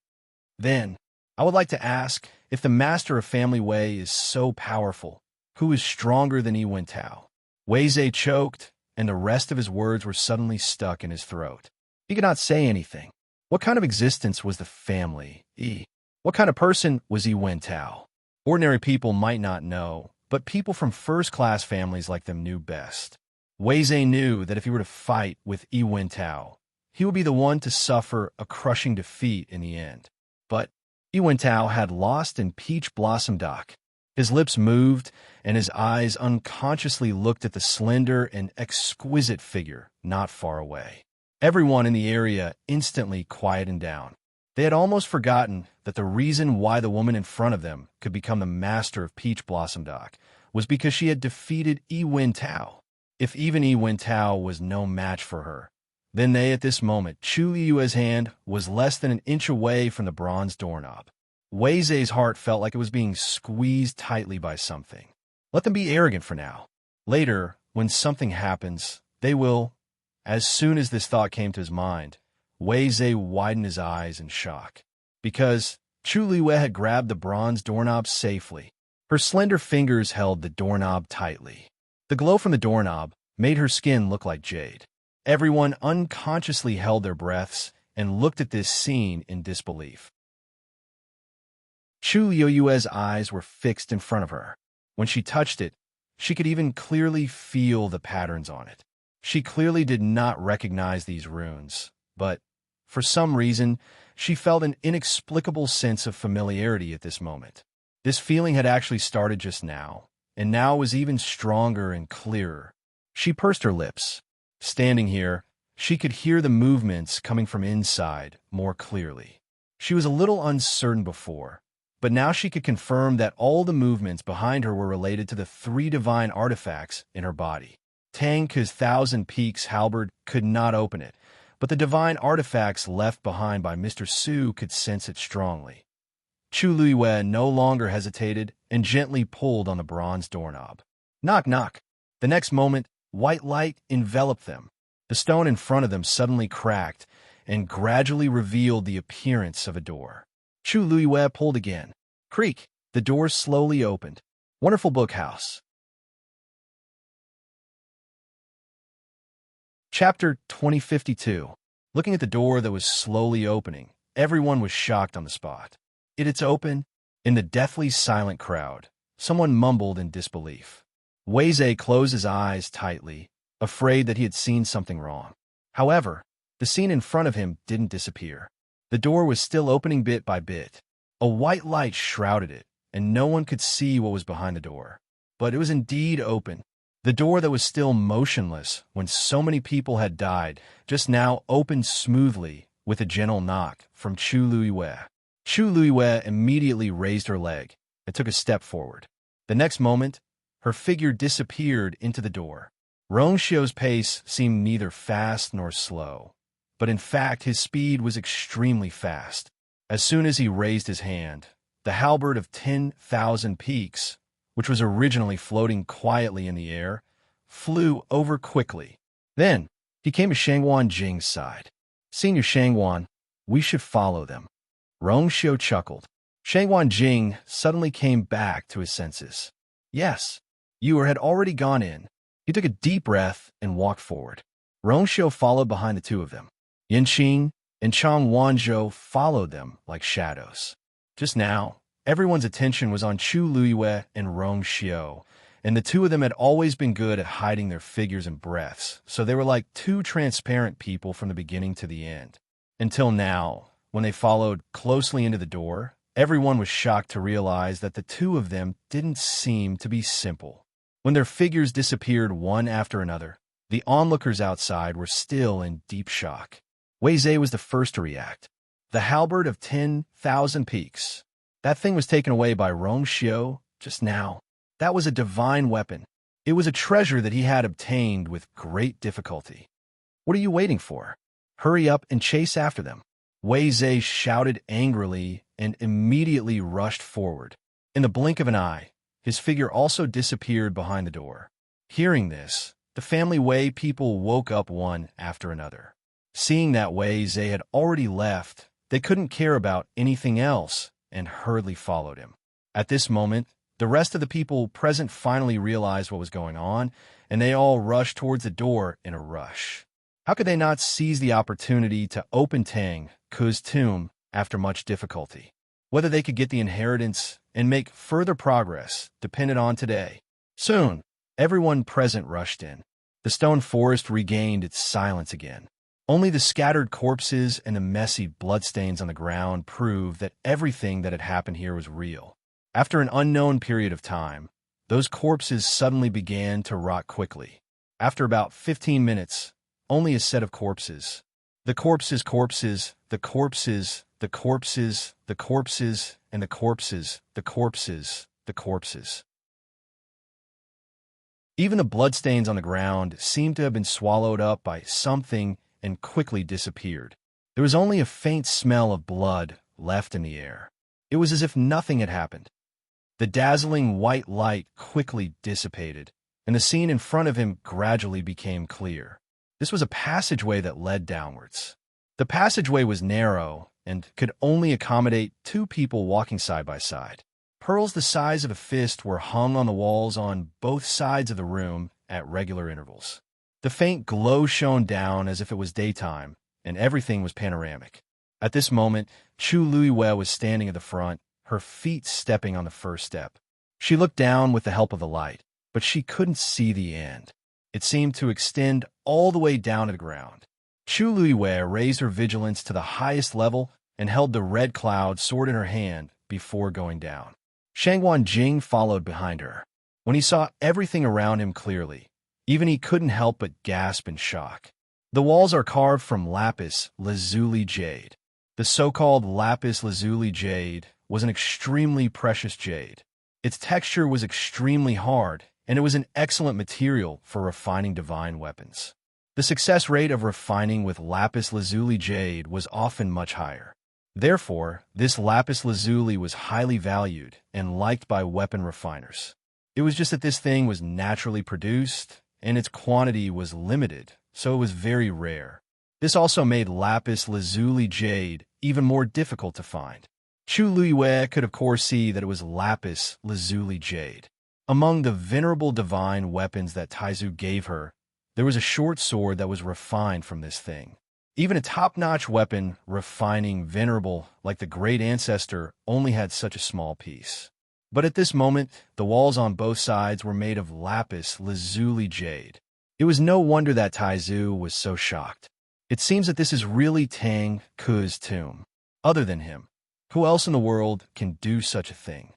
A: Then, I would like to ask, if the master of Family Wei is so powerful, who is stronger than Yi Wentao? Wei Zhe choked, and the rest of his words were suddenly stuck in his throat. He could not say anything. What kind of existence was the family, Yi? What kind of person was Yi Wentao? Ordinary people might not know, but people from first-class families like them knew best. Wei Zhe knew that if he were to fight with Yi Wentao, he would be the one to suffer a crushing defeat in the end. But Yi Wentao had lost in Peach Blossom Dock. His lips moved, and his eyes unconsciously looked at the slender and exquisite figure not far away. Everyone in the area instantly quieted down. They had almost forgotten that the reason why the woman in front of them could become the master of Peach Blossom Dock was because she had defeated Yi Wentao. If even Yi Wentao was no match for her, then they, at this moment, Chu Luiyue's hand was less than an inch away from the bronze doorknob. Wei Zhe's heart felt like it was being squeezed tightly by something. Let them be arrogant for now. Later, when something happens, they will. As soon as this thought came to his mind, Wei Zhe widened his eyes in shock. Because Chu Luiyue had grabbed the bronze doorknob safely. Her slender fingers held the doorknob tightly. The glow from the doorknob made her skin look like jade. Everyone unconsciously held their breaths and looked at this scene in disbelief. Chu Luiyue's eyes were fixed in front of her. When she touched it, she could even clearly feel the patterns on it. She clearly did not recognize these runes, but for some reason, she felt an inexplicable sense of familiarity at this moment. This feeling had actually started just now, and now was even stronger and clearer. She pursed her lips. Standing here, she could hear the movements coming from inside more clearly. She was a little uncertain before, but now she could confirm that all the movements behind her were related to the 3 divine artifacts in her body. Tang Ke's Thousand Peaks halberd could not open it, but the divine artifacts left behind by Mr. Su could sense it strongly. Chu Luiyue no longer hesitated and gently pulled on the bronze doorknob. Knock, knock. The next moment, white light enveloped them. The stone in front of them suddenly cracked and gradually revealed the appearance of a door. Chu Luiyue pulled again. Creak. The door slowly opened. Wonderful book house. Chapter 2052. Looking at the door that was slowly opening, everyone was shocked on the spot. It's open. In the deathly silent crowd, someone mumbled in disbelief. Wei Zhe closed his eyes tightly, afraid that he had seen something wrong. However, the scene in front of him didn't disappear. The door was still opening bit by bit. A white light shrouded it, and no one could see what was behind the door. But it was indeed open. The door that was still motionless when so many people had died just now opened smoothly with a gentle knock from Chu Luiyue. Chu Luiyue immediately raised her leg and took a step forward. The next moment, her figure disappeared into the door. Rongxiu's pace seemed neither fast nor slow, but in fact his speed was extremely fast. As soon as he raised his hand, the halberd of 10,000 peaks, which was originally floating quietly in the air, flew over quickly. Then he came to Shangwan Jing's side. Senior Shangwan, we should follow them. Rongxiu chuckled. Shangwan Jing suddenly came back to his senses. Yes, you had already gone in. He took a deep breath and walked forward. Rongxiu followed behind the two of them. Yanqing and Chang Wanzhou followed them like shadows. Just now, everyone's attention was on Chu Luiyue and Rongxiu, and the two of them had always been good at hiding their figures and breaths, so they were like two transparent people from the beginning to the end. Until now, when they followed closely into the door, everyone was shocked to realize that the two of them didn't seem to be simple. When their figures disappeared one after another, the onlookers outside were still in deep shock. Wei Zhe was the first to react. The halberd of 10,000 peaks. That thing was taken away by Rongxiu just now. That was a divine weapon. It was a treasure that he had obtained with great difficulty. What are you waiting for? Hurry up and chase after them. Wei Zhe shouted angrily and immediately rushed forward. In the blink of an eye, his figure also disappeared behind the door. Hearing this, the family Wei people woke up one after another. Seeing that Wei Zhe had already left, they couldn't care about anything else and hurriedly followed him. At this moment, the rest of the people present finally realized what was going on, and they all rushed towards the door in a rush. How could they not seize the opportunity to open Tang Ke's tomb after much difficulty? Whether they could get the inheritance and make further progress depended on today. Soon, everyone present rushed in. The stone forest regained its silence again. Only the scattered corpses and the messy bloodstains on the ground proved that everything that had happened here was real. After an unknown period of time, those corpses suddenly began to rot quickly. After about 15 minutes, only a set of corpses. The corpses, the corpses, the corpses, the corpses, and the corpses, the corpses, the corpses. Even the bloodstains on the ground seemed to have been swallowed up by something and quickly disappeared. There was only a faint smell of blood left in the air. It was as if nothing had happened. The dazzling white light quickly dissipated, and the scene in front of him gradually became clear. This was a passageway that led downwards. The passageway was narrow and could only accommodate two people walking side by side. Pearls the size of a fist were hung on the walls on both sides of the room at regular intervals. The faint glow shone down as if it was daytime, and everything was panoramic. At this moment, Chu Luiyue was standing at the front, her feet stepping on the first step. She looked down with the help of the light, but she couldn't see the end. It seemed to extend all the way down to the ground. Chu Luiwei raised her vigilance to the highest level and held the red cloud sword in her hand before going down. Shangguan Jing followed behind her. When he saw everything around him clearly, even he couldn't help but gasp in shock. The walls are carved from lapis lazuli jade. The so-called lapis lazuli jade was an extremely precious jade. Its texture was extremely hard, and it was an excellent material for refining divine weapons. The success rate of refining with lapis lazuli jade was often much higher. Therefore, this lapis lazuli was highly valued and liked by weapon refiners. It was just that this thing was naturally produced, and its quantity was limited, so it was very rare. This also made lapis lazuli jade even more difficult to find. Chu Luiwei could of course see that it was lapis lazuli jade. Among the venerable divine weapons that Taizu gave her, there was a short sword that was refined from this thing. Even a top-notch weapon refining venerable like the great ancestor only had such a small piece. But at this moment, the walls on both sides were made of lapis lazuli jade. It was no wonder that Taizu was so shocked. It seems that this is really Tang Ke's tomb. Other than him, who else in the world can do such a thing?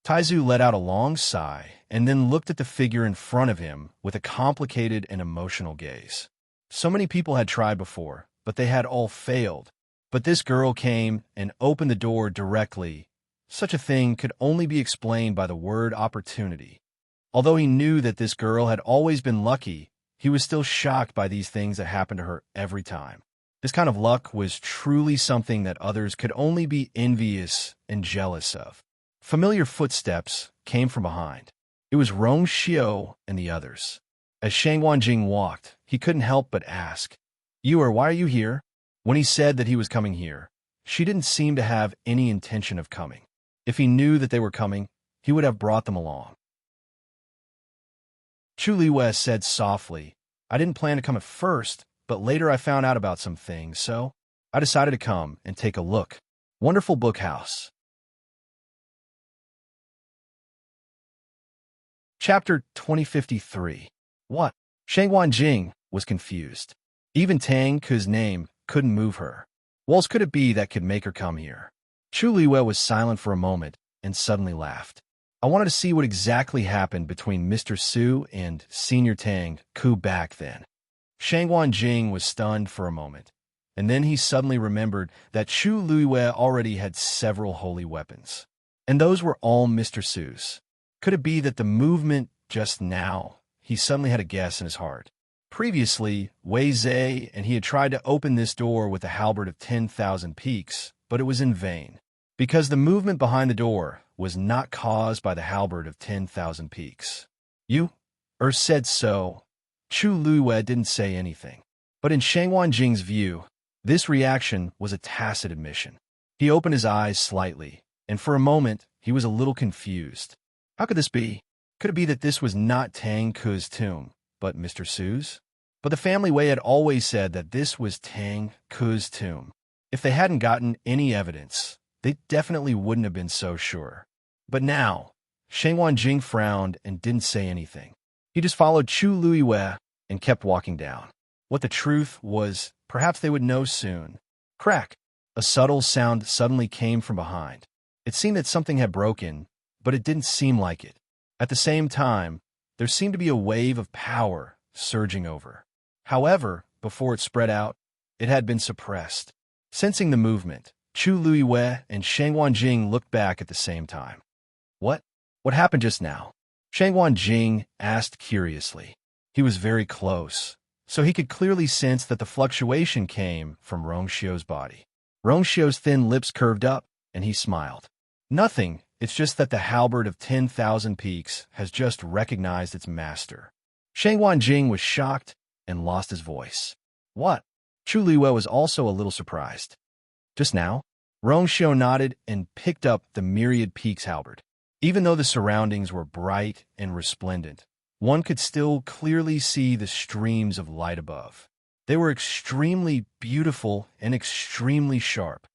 A: Taizu let out a long sigh and then looked at the figure in front of him with a complicated and emotional gaze. So many people had tried before, but they had all failed. But this girl came and opened the door directly. Such a thing could only be explained by the word opportunity. Although he knew that this girl had always been lucky, he was still shocked by these things that happened to her every time. This kind of luck was truly something that others could only be envious and jealous of. Familiar footsteps came from behind. It was Rong Xiao and the others. As Shangguan Jing walked, he couldn't help but ask, why are you here?" When he said that he was coming here, she didn't seem to have any intention of coming. If he knew that they were coming, he would have brought them along. Chu Liwei said softly, "I didn't plan to come at first, but later I found out about some things, so I decided to come and take a look. Wonderful book house." Chapter 2053. What? Shangguan Jing was confused. Even Tang Ke's name couldn't move her. What else could it be that could make her come here? Chu Liwei was silent for a moment and suddenly laughed. "I wanted to see what exactly happened between Mr. Su and Senior Tang Ke back then." Shangguan Jing was stunned for a moment, and then he suddenly remembered that Chu Liwei already had several holy weapons, and those were all Mr. Su's. Could it be that the movement just now? He suddenly had a guess in his heart. Previously, Wei Zhe and he had tried to open this door with a halberd of 10,000 peaks, but it was in vain, because the movement behind the door was not caused by the halberd of 10,000 peaks. "You?" said so. Chu Liwei didn't say anything. But in Shangguan Jing's view, this reaction was a tacit admission. He opened his eyes slightly, and for a moment, he was a little confused. How could this be? Could it be that this was not Tang Ke's tomb, but Mr. Su's? But the family Wei had always said that this was Tang Ke's tomb. If they hadn't gotten any evidence, they definitely wouldn't have been so sure. But now, Shangguan Jing frowned and didn't say anything. He just followed Chu Liwei and kept walking down. What the truth was, perhaps they would know soon. Crack! A subtle sound suddenly came from behind. It seemed that something had broken, but it didn't seem like it. At the same time, there seemed to be a wave of power surging over. However, before it spread out, it had been suppressed. Sensing the movement, Chu Liwei and Shangguan Jing looked back at the same time. What? What happened just now? Shangguan Jing asked curiously. He was very close, so he could clearly sense that the fluctuation came from Rong Xiao's body. Rong Xiao's thin lips curved up, and he smiled. "Nothing, it's just that the halberd of 10,000 peaks has just recognized its master." Shangguan Jing was shocked and lost his voice. "What?" Chu Liwei was also a little surprised. "Just now?" Rong Xiao nodded and picked up the myriad peaks halberd. Even though the surroundings were bright and resplendent, one could still clearly see the streams of light above. They were extremely beautiful and extremely sharp.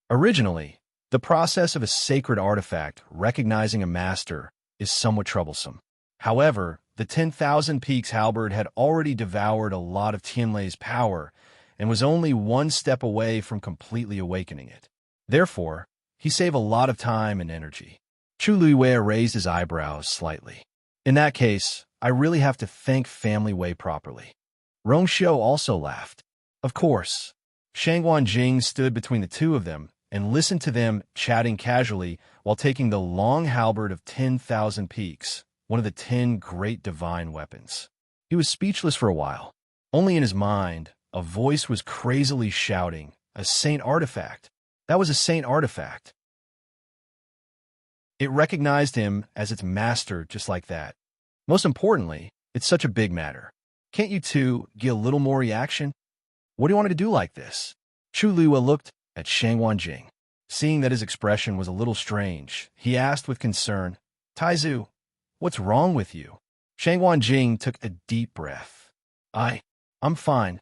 A: Originally, the process of a sacred artifact recognizing a master is somewhat troublesome. However, the 10,000 Peaks halberd had already devoured a lot of Tianlei's power and was only one step away from completely awakening it. Therefore, he saved a lot of time and energy. Chu Luiwei raised his eyebrows slightly. In that case, I really have to thank Family Wei properly. Rong Xiu also laughed. Of course. Shangguan Jing stood between the two of them and listened to them chatting casually while taking the long halberd of 10,000 Peaks, one of the 10 great divine weapons. He was speechless for a while. Only in his mind, a voice was crazily shouting, "A saint artifact! That was a saint artifact!" It recognized him as its master just like that. Most importantly, it's such a big matter. Can't you two get a little more reaction? What do you want me to do like this? Chu Luiwei looked at Shangguan Jing. Seeing that his expression was a little strange, he asked with concern, "Taizu, what's wrong with you?" Shangguan Jing took a deep breath. I'm fine.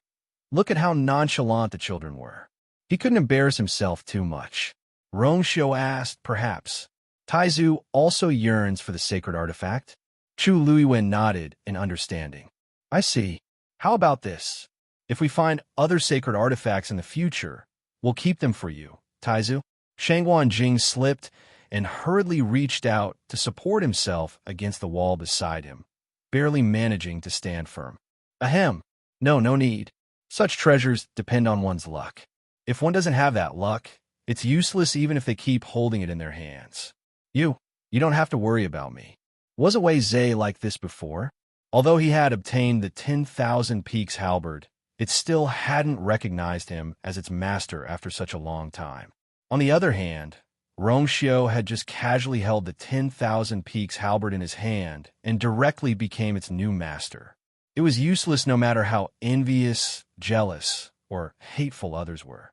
A: Look at how nonchalant the children were. He couldn't embarrass himself too much. Rong Xiu asked, perhaps. Taizu also yearns for the sacred artifact. Chu Luiwei nodded in understanding. I see. How about this? If we find other sacred artifacts in the future, we'll keep them for you, Taizu. Shangguan Jing slipped and hurriedly reached out to support himself against the wall beside him, barely managing to stand firm. Ahem. No need. Such treasures depend on one's luck. If one doesn't have that luck, it's useless even if they keep holding it in their hands. You don't have to worry about me. Wasn't Wei Zhe like this before? Although he had obtained the 10,000 Peaks halberd, it still hadn't recognized him as its master after such a long time. On the other hand, Rong Xiu had just casually held the 10,000 Peaks halberd in his hand and directly became its new master. It was useless no matter how envious, jealous, or hateful others were.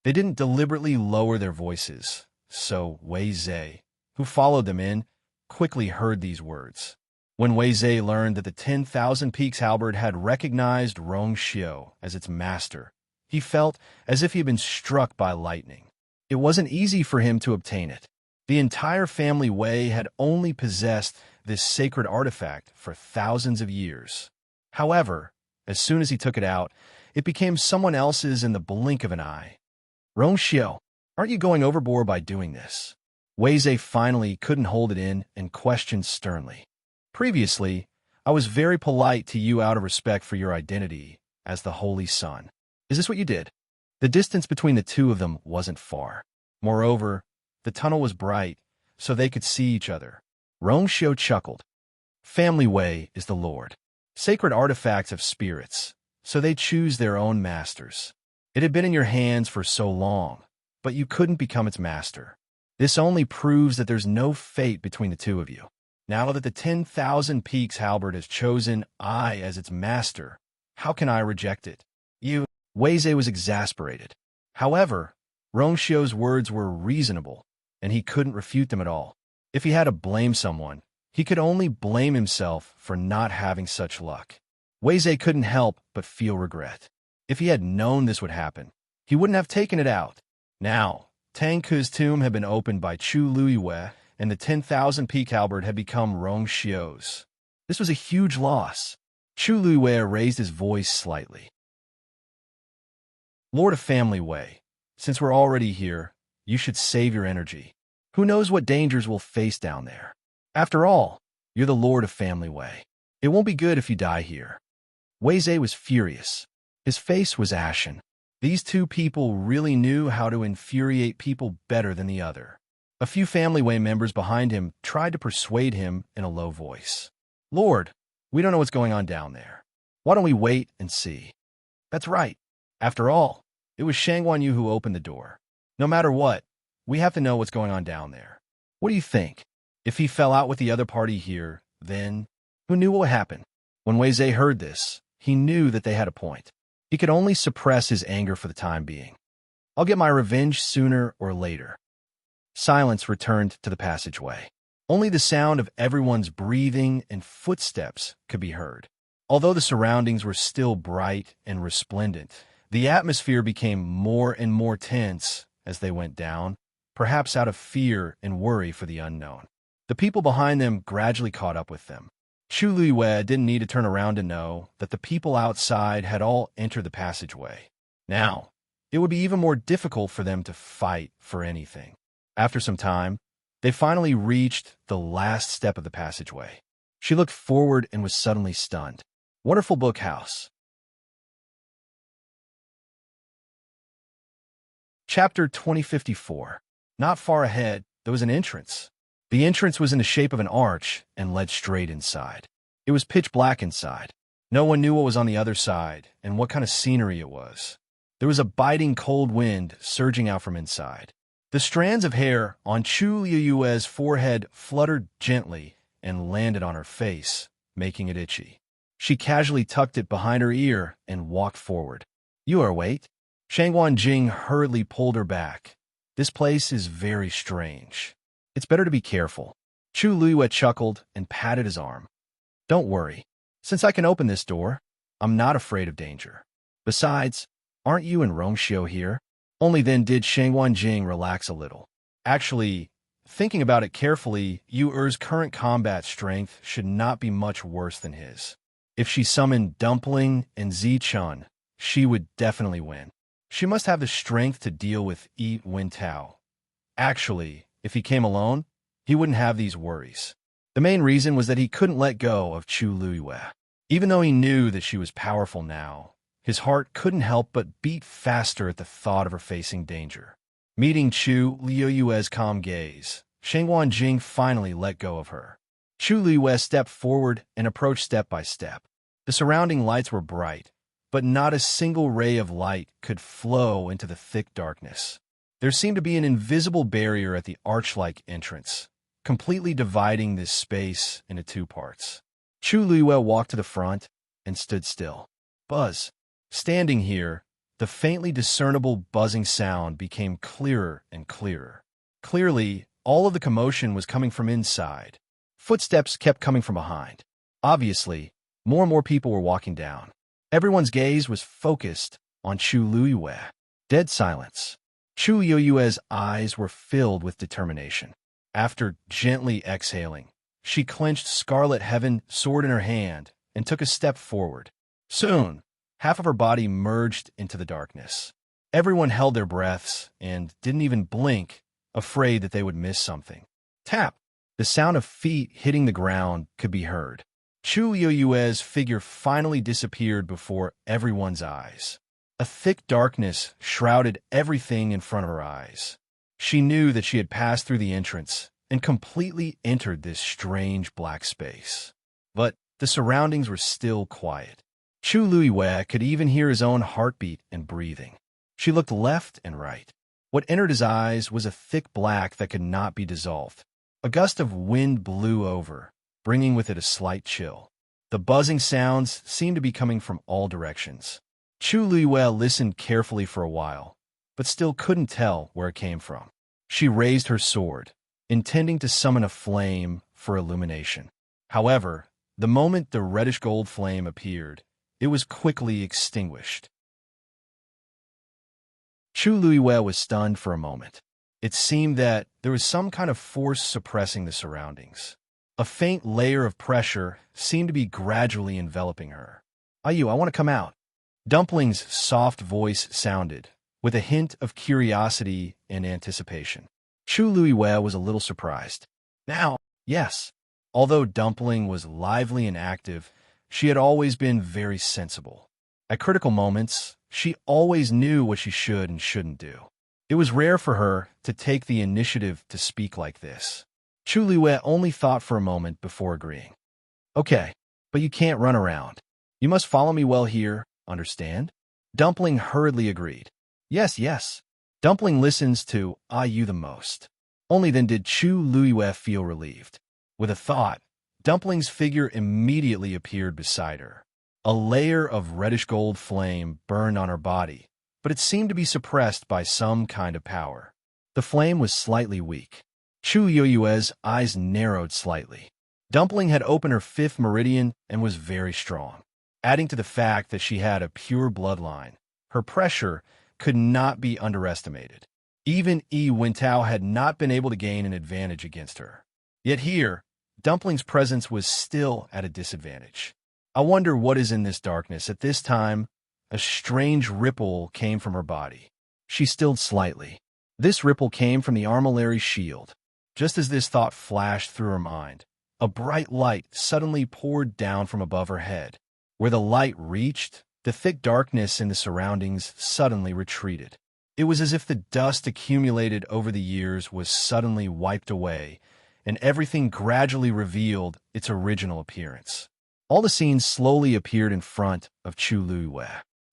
A: They didn't deliberately lower their voices, so Wei Zhe, who followed them in, quickly heard these words. When Wei Zhe learned that the 10,000 Peaks halberd had recognized Rong Xiu as its master, he felt as if he had been struck by lightning. It wasn't easy for him to obtain it. The entire family Wei had only possessed this sacred artifact for thousands of years. However, as soon as he took it out, it became someone else's in the blink of an eye. Rong Xiu, aren't you going overboard by doing this? Wei Zhe finally couldn't hold it in and questioned sternly. Previously, I was very polite to you out of respect for your identity as the Holy Son. Is this what you did? The distance between the two of them wasn't far. Moreover, the tunnel was bright, so they could see each other. Rong Xiu chuckled. Family Wei is the Lord. Sacred artifacts have spirits, so they choose their own masters. It had been in your hands for so long, but you couldn't become its master. This only proves that there's no fate between the two of you. Now that the 10,000 Peaks halberd has chosen I as its master, how can I reject it? Wei Zhe was exasperated. However, Rong Xiu's words were reasonable, and he couldn't refute them at all. If he had to blame someone, he could only blame himself for not having such luck. Wei Zhe couldn't help but feel regret. If he had known this would happen, he wouldn't have taken it out. Now, Tang Ke's tomb had been opened by Chu Luiwei, and the 10,000 Peak halberd had become Rong Xiu's. This was a huge loss. Chu Luiwei raised his voice slightly. Lord of Family Wei, since we're already here, you should save your energy. Who knows what dangers we'll face down there? After all, you're the Lord of Family Wei. It won't be good if you die here. Wei Zhe was furious. His face was ashen. These two people really knew how to infuriate people better than the other. A few Family Wei members behind him tried to persuade him in a low voice. Lord, we don't know what's going on down there. Why don't we wait and see? That's right. After all, it was Shangguan Yu who opened the door. No matter what, we have to know what's going on down there. What do you think? If he fell out with the other party here, then who knew what would happen? When Wei Zhe heard this, he knew that they had a point. He could only suppress his anger for the time being. I'll get my revenge sooner or later. Silence returned to the passageway. Only the sound of everyone's breathing and footsteps could be heard. Although the surroundings were still bright and resplendent, the atmosphere became more and more tense as they went down, perhaps out of fear and worry for the unknown. The people behind them gradually caught up with them. Chu Luiyue didn't need to turn around to know that the people outside had all entered the passageway. Now, it would be even more difficult for them to fight for anything. After some time, they finally reached the last step of the passageway. She looked forward and was suddenly stunned. Wonderful book house. Chapter 2054. Not far ahead, there was an entrance. The entrance was in the shape of an arch and led straight inside. It was pitch black inside. No one knew what was on the other side and what kind of scenery it was. There was a biting cold wind surging out from inside. The strands of hair on Chu Luiyue's forehead fluttered gently and landed on her face, making it itchy. She casually tucked it behind her ear and walked forward. "You are wait." Shangguan Jing hurriedly pulled her back. "This place is very strange. It's better to be careful." Chu Luiyue chuckled and patted his arm. "Don't worry. Since I can open this door, I'm not afraid of danger. Besides, aren't you and Rongxiu here?" Only then did Shangguan Jing relax a little. Actually, thinking about it carefully, Yu Er's current combat strength should not be much worse than his. If she summoned Dumpling and Zichun, she would definitely win. She must have the strength to deal with Yi Wintao. Actually, if he came alone, he wouldn't have these worries. The main reason was that he couldn't let go of Chu Luiyue. Even though he knew that she was powerful now, his heart couldn't help but beat faster at the thought of her facing danger. Meeting Chu Luiyue's calm gaze, Shangguan Jing finally let go of her. Chu Luiyue stepped forward and approached step by step. The surrounding lights were bright, but not a single ray of light could flow into the thick darkness. There seemed to be an invisible barrier at the arch-like entrance, completely dividing this space into two parts. Chu Luiyue walked to the front and stood still. Buzz. Standing here, the faintly discernible buzzing sound became clearer and clearer. Clearly, all of the commotion was coming from inside. Footsteps kept coming from behind. Obviously, more and more people were walking down. Everyone's gaze was focused on Chu Luiyue. Dead silence. Chu Luiyue's eyes were filled with determination. After gently exhaling, she clenched Scarlet Heaven sword in her hand and took a step forward. Soon, half of her body merged into the darkness. Everyone held their breaths and didn't even blink, afraid that they would miss something. Tap! The sound of feet hitting the ground could be heard. Chu Luiyue's figure finally disappeared before everyone's eyes. A thick darkness shrouded everything in front of her eyes. She knew that she had passed through the entrance and completely entered this strange black space. But the surroundings were still quiet. Chu Luiyue could even hear his own heartbeat and breathing. She looked left and right. What entered his eyes was a thick black that could not be dissolved. A gust of wind blew over, bringing with it a slight chill. The buzzing sounds seemed to be coming from all directions. Chu Luiyue listened carefully for a while, but still couldn't tell where it came from. She raised her sword, intending to summon a flame for illumination. However, the moment the reddish-gold flame appeared, it was quickly extinguished. Chu Luiyue was stunned for a moment. It seemed that there was some kind of force suppressing the surroundings. A faint layer of pressure seemed to be gradually enveloping her. "Ayu, I want to come out." Dumpling's soft voice sounded, with a hint of curiosity and anticipation. Chu Luiyue was a little surprised. Now, yes. Although Dumpling was lively and active, she had always been very sensible. At critical moments, she always knew what she should and shouldn't do. It was rare for her to take the initiative to speak like this. Chu Luiyue only thought for a moment before agreeing. "Okay, but you can't run around. You must follow me well here, understand?" Dumpling hurriedly agreed. Yes, yes. Dumpling listens to Ayu the most. Only then did Chu Luiyue feel relieved. With a thought, Dumpling's figure immediately appeared beside her. A layer of reddish-gold flame burned on her body, but it seemed to be suppressed by some kind of power. The flame was slightly weak. Chu Luiyue's eyes narrowed slightly. Dumpling had opened her fifth meridian and was very strong. Adding to the fact that she had a pure bloodline, her pressure could not be underestimated. Even Yi Wintao had not been able to gain an advantage against her. Yet here, Dumpling's presence was still at a disadvantage. I wonder what is in this darkness. At this time, a strange ripple came from her body. She stilled slightly. This ripple came from the armillary shield. Just as this thought flashed through her mind, a bright light suddenly poured down from above her head. Where the light reached, the thick darkness in the surroundings suddenly retreated. It was as if the dust accumulated over the years was suddenly wiped away, and everything gradually revealed its original appearance. All the scenes slowly appeared in front of Chu Luiwe.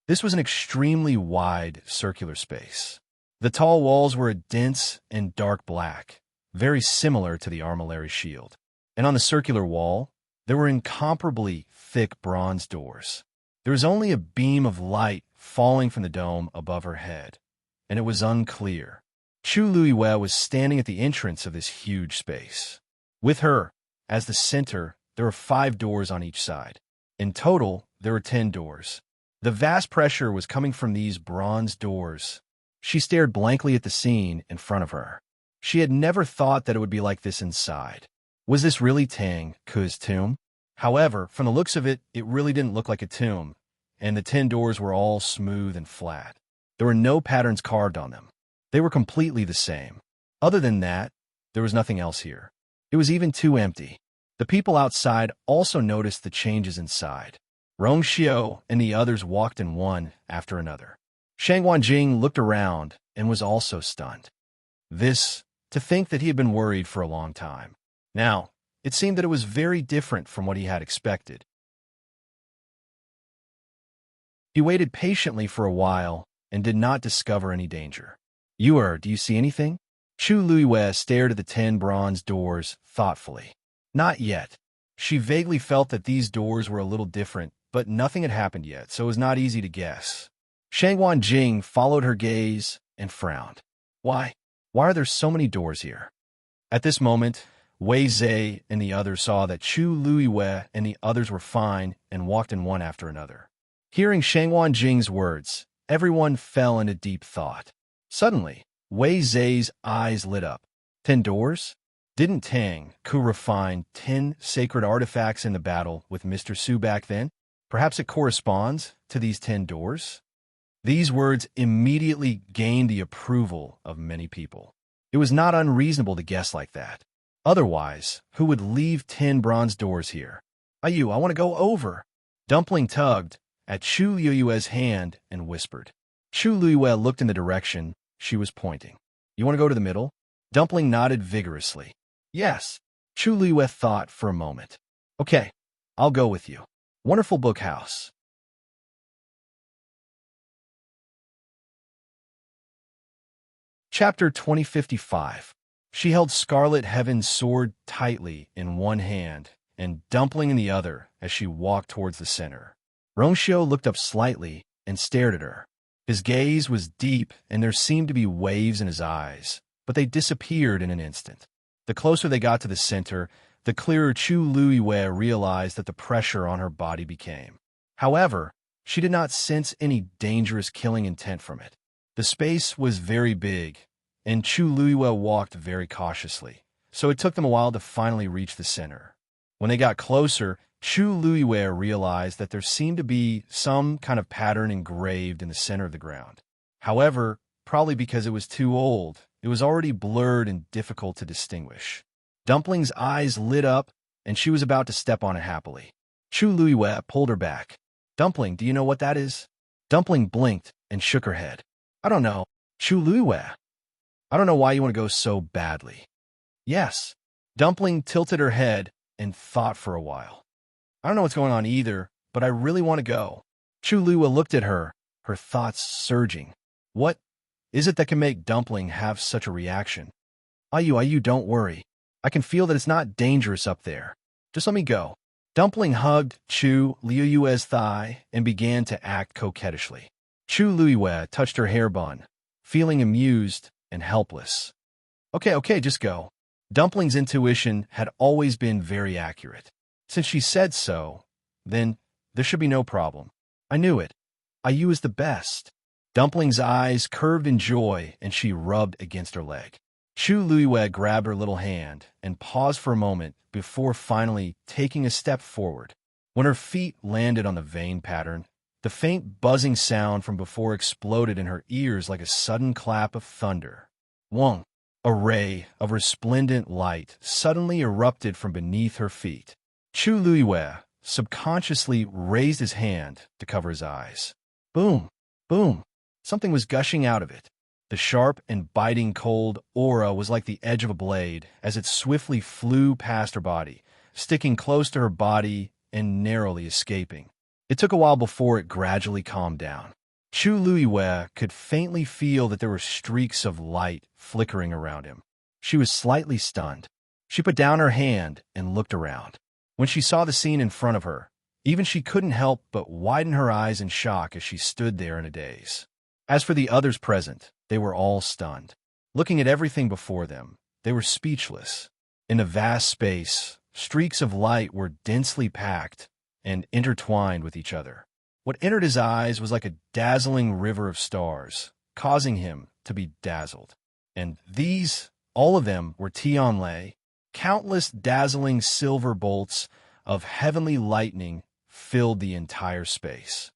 A: This was an extremely wide, circular space. The tall walls were a dense and dark black, very similar to the armillary shield. And on the circular wall, there were incomparably thick bronze doors. There was only a beam of light falling from the dome above her head, and it was unclear. Chu Luiwe was standing at the entrance of this huge space. With her, as the center, there were 5 doors on each side. In total, there were 10 doors. The vast pressure was coming from these bronze doors. She stared blankly at the scene in front of her. She had never thought that it would be like this inside. Was this really Tang Ku's tomb? However, from the looks of it, it really didn't look like a tomb, and the 10 doors were all smooth and flat. There were no patterns carved on them. They were completely the same. Other than that, there was nothing else here. It was even too empty. The people outside also noticed the changes inside. Rongxiu and the others walked in one after another. Shang Wanjing looked around and was also stunned. To think that he had been worried for a long time. Now, it seemed that it was very different from what he had expected. He waited patiently for a while and did not discover any danger. Do you see anything? Chu Luiwe stared at the 10 bronze doors thoughtfully. Not yet. She vaguely felt that these doors were a little different, but nothing had happened yet, so it was not easy to guess. Shang Wanjing followed her gaze and frowned. Why are there so many doors here? At this moment, Wei Zhe and the others saw that Chu Luiwe and the others were fine and walked in one after another. Hearing Shang Wanjing's words, everyone fell into deep thought. Suddenly, Wei Zhe's eyes lit up. 10 doors? Didn't Tang Ku refine 10 sacred artifacts in the battle with Mr. Su back then? Perhaps it corresponds to these 10 doors? These words immediately gained the approval of many people. It was not unreasonable to guess like that. Otherwise, who would leave 10 bronze doors here? I want to go over. Dumpling tugged at Chu Luiwe's hand and whispered. Chu Luiwe looked in the direction she was pointing. You want to go to the middle? Dumpling nodded vigorously. Yes. Chu Luiwe thought for a moment. Okay, I'll go with you. Wonderful book house. Chapter 2055. She held Scarlet Heaven's sword tightly in one hand and Dumpling in the other as she walked towards the center. Rongxiu looked up slightly and stared at her. His gaze was deep and there seemed to be waves in his eyes, but they disappeared in an instant. The closer they got to the center, the clearer Chu Luiwe realized that the pressure on her body became. However, she did not sense any dangerous killing intent from it. The space was very big, and Chu Luiwe walked very cautiously, so it took them a while to finally reach the center. When they got closer, Chu Luiwe realized that there seemed to be some kind of pattern engraved in the center of the ground. However, probably because it was too old, it was already blurred and difficult to distinguish. Dumpling's eyes lit up, and she was about to step on it happily. Chu Luiwe pulled her back. Dumpling, do you know what that is? Dumpling blinked and shook her head. I don't know. Chu Luiwe. I don't know why you want to go so badly. Yes. Dumpling tilted her head and thought for a while. I don't know what's going on either, but I really want to go. Chu Luiwe looked at her, her thoughts surging. What is it that can make Dumpling have such a reaction? Ayu, don't worry. I can feel that it's not dangerous up there. Just let me go. Dumpling hugged Chu Luiwe's thigh and began to act coquettishly. Chu Luiwe touched her hair bun, feeling amused and helpless. Okay, just go. Dumpling's intuition had always been very accurate. Since she said so, then there should be no problem. I knew it. Ayu is the best. Dumpling's eyes curved in joy and she rubbed against her leg. Chu Luiwei grabbed her little hand and paused for a moment before finally taking a step forward. When her feet landed on the vein pattern, the faint buzzing sound from before exploded in her ears like a sudden clap of thunder. Wong! A ray of resplendent light suddenly erupted from beneath her feet. Chu Luiwei subconsciously raised his hand to cover his eyes. Boom! Boom! Something was gushing out of it. The sharp and biting cold aura was like the edge of a blade as it swiftly flew past her body, sticking close to her body and narrowly escaping. It took a while before it gradually calmed down. Chu Luiwei could faintly feel that there were streaks of light flickering around him. She was slightly stunned. She put down her hand and looked around. When she saw the scene in front of her, even she couldn't help but widen her eyes in shock as she stood there in a daze. As for the others present, they were all stunned. Looking at everything before them, they were speechless. In a vast space, streaks of light were densely packed and intertwined with each other. What entered his eyes was like a dazzling river of stars, causing him to be dazzled. And these, all of them, were Tianlei. Countless dazzling silver bolts of heavenly lightning filled the entire space.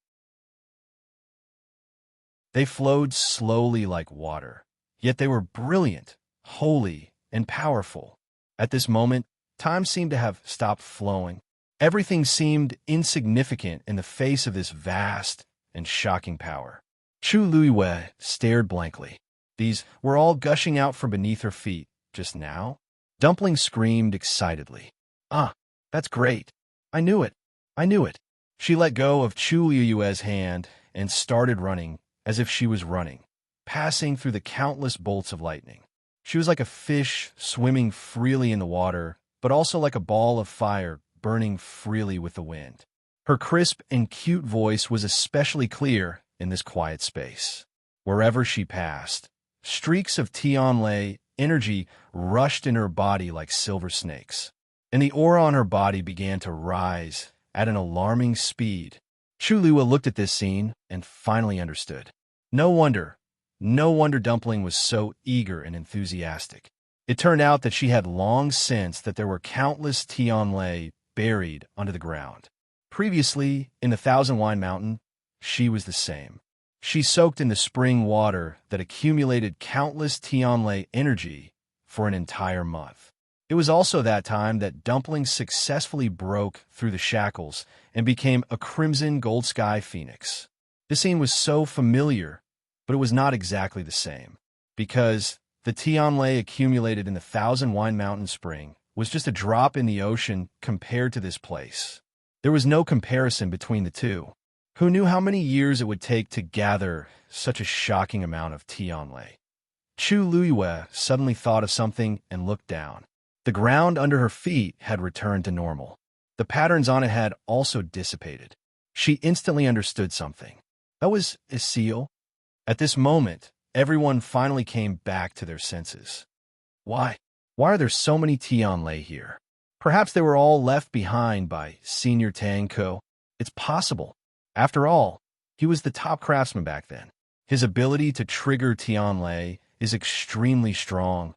A: They flowed slowly like water, yet they were brilliant, holy, and powerful. At this moment, time seemed to have stopped flowing. Everything seemed insignificant in the face of this vast and shocking power. Chu Luiwei stared blankly. These were all gushing out from beneath her feet just now. Dumpling screamed excitedly. Ah, that's great. I knew it. I knew it. She let go of Chu Luiwei's hand and started running as if she was running, passing through the countless bolts of lightning. She was like a fish swimming freely in the water, but also like a ball of fire burning freely with the wind. Her crisp and cute voice was especially clear in this quiet space. Wherever she passed, streaks of Tianlei energy rushed in her body like silver snakes, and the aura on her body began to rise at an alarming speed. Chu Luiwei looked at this scene and finally understood. No wonder Dumpling was so eager and enthusiastic. It turned out that she had long sensed that there were countless Tianlei buried under the ground. Previously, in the Thousand Wine Mountain, she was the same. She soaked in the spring water that accumulated countless Tianlei energy for an entire month. It was also that time that Dumpling successfully broke through the shackles and became a crimson gold sky phoenix. This scene was so familiar, but it was not exactly the same, because the Tianlei accumulated in the Thousand Wine Mountain spring was just a drop in the ocean compared to this place. There was no comparison between the two. Who knew how many years it would take to gather such a shocking amount of Tianlei? Chu Luiwei suddenly thought of something and looked down. The ground under her feet had returned to normal. The patterns on it had also dissipated. She instantly understood something. That was a seal. At this moment, everyone finally came back to their senses. Why? Why are there so many Tianlei here? Perhaps they were all left behind by Senior Tang Ko. It's possible. After all, he was the top craftsman back then. His ability to trigger Tianlei is extremely strong.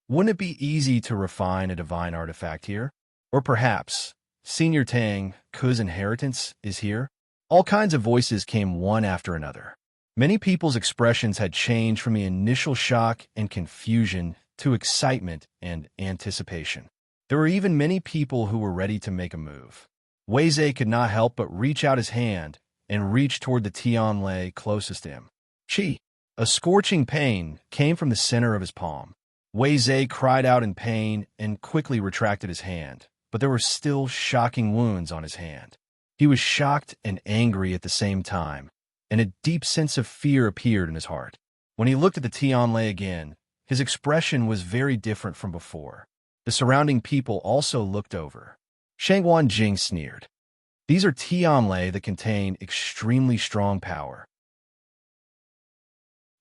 A: Wouldn't it be easy to refine a divine artifact here? Or perhaps Senior Tang Ko's inheritance is here? All kinds of voices came one after another. Many people's expressions had changed from the initial shock and confusion to excitement and anticipation. There were even many people who were ready to make a move. Wei Zhe could not help but reach out his hand and reach toward the Tianlei closest to him. Chi! A scorching pain came from the center of his palm. Wei Zhe cried out in pain and quickly retracted his hand, but there were still shocking wounds on his hand. He was shocked and angry at the same time, and a deep sense of fear appeared in his heart. When he looked at the Tianlei again, his expression was very different from before. The surrounding people also looked over. Shangguan Jing sneered. These are Tianlei that contain extremely strong power.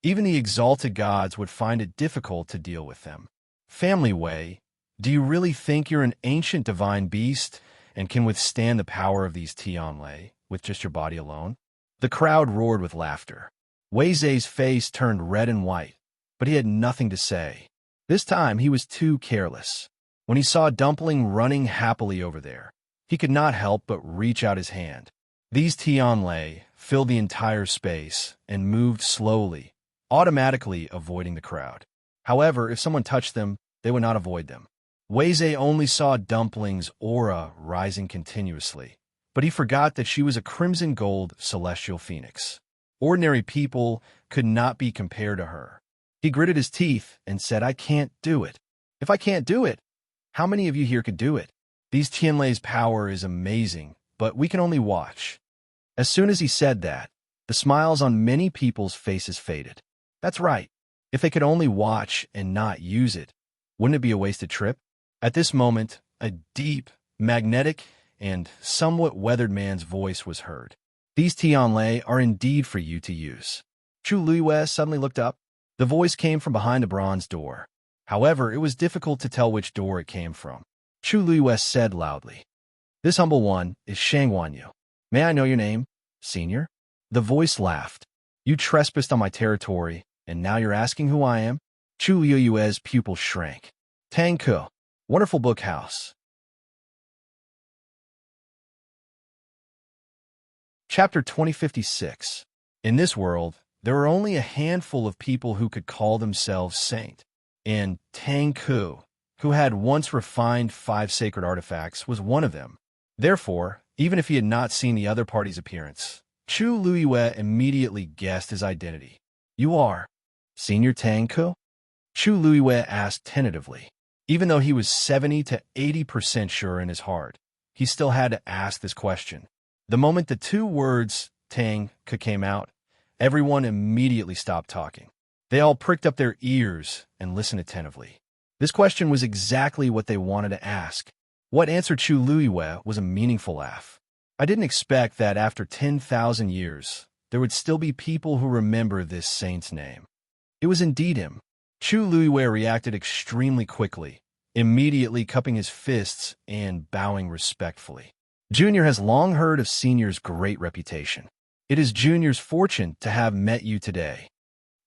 A: Even the exalted gods would find it difficult to deal with them. Family Wei, do you really think you're an ancient divine beast and can withstand the power of these Tianlei with just your body alone? The crowd roared with laughter. Wei Zhe's face turned red and white, but he had nothing to say. This time he was too careless. When he saw Dumpling running happily over there, he could not help but reach out his hand. These Tianlei filled the entire space and moved slowly, automatically avoiding the crowd. However, if someone touched them, they would not avoid them. Weizhe only saw Dumpling's aura rising continuously, but he forgot that she was a crimson gold celestial phoenix. Ordinary people could not be compared to her. He gritted his teeth and said, "I can't do it. If I can't do it, how many of you here could do it? These Tianlei's power is amazing, but we can only watch." As soon as he said that, the smiles on many people's faces faded. That's right. If they could only watch and not use it, wouldn't it be a wasted trip? At this moment, a deep, magnetic, and somewhat weathered man's voice was heard. "These Tianlei are indeed for you to use." Chu Luiyue suddenly looked up. The voice came from behind a bronze door. However, it was difficult to tell which door it came from. Chu Luiyue said loudly, "This humble one is Shang Wanyu. May I know your name, senior?" The voice laughed. "You trespassed on my territory, and now you're asking who I am?" Chu Luiyue's pupil shrank. "Tang Ku, wonderful book house." Chapter 2056. In this world, there were only a handful of people who could call themselves saint, and Tang Ku, who had once refined 5 sacred artifacts, was one of them. Therefore, even if he had not seen the other party's appearance, Chu Luiyue immediately guessed his identity. "You are Senior Tang Ku?" Chu Luiyue asked tentatively. Even though he was 70 to 80% sure in his heart, he still had to ask this question. The moment the 2 words Tang Ku came out, everyone immediately stopped talking. They all pricked up their ears and listened attentively. This question was exactly what they wanted to ask. What answered Chu Luiyue was a meaningful laugh. "I didn't expect that after 10,000 years, there would still be people who remember this saint's name." It was indeed him. Chu Luiyue reacted extremely quickly, immediately cupping his fists and bowing respectfully. Junior has long heard of Senior's great reputation. It is Junior's fortune to have met you today.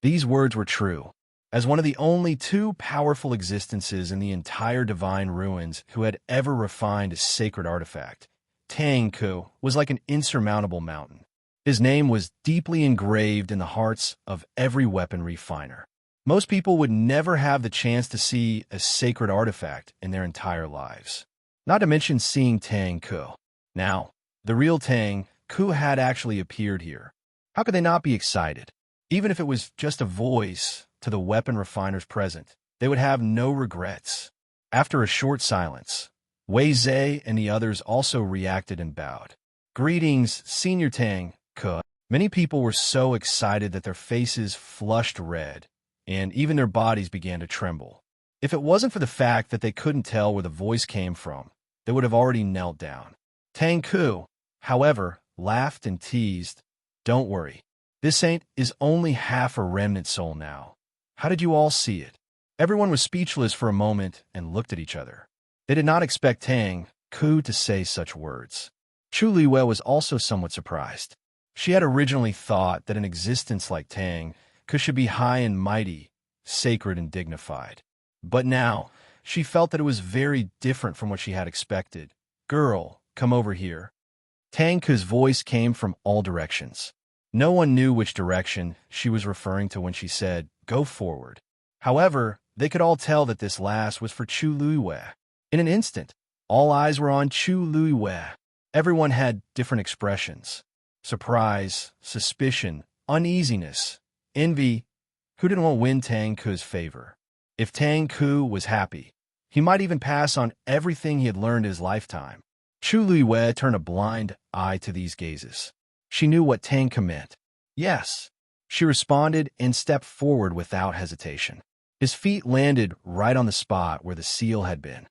A: These words were true. As one of the only 2 powerful existences in the entire divine ruins who had ever refined a sacred artifact, Tang Ku was like an insurmountable mountain. His name was deeply engraved in the hearts of every weapon refiner. Most people would never have the chance to see a sacred artifact in their entire lives, not to mention seeing Tang Ku. Now, the real Tang Ku had actually appeared here. How could they not be excited? Even if it was just a voice to the weapon refiners present, they would have no regrets. After a short silence, Weizhe and the others also reacted and bowed. "Greetings, Senior Tang Ku." Many people were so excited that their faces flushed red, and even their bodies began to tremble. If it wasn't for the fact that they couldn't tell where the voice came from, they would have already knelt down. Tang Ku, however, laughed and teased, "Don't worry. This saint is only half a remnant soul now. How did you all see it?" Everyone was speechless for a moment and looked at each other. They did not expect Tang Ku to say such words. Chu Luiyue was also somewhat surprised. She had originally thought that an existence like Tang Ku should be high and mighty, sacred and dignified. But now, she felt that it was very different from what she had expected. "Girl, come over here." Tang Ku's voice came from all directions. No one knew which direction she was referring to when she said, "Go forward." However, they could all tell that this last was for Chu Luiyue. In an instant, all eyes were on Chu Luiyue. Everyone had different expressions: surprise, suspicion, uneasiness, envy. Who didn't want to win Tang Ku's favor? If Tang Ku was happy, he might even pass on everything he had learned in his lifetime. Chu Luiyue turned a blind eye to these gazes. She knew what Tang Ku meant. "Yes." She responded and stepped forward without hesitation. His feet landed right on the spot where the seal had been.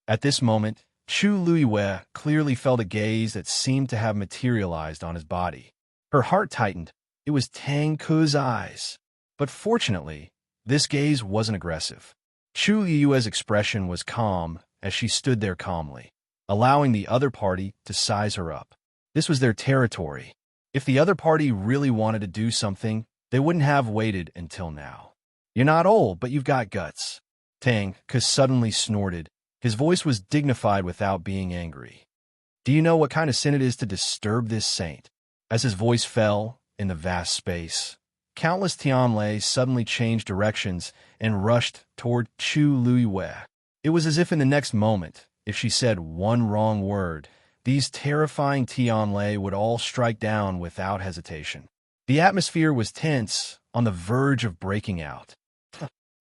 A: At this moment, Chu Luiyue clearly felt a gaze that seemed to have materialized on his body. Her heart tightened. It was Tang Ku's eyes. But fortunately, this gaze wasn't aggressive. Chu Luiyue's expression was calm as she stood there calmly, allowing the other party to size her up. This was their territory. If the other party really wanted to do something, they wouldn't have waited until now. You're not old, but you've got guts. Tang suddenly snorted. His voice was dignified without being angry. Do you know what kind of sin it is to disturb this saint? As his voice fell in the vast space, countless Tianlei suddenly changed directions and rushed toward Chu Luiyue. It was as if in the next moment, if she said one wrong word, these terrifying Tianlei would all strike down without hesitation. The atmosphere was tense, on the verge of breaking out.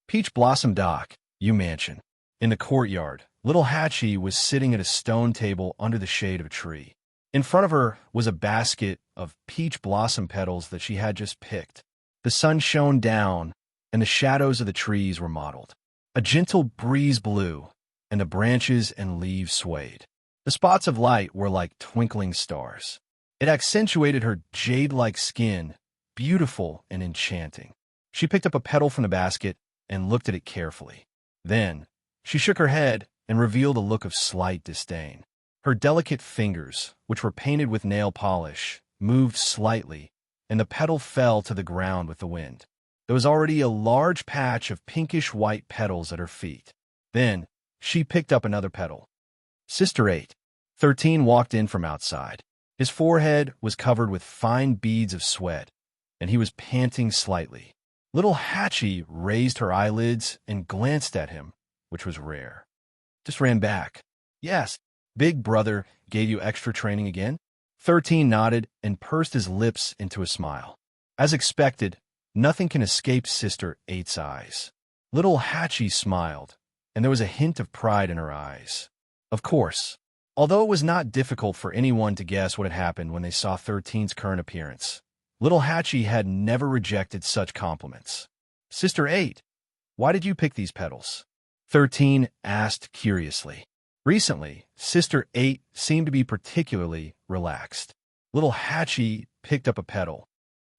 A: Peach Blossom Dock, Yu Mansion. In the courtyard, little Hachi was sitting at a stone table under the shade of a tree. In front of her was a basket of peach blossom petals that she had just picked. The sun shone down, and the shadows of the trees were mottled. A gentle breeze blew, and the branches and leaves swayed. The spots of light were like twinkling stars. It accentuated her jade-like skin, beautiful and enchanting. She picked up a petal from the basket and looked at it carefully. Then, she shook her head and revealed a look of slight disdain. Her delicate fingers, which were painted with nail polish, moved slightly, and the petal fell to the ground with the wind. There was already a large patch of pinkish-white petals at her feet. Then, she picked up another petal. Sister 8. 13 walked in from outside. His forehead was covered with fine beads of sweat, and he was panting slightly. Little Hachi raised her eyelids and glanced at him, which was rare. Just ran back. Yes, Big Brother gave you extra training again? 13 nodded and pursed his lips into a smile. As expected, nothing can escape Sister 8's eyes. Little Hachi smiled, and there was a hint of pride in her eyes. Of course, although it was not difficult for anyone to guess what had happened when they saw 13's current appearance, little Hachi had never rejected such compliments. Sister 8, why did you pick these petals? 13 asked curiously. Recently, Sister 8 seemed to be particularly relaxed. Little Hachi picked up a petal.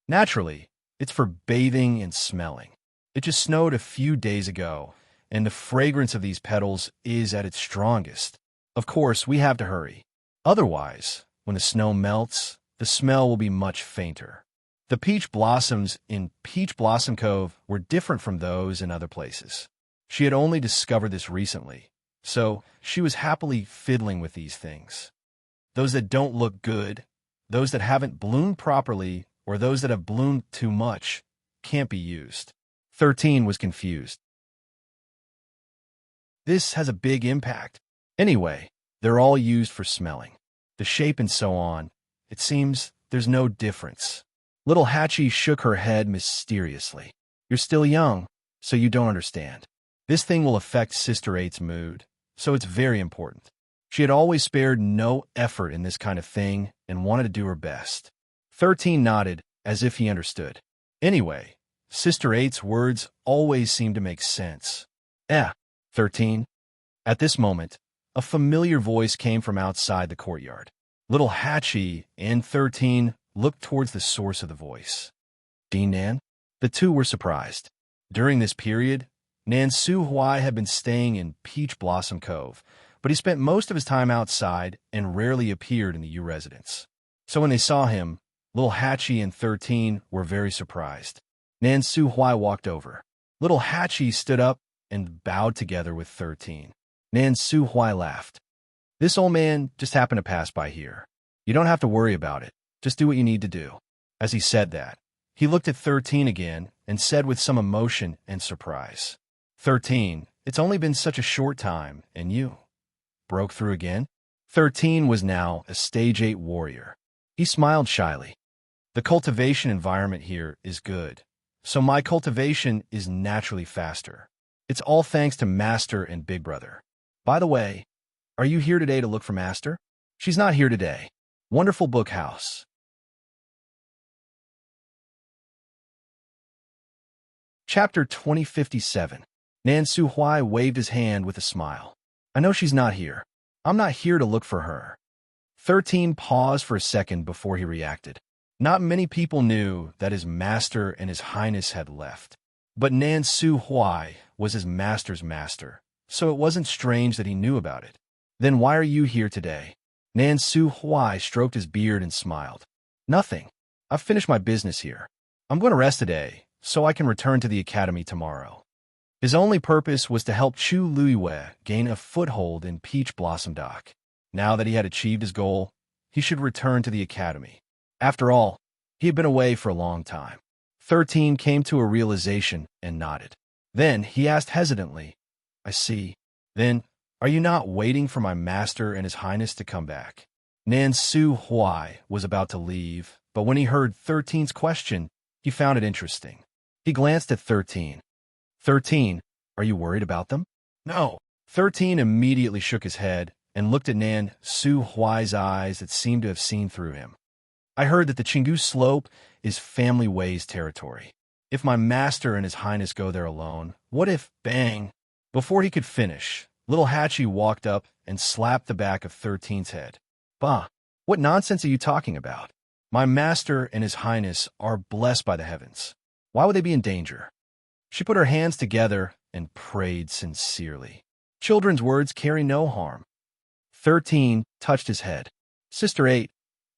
A: Naturally, it's for bathing and smelling. It just snowed a few days ago, and the fragrance of these petals is at its strongest. Of course, we have to hurry. Otherwise, when the snow melts, the smell will be much fainter. The peach blossoms in Peach Blossom Cove were different from those in other places. She had only discovered this recently, so she was happily fiddling with these things. Those that don't look good, those that haven't bloomed properly, or those that have bloomed too much, can't be used. 13 was confused. This has a big impact. Anyway, they're all used for smelling. The shape and so on, it seems there's no difference. Little Hachi shook her head mysteriously. You're still young, so you don't understand. This thing will affect Sister 8's mood, so it's very important. She had always spared no effort in this kind of thing and wanted to do her best. 13 nodded, as if he understood. Anyway, Sister 8's words always seemed to make sense. 13. At this moment, a familiar voice came from outside the courtyard. Little Hachi and 13 looked towards the source of the voice. Dean Nan? The two were surprised. During this period, Nan Su Huai had been staying in Peach Blossom Cove, but he spent most of his time outside and rarely appeared in the Yu residence. So when they saw him, little Hachi and 13 were very surprised. Nan Su Huai walked over. Little Hachi stood up and bowed together with 13. Nan Su Huai laughed. This old man just happened to pass by here. You don't have to worry about it. Just do what you need to do. As he said that, he looked at 13 again and said with some emotion and surprise, 13, it's only been such a short time, and you broke through again? 13 was now a stage 8 warrior. He smiled shyly. The cultivation environment here is good, so my cultivation is naturally faster. It's all thanks to Master and Big Brother. By the way, are you here today to look for Master? She's not here today. Wonderful book house. Chapter 2057. Nan Su Huai waved his hand with a smile. I know she's not here. I'm not here to look for her. 13 paused for a second before he reacted. Not many people knew that his master and his highness had left. But Nan Su Huai was his master's master, so it wasn't strange that he knew about it. Then why are you here today? Nan Su Huai stroked his beard and smiled. Nothing. I've finished my business here. I'm going to rest today so I can return to the academy tomorrow. His only purpose was to help Chu Luiyue gain a foothold in Peach Blossom Dock. Now that he had achieved his goal, he should return to the academy. After all, he had been away for a long time. 13 came to a realization and nodded. Then he asked hesitantly, I see. Then, are you not waiting for my master and his highness to come back? Nan Su Huai was about to leave, but when he heard 13's question, he found it interesting. He glanced at 13. 13, are you worried about them? No. 13 immediately shook his head and looked at Nan Su Huai's eyes that seemed to have seen through him. I heard that the Chingu Slope is family ways territory. If my master and his highness go there alone, what if, bang? Before he could finish, little Hachi walked up and slapped the back of 13's head. Bah, what nonsense are you talking about? My master and his highness are blessed by the heavens. Why would they be in danger? She put her hands together and prayed sincerely. Children's words carry no harm. 13 touched his head. Sister 8,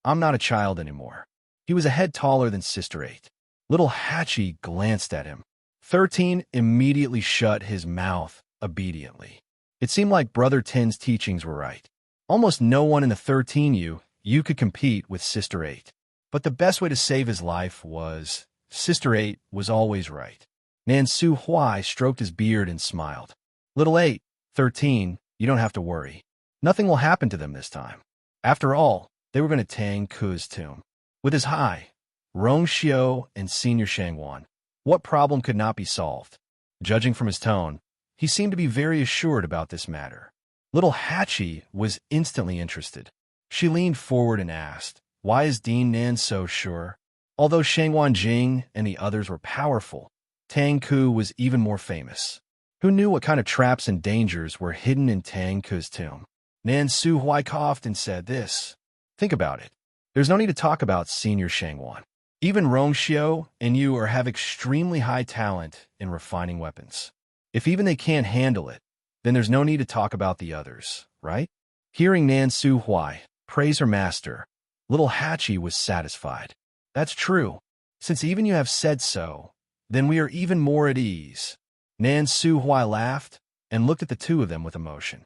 A: I'm not a child anymore. He was a head taller than Sister 8. Little Hachi glanced at him. 13 immediately shut his mouth obediently. It seemed like Brother 10's teachings were right. Almost no one in the 13U could compete with Sister 8. But the best way to save his life was Sister 8 was always right. Nan Su Huai stroked his beard and smiled. Little 8, 13, you don't have to worry. Nothing will happen to them this time. After all, they were going to Tang Ku's tomb. With his high, Rong Xiao and Senior Shangwan, what problem could not be solved? Judging from his tone, he seemed to be very assured about this matter. Little Hachi was instantly interested. She leaned forward and asked, why is Dean Nan so sure? Although Shangwan Jing and the others were powerful, Tang Ku was even more famous. Who knew what kind of traps and dangers were hidden in Tang Ku's tomb? Nan Su Huai coughed and said this. Think about it. There's no need to talk about Senior Shangwan. Even Rong Xiao and you have extremely high talent in refining weapons. If even they can't handle it, then there's no need to talk about the others, right? Hearing Nan Su Huai praise her master, little Hachi was satisfied. That's true. Since even you have said so, then we are even more at ease. Nan Su Huai laughed and looked at the two of them with emotion.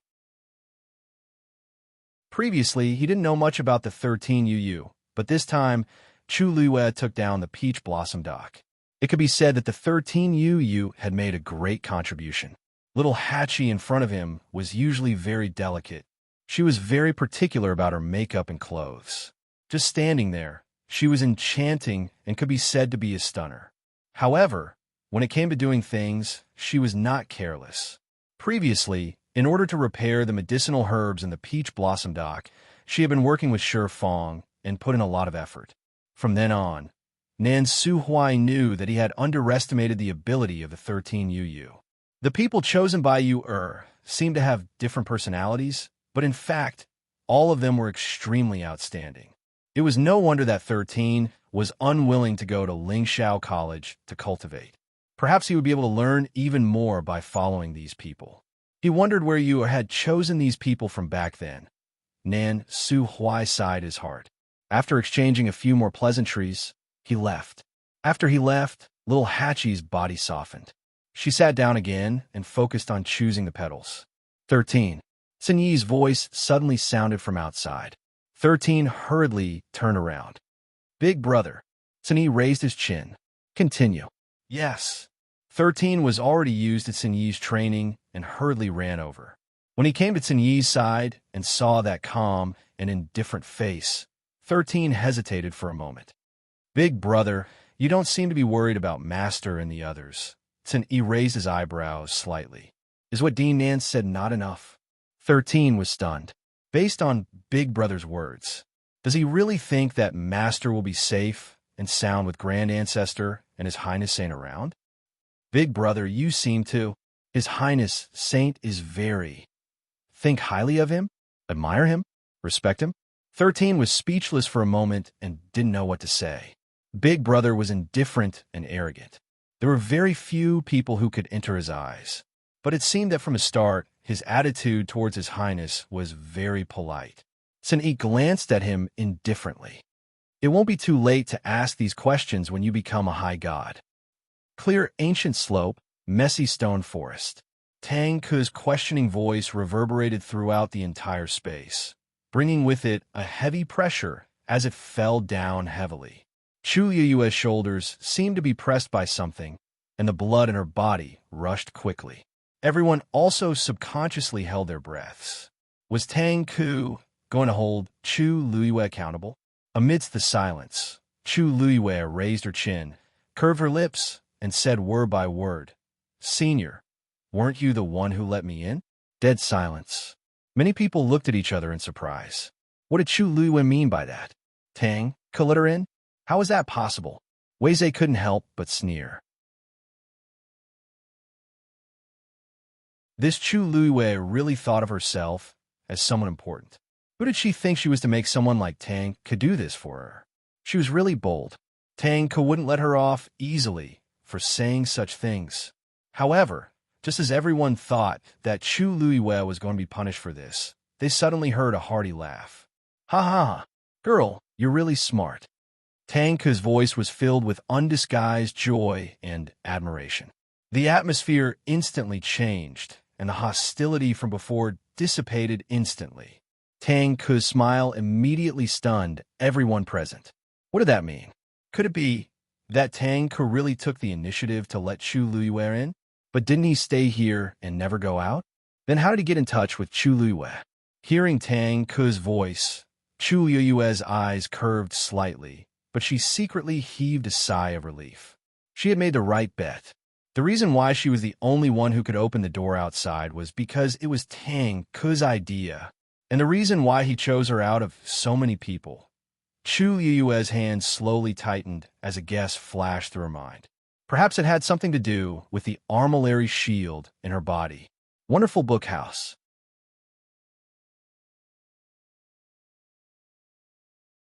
A: Previously, he didn't know much about the 13UU, but this time, Chu Luiyue took down the Peach Blossom Dock. It could be said that the 13UU had made a great contribution. Little Hachi in front of him was usually very delicate. She was very particular about her makeup and clothes. Just standing there, she was enchanting and could be said to be a stunner. However, when it came to doing things, she was not careless. Previously, in order to repair the medicinal herbs in the Peach Blossom Dock, she had been working with Shi Fong and put in a lot of effort. From then on, Nan Su Huai knew that he had underestimated the ability of the 13UU. The people chosen by seemed to have different personalities, but in fact, all of them were extremely outstanding. It was no wonder that 13 was unwilling to go to Lingxiao College to cultivate. Perhaps he would be able to learn even more by following these people. He wondered where you had chosen these people from back then. Nan Su Huai sighed his heart. After exchanging a few more pleasantries, he left. After he left, little Hachi's body softened. She sat down again and focused on choosing the petals. 13. Sun Yi's voice suddenly sounded from outside. 13 hurriedly turned around. Big brother. Sun Yi raised his chin. Continue. Yes. 13 was already used at Sun Yi's training and hurriedly ran over. When he came to Sun Yi's side and saw that calm and indifferent face, 13 hesitated for a moment. Big brother, you don't seem to be worried about Master and the others. Sun Yi raised his eyebrows slightly. Is what Dean Nan said not enough? 13 was stunned. Based on Big Brother's words, does he really think that Master will be safe and sound with Grand Ancestor and His Highness Saint around? Big Brother, you seem to. His Highness Saint is very. Think highly of him? Admire him? Respect him? 13 was speechless for a moment and didn't know what to say. Big Brother was indifferent and arrogant. There were very few people who could enter his eyes. But it seemed that from the start, his attitude towards His Highness was very polite. Sun Yi glanced at him indifferently. It won't be too late to ask these questions when you become a high god. Clear ancient slope, messy stone forest. Tang Ke's questioning voice reverberated throughout the entire space, bringing with it a heavy pressure as it fell down heavily. Chu Yue's shoulders seemed to be pressed by something, and the blood in her body rushed quickly. Everyone also subconsciously held their breaths. Was Tang Ke going to hold Chu Luyue accountable? Amidst the silence, Chu Luyue raised her chin, curved her lips, and said word by word, "Senior, weren't you the one who let me in?" Dead silence. Many people looked at each other in surprise. What did Chu Luyue mean by that? Tang Ke let her in? How was that possible? Weizhe couldn't help but sneer. This Chu Luyue really thought of herself as someone important. Who did she think she was to make someone like Tang Ke do this for her? She was really bold. Tang Ke wouldn't let her off easily for saying such things. However, just as everyone thought that Chu Luyue was going to be punished for this, they suddenly heard a hearty laugh. "Ha ha ha! Girl, you're really smart." Tang Ke's voice was filled with undisguised joy and admiration. The atmosphere instantly changed, and the hostility from before dissipated instantly. Tang Ke's smile immediately stunned everyone present. What did that mean? Could it be that Tang Ke really took the initiative to let Chu Luyue in? But didn't he stay here and never go out? Then how did he get in touch with Chu Luyue? Hearing Tang Ke's voice, Chu Luyue's eyes curved slightly, but she secretly heaved a sigh of relief. She had made the right bet. The reason why she was the only one who could open the door outside was because it was Tang Ke's idea, and the reason why he chose her out of so many people. Chu Luyue's hand slowly tightened as a guess flashed through her mind. Perhaps it had something to do with the armillary shield in her body. Wonderful book house.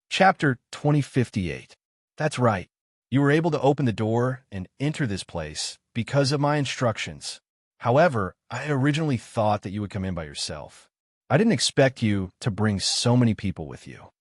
A: Chapter 2058. That's right. You were able to open the door and enter this place because of my instructions. However, I originally thought that you would come in by yourself. I didn't expect you to bring so many people with you.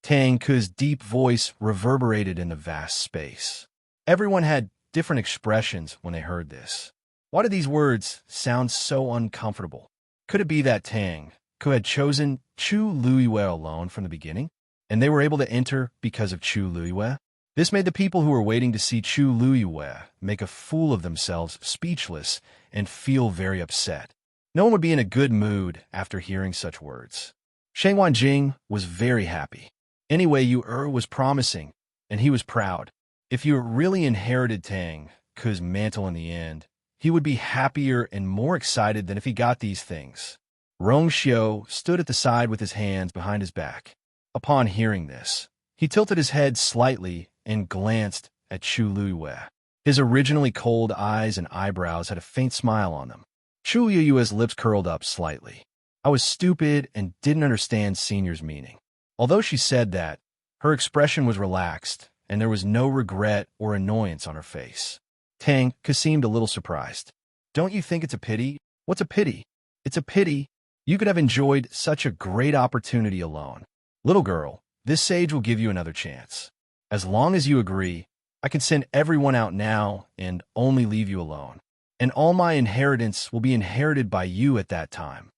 A: Tang Ke's deep voice reverberated in the vast space. Everyone had different expressions when they heard this. Why did these words sound so uncomfortable? Could it be that Tang Ke had chosen Chu Luyue alone from the beginning, and they were able to enter because of Chu Luyue? This made the people who were waiting to see Chu Luyue make a fool of themselves speechless and feel very upset. No one would be in a good mood after hearing such words. Shang Wanjing was very happy. Anyway, was promising, and he was proud. If you really inherited Tang Ke's mantle in the end, he would be happier and more excited than if he got these things. Rong Xiu stood at the side with his hands behind his back. Upon hearing this, he tilted his head slightly and glanced at Chu Luyue. His originally cold eyes and eyebrows had a faint smile on them. Chu Luyue's lips curled up slightly. I was stupid and didn't understand Senior's meaning. Although she said that, her expression was relaxed, and there was no regret or annoyance on her face. Tang Ke seemed a little surprised. "Don't you think it's a pity?" "What's a pity?" "It's a pity. You could have enjoyed such a great opportunity alone. Little girl, this sage will give you another chance. As long as you agree, I can send everyone out now and only leave you alone. And all my inheritance will be inherited by you at that time."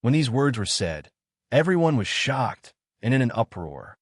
A: When these words were said, everyone was shocked and in an uproar.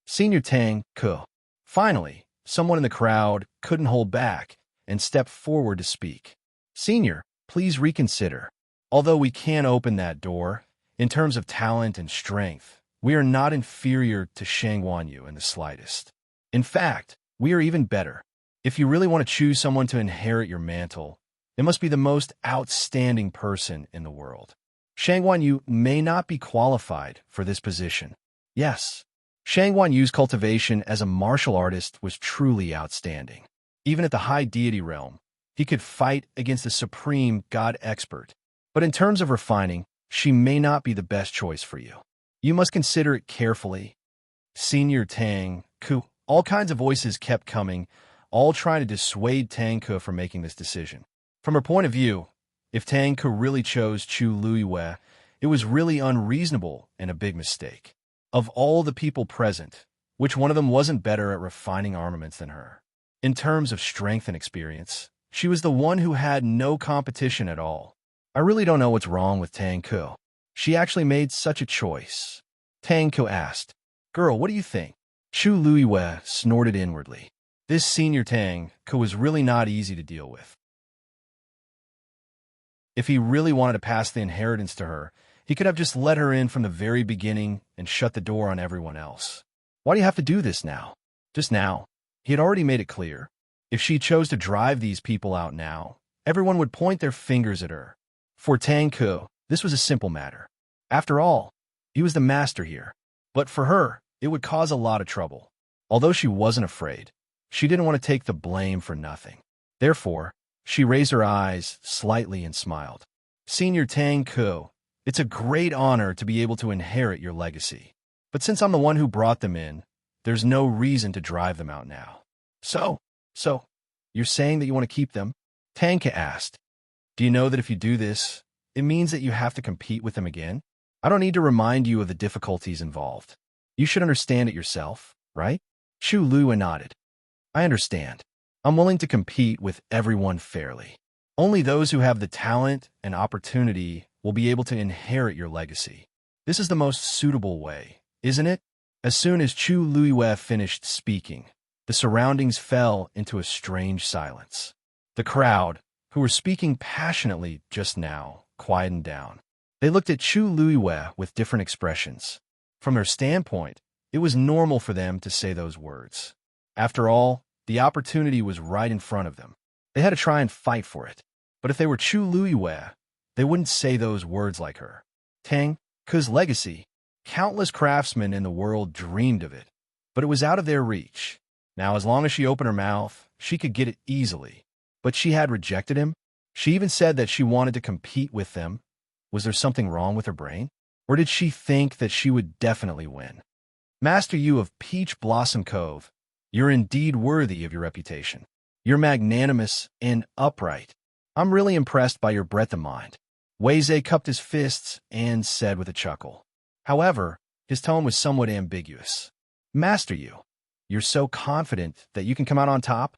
A: Senior Tang Ke. Finally, someone in the crowd couldn't hold back and stepped forward to speak. "Senior, please reconsider. Although we can open that door, in terms of talent and strength, we are not inferior to Shang Wanyu in the slightest. In fact, we are even better. If you really want to choose someone to inherit your mantle, it must be the most outstanding person in the world. Shang Wanyu may not be qualified for this position. Yes, Shang Wanyu's cultivation as a martial artist was truly outstanding. Even at the high deity realm, he could fight against the supreme god expert. But in terms of refining, she may not be the best choice for you. You must consider it carefully." Senior Tang Ke. All kinds of voices kept coming, all trying to dissuade Tang Ke from making this decision. From her point of view, if Tang Ke really chose Chu Luyue, it was really unreasonable and a big mistake. Of all the people present, which one of them wasn't better at refining armaments than her? In terms of strength and experience, she was the one who had no competition at all. I really don't know what's wrong with Tang Ko. She actually made such a choice. Tang Ko asked, "Girl, what do you think?" Chu Luiwei snorted inwardly. This senior Tang Ko was really not easy to deal with. If he really wanted to pass the inheritance to her, he could have just let her in from the very beginning and shut the door on everyone else. Why do you have to do this now? Just now. He had already made it clear. If she chose to drive these people out now, everyone would point their fingers at her. For Tang Ko, this was a simple matter. After all, he was the master here. But for her, it would cause a lot of trouble. Although she wasn't afraid, she didn't want to take the blame for nothing. Therefore, she raised her eyes slightly and smiled. Senior Tang Ko, it's a great honor to be able to inherit your legacy. But since I'm the one who brought them in, there's no reason to drive them out now. So, you're saying that you want to keep them? Tang Ko asked. Do you know that if you do this, it means that you have to compete with them again? I don't need to remind you of the difficulties involved. You should understand it yourself, right? Chu Luiwei nodded. I understand. I'm willing to compete with everyone fairly. Only those who have the talent and opportunity will be able to inherit your legacy. This is the most suitable way, isn't it? As soon as Chu Luiwei finished speaking, the surroundings fell into a strange silence. The crowd, who were speaking passionately just now, quietened down. They looked at Chu Luiwei with different expressions. From their standpoint, it was normal for them to say those words. After all, the opportunity was right in front of them. They had to try and fight for it. But if they were Chu Luiwei, they wouldn't say those words like her. Tang Ko's legacy. Countless craftsmen in the world dreamed of it, but it was out of their reach. Now, as long as she opened her mouth, she could get it easily. But she had rejected him. She even said that she wanted to compete with them. Was there something wrong with her brain? Or did she think that she would definitely win? Master Yu of Peach Blossom Cove, you're indeed worthy of your reputation. You're magnanimous and upright. I'm really impressed by your breadth of mind. Wei Zhe cupped his fists and said with a chuckle. However, his tone was somewhat ambiguous. Master Yu, you're so confident that you can come out on top?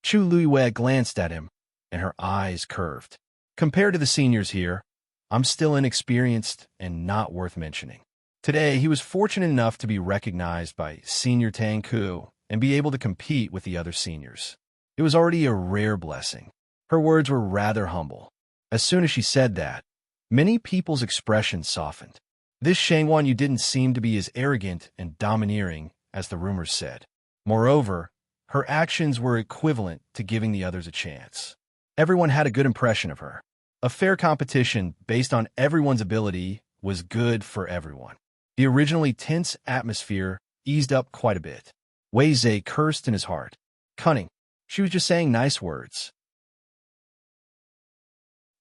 A: Chu Luiwei glanced at him, and her eyes curved. Compared to the seniors here, I'm still inexperienced and not worth mentioning. Today, he was fortunate enough to be recognized by Senior Tang Ko and be able to compete with the other seniors. It was already a rare blessing. Her words were rather humble. As soon as she said that, many people's expressions softened. This Shangwan Yu didn't seem to be as arrogant and domineering as the rumors said. Moreover, her actions were equivalent to giving the others a chance. Everyone had a good impression of her. A fair competition based on everyone's ability was good for everyone. The originally tense atmosphere eased up quite a bit. Wei Zhe cursed in his heart. Cunning. She was just saying nice words.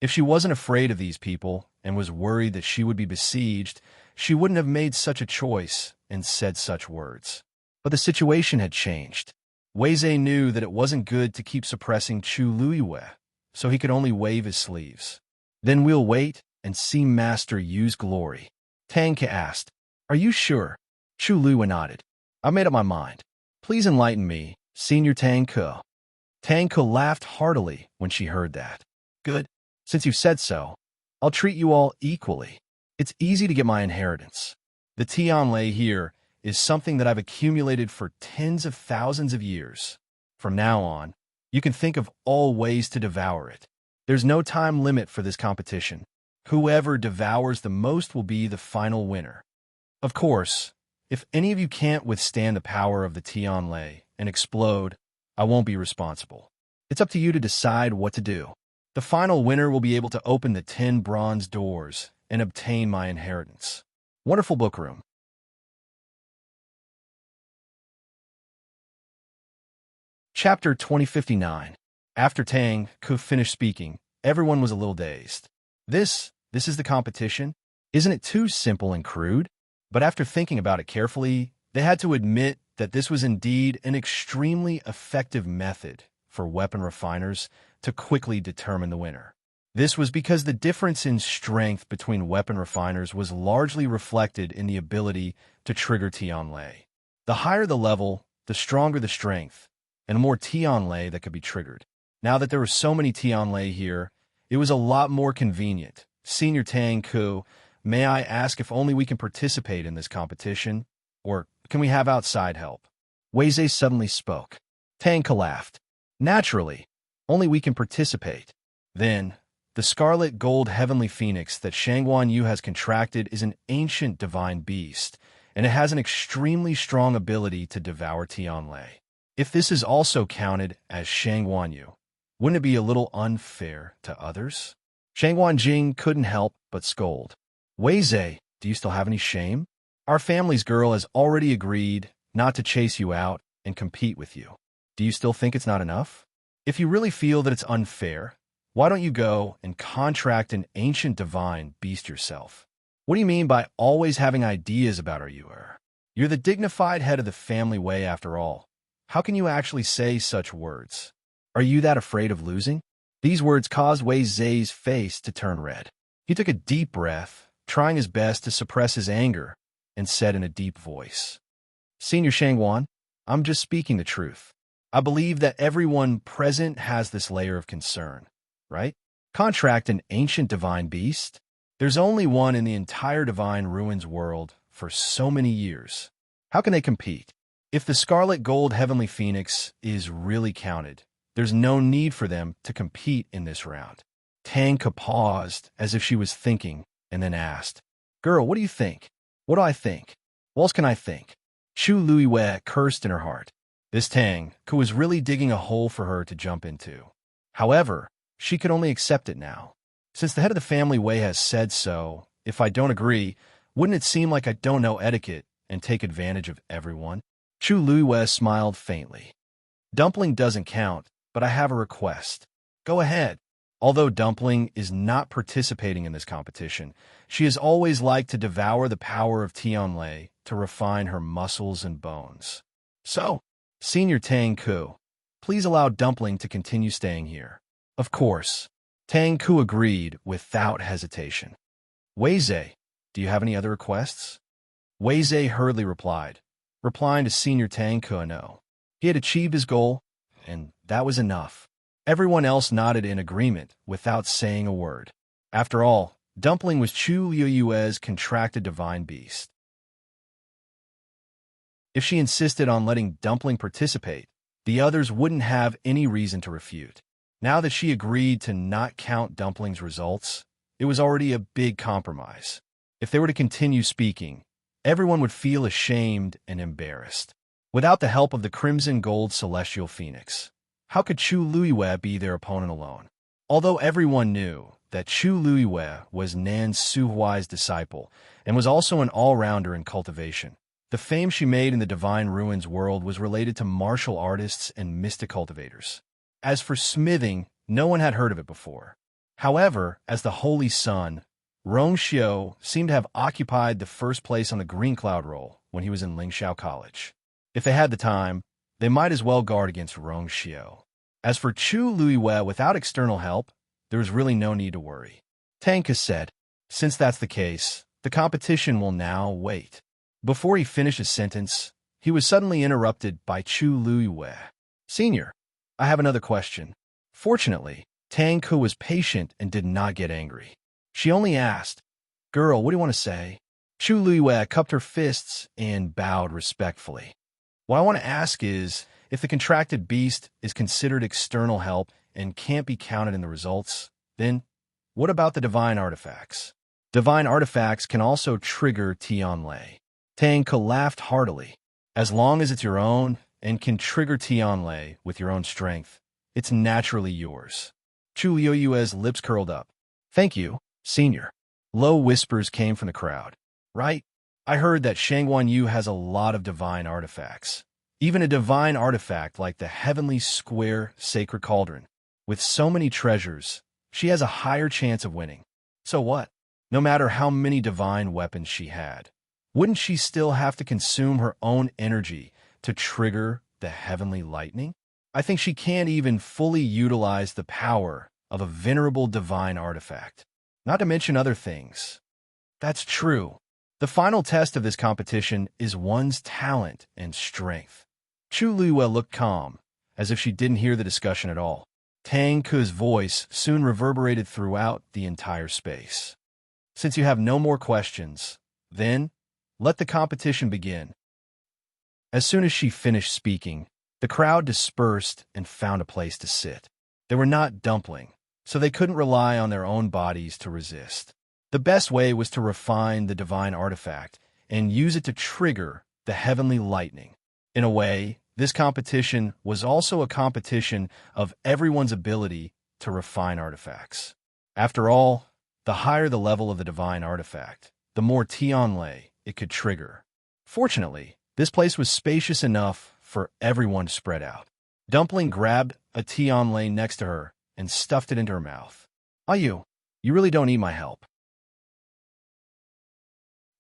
A: If she wasn't afraid of these people and was worried that she would be besieged, she wouldn't have made such a choice and said such words. But the situation had changed. Wei Zhe knew that it wasn't good to keep suppressing Chu Luiwei, so he could only wave his sleeves. Then we'll wait and see Master Yu's glory. Tang Ko asked, Are you sure? Chu Luiwei nodded. I made up my mind. Please enlighten me, Senior Tang Ko. Tang Ko laughed heartily when she heard that. Good. Since you've said so, I'll treat you all equally. It's easy to get my inheritance. The Tianlei here is something that I've accumulated for tens of thousands of years. From now on, you can think of all ways to devour it. There's no time limit for this competition. Whoever devours the most will be the final winner. Of course, if any of you can't withstand the power of the Tianlei and explode, I won't be responsible. It's up to you to decide what to do. The final winner will be able to open the 10 bronze doors and obtain my inheritance. Wonderful book room. Chapter 2059. After Tang Ko finished speaking, everyone was a little dazed. This is the competition? Isn't it too simple and crude? But after thinking about it carefully, they had to admit that this was indeed an extremely effective method for weapon refiners to quickly determine the winner. This was because the difference in strength between weapon refiners was largely reflected in the ability to trigger Tianlei. The higher the level, the stronger the strength, and more Tianlei that could be triggered. Now that there were so many Tianlei here, it was a lot more convenient. Senior Tang Ku, may I ask if only we can participate in this competition? Or can we have outside help? Weizhe suddenly spoke. Tang Ku laughed. Naturally, only we can participate. Then, the scarlet gold heavenly phoenix that Shangguan Yu has contracted is an ancient divine beast, and it has an extremely strong ability to devour Tianlei. If this is also counted as Shangguan Yu, wouldn't it be a little unfair to others? Shangguan Jing couldn't help but scold. Weizhe, do you still have any shame? Our family's girl has already agreed not to chase you out and compete with you. Do you still think it's not enough? If you really feel that it's unfair, why don't you go and contract an ancient divine beast yourself? What do you mean by always having ideas about our Yuer? You're the dignified head of the family way after all. How can you actually say such words? Are you that afraid of losing? These words caused Wei Zhe's face to turn red. He took a deep breath, trying his best to suppress his anger, and said in a deep voice, Senior Shangguan, I'm just speaking the truth. I believe that everyone present has this layer of concern, right? Contract an ancient divine beast? There's only one in the entire Divine Ruins world for so many years. How can they compete? If the Scarlet Gold Heavenly Phoenix is really counted, there's no need for them to compete in this round. Tang Ku paused as if she was thinking and then asked, Girl, what do you think? What do I think? What else can I think? Chu Luiwei cursed in her heart. This Tang Ku was really digging a hole for her to jump into. However, she could only accept it now. Since the head of the family Wei has said so, if I don't agree, wouldn't it seem like I don't know etiquette and take advantage of everyone? Chu Luiwei smiled faintly. Dumpling doesn't count, but I have a request. Go ahead. Although Dumpling is not participating in this competition, she has always liked to devour the power of Tianlei to refine her muscles and bones. So, Senior Tang Ku, please allow Dumpling to continue staying here. Of course. Tang Ku agreed without hesitation. Weizhe, do you have any other requests? Weizhe hurriedly replied, replying to Senior Tang Ku a no. He had achieved his goal, and that was enough. Everyone else nodded in agreement without saying a word. After all, Dumpling was Chu Liyue's contracted divine beast. If she insisted on letting Dumpling participate, the others wouldn't have any reason to refute. Now that she agreed to not count Dumpling's results, it was already a big compromise. If they were to continue speaking, everyone would feel ashamed and embarrassed. Without the help of the Crimson Gold Celestial Phoenix, how could Chu Luiwei be their opponent alone? Although everyone knew that Chu Luiwei was Nan Suhuai's disciple and was also an all-rounder in cultivation, the fame she made in the Divine Ruins world was related to martial artists and mystic cultivators. As for smithing, no one had heard of it before. However, as the Holy Sun, Rong Xiao seemed to have occupied the first place on the Green Cloud roll when he was in Lingxiao College. If they had the time, they might as well guard against Rong Xiao. As for Chu Luiwei without external help, there was really no need to worry. Tang Ku said, since that's the case, the competition will now wait. Before he finished his sentence, he was suddenly interrupted by Chu Luiwei. Senior, I have another question. Fortunately, Tang Ku was patient and did not get angry. She only asked, Girl, what do you want to say? Chu Luiwei cupped her fists and bowed respectfully. What I want to ask is, if the contracted beast is considered external help and can't be counted in the results, then what about the divine artifacts? Divine artifacts can also trigger Tianlei. Tang Ku laughed heartily. As long as it's your own and can trigger Tianlei with your own strength, it's naturally yours. Chu Liyue's lips curled up. Thank you, Senior. Low whispers came from the crowd. Right? I heard that Shangguan Yu has a lot of divine artifacts. Even a divine artifact like the Heavenly Square Sacred Cauldron. With so many treasures, she has a higher chance of winning. So what? No matter how many divine weapons she had, wouldn't she still have to consume her own energy to trigger the heavenly lightning? I think she can't even fully utilize the power of a venerable divine artifact. Not to mention other things. That's true. The final test of this competition is one's talent and strength. Chu Luiwei looked calm, as if she didn't hear the discussion at all. Tang Ke's voice soon reverberated throughout the entire space. Since you have no more questions, then let the competition begin. As soon as she finished speaking, the crowd dispersed and found a place to sit. They were not dumpling, so they couldn't rely on their own bodies to resist. The best way was to refine the divine artifact and use it to trigger the heavenly lightning. In a way, this competition was also a competition of everyone's ability to refine artifacts. After all, the higher the level of the divine artifact, the more Tianlei it could trigger. Fortunately, this place was spacious enough for everyone to spread out. Dumpling grabbed a Tianlei next to her and stuffed it into her mouth. You really don't need my help."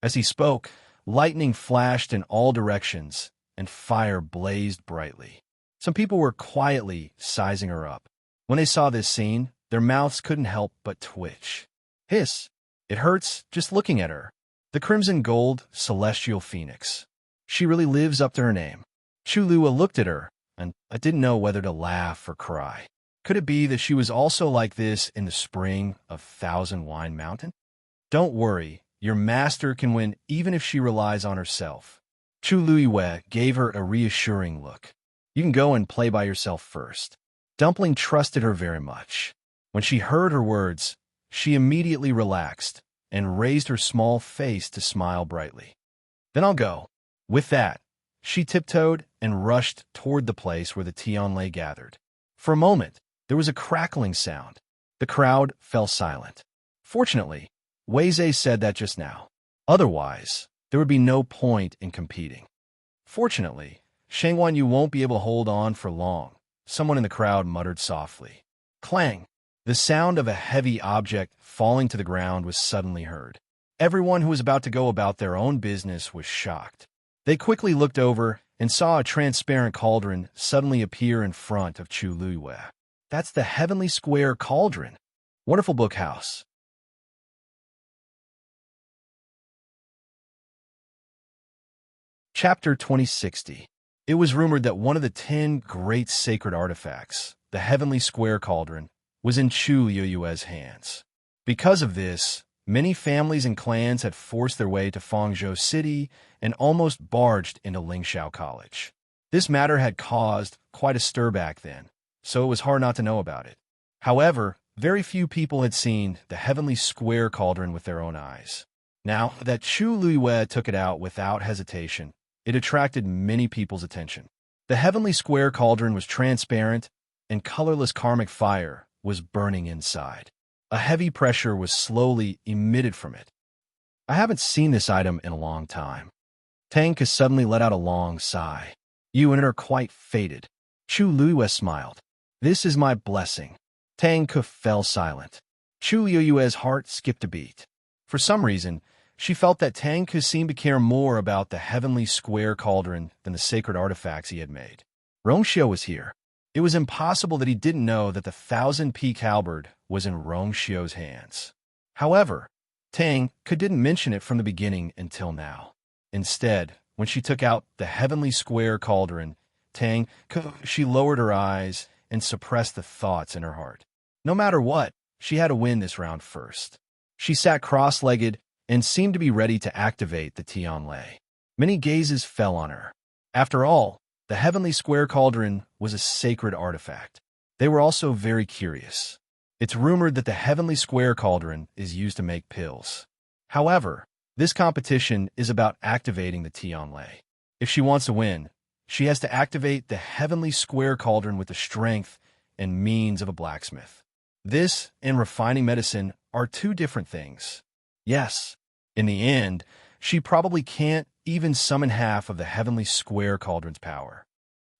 A: As he spoke, lightning flashed in all directions, and fire blazed brightly. Some people were quietly sizing her up. When they saw this scene, their mouths couldn't help but twitch. Hiss! It hurts just looking at her. The crimson gold celestial phoenix. She really lives up to her name. Chulua looked at her, and I didn't know whether to laugh or cry. Could it be that she was also like this in the spring of Thousand Wine Mountain? Don't worry, your master can win even if she relies on herself. Chu Luiyue gave her a reassuring look. You can go and play by yourself first. Dumpling trusted her very much. When she heard her words, she immediately relaxed and raised her small face to smile brightly. Then I'll go. With that, she tiptoed and rushed toward the place where the Tianlei gathered. For a moment, there was a crackling sound. The crowd fell silent. Fortunately, Weizhe said that just now. Otherwise, there would be no point in competing. Fortunately, Shengwan Yu won't be able to hold on for long, someone in the crowd muttered softly. Clang! The sound of a heavy object falling to the ground was suddenly heard. Everyone who was about to go about their own business was shocked. They quickly looked over and saw a transparent cauldron suddenly appear in front of Chu Luiyue. That's the Heavenly Square Cauldron. Wonderful book house. Chapter 2060. It was rumored that one of the 10 great sacred artifacts, the Heavenly Square Cauldron, was in Chu Luiyue's hands. Because of this, many families and clans had forced their way to Fangzhou City and almost barged into Lingxiao College. This matter had caused quite a stir back then, so it was hard not to know about it. However, very few people had seen the Heavenly Square Cauldron with their own eyes. Now that Chu Luiyue took it out without hesitation, it attracted many people's attention. The Heavenly Square Cauldron was transparent, and colorless karmic fire was burning inside. A heavy pressure was slowly emitted from it. I haven't seen this item in a long time. Tang Ke suddenly let out a long sigh. You and it are quite faded. Chu Luiyue smiled. This is my blessing. Tang Ke fell silent. Chu Luiyue's heart skipped a beat. For some reason, she felt that Tang Ke seemed to care more about the Heavenly Square Cauldron than the sacred artifacts he had made. Rongxiu was here. It was impossible that he didn't know that the 1,000-peak halberd was in Rongxiu's hands. However, Tang Ke didn't mention it from the beginning until now. Instead, when she took out the Heavenly Square Cauldron, she lowered her eyes and suppressed the thoughts in her heart. No matter what, she had to win this round first. She sat cross-legged and seemed to be ready to activate the Tianlei. Many gazes fell on her. After all, the Heavenly Square Cauldron was a sacred artifact. They were also very curious. It's rumored that the Heavenly Square Cauldron is used to make pills. However, this competition is about activating the Tianlei. If she wants to win, she has to activate the Heavenly Square Cauldron with the strength and means of a blacksmith. This and refining medicine are two different things. Yes, in the end, she probably can't even summon half of the Heavenly Square Cauldron's power.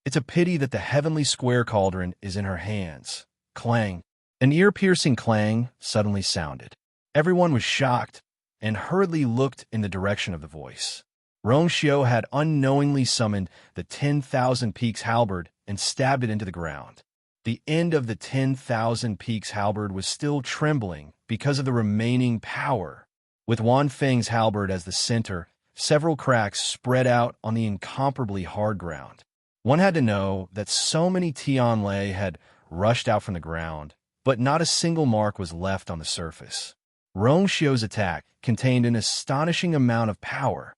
A: It's a pity that the Heavenly Square Cauldron is in her hands. Clang. An ear-piercing clang suddenly sounded. Everyone was shocked and hurriedly looked in the direction of the voice. Rongxiu had unknowingly summoned the 10,000 Peaks halberd and stabbed it into the ground. The end of the 10,000 Peaks halberd was still trembling because of the remaining power. With Wan Feng's halberd as the center, several cracks spread out on the incomparably hard ground. One had to know that so many Tianlei had rushed out from the ground, but not a single mark was left on the surface. Rongxiu's attack contained an astonishing amount of power.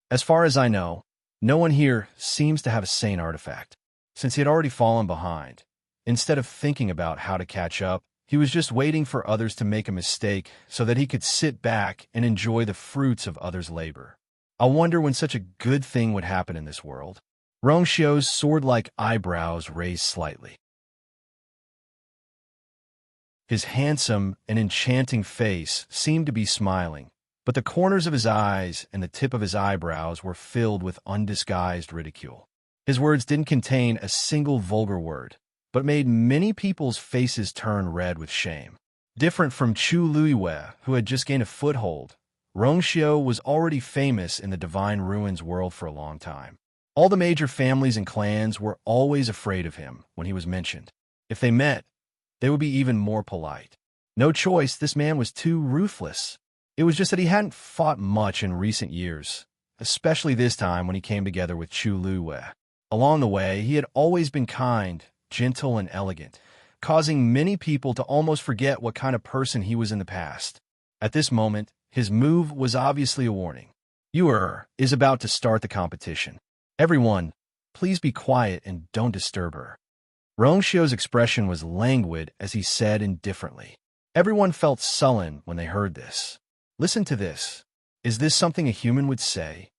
A: As far as I know, no one here seems to have a sane artifact. Since he had already fallen behind, instead of thinking about how to catch up, he was just waiting for others to make a mistake so that he could sit back and enjoy the fruits of others' labor. I wonder when such a good thing would happen in this world. Rongxiu's sword-like eyebrows raised slightly. His handsome and enchanting face seemed to be smiling, but the corners of his eyes and the tip of his eyebrows were filled with undisguised ridicule. His words didn't contain a single vulgar word, but made many people's faces turn red with shame. Different from Chu Luiwei, who had just gained a foothold, Rongxiu was already famous in the Divine Ruins world for a long time. All the major families and clans were always afraid of him when he was mentioned. If they met, they would be even more polite. No choice, this man was too ruthless. It was just that he hadn't fought much in recent years, especially this time when he came together with Chu Luiwei. Along the way, he had always been kind, gentle, and elegant, causing many people to almost forget what kind of person he was in the past. At this moment, his move was obviously a warning. Yu is about to start the competition. Everyone, please be quiet and don't disturb her. Rongxiu's expression was languid as he said indifferently. Everyone felt sullen when they heard this. Listen to this. Is this something a human would say?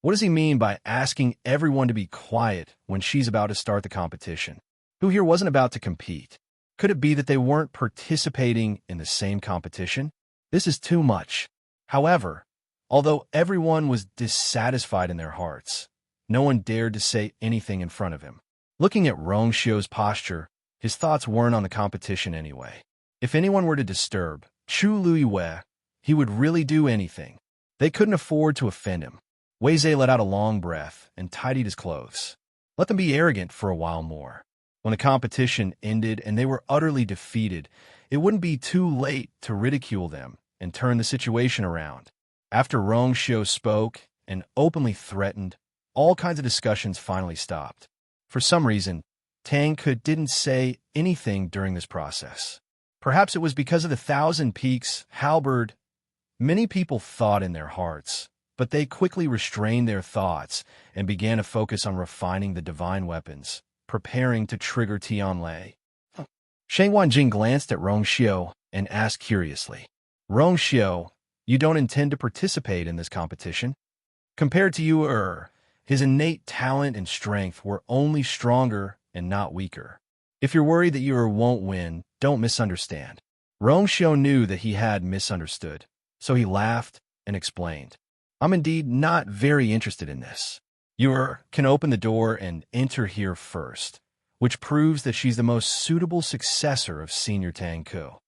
A: What does he mean by asking everyone to be quiet when she's about to start the competition? Who here wasn't about to compete? Could it be that they weren't participating in the same competition? This is too much. However, although everyone was dissatisfied in their hearts, no one dared to say anything in front of him. Looking at Rongxiu's posture, his thoughts weren't on the competition anyway. If anyone were to disturb Chu Luiwei, he would really do anything. They couldn't afford to offend him. Wei Zhe let out a long breath and tidied his clothes. Let them be arrogant for a while more. When the competition ended and they were utterly defeated, it wouldn't be too late to ridicule them and turn the situation around. After Rongxiu spoke and openly threatened, all kinds of discussions finally stopped. For some reason, Tang Ke didn't say anything during this process. Perhaps it was because of the Thousand Peaks halberd. Many people thought in their hearts, but they quickly restrained their thoughts and began to focus on refining the divine weapons, preparing to trigger Tianlei. Shang Wanjing glanced at Rongxiu and asked curiously, Rongxiu, you don't intend to participate in this competition? Compared to you, his innate talent and strength were only stronger and not weaker. If you're worried that you won't win, don't misunderstand. Rongxiu knew that he had misunderstood, so he laughed and explained. I'm indeed not very interested in this. You can open the door and enter here first, which proves that she's the most suitable successor of Senior Tang Ke.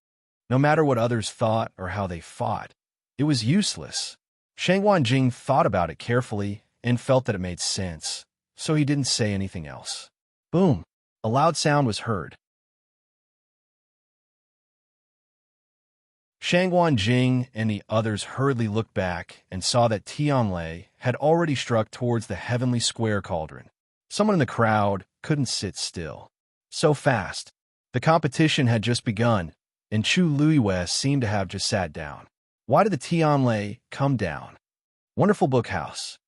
A: No matter what others thought or how they fought, it was useless. Shang Wanjing thought about it carefully and felt that it made sense, so he didn't say anything else. Boom! A loud sound was heard. Shang Wanjing and the others hurriedly looked back and saw that Tianlei had already struck towards the heavenly square cauldron. Someone in the crowd couldn't sit still. So fast. The competition had just begun, and Chu Luiwei seemed to have just sat down. Why did the Tianlei come down? Wonderful Book House.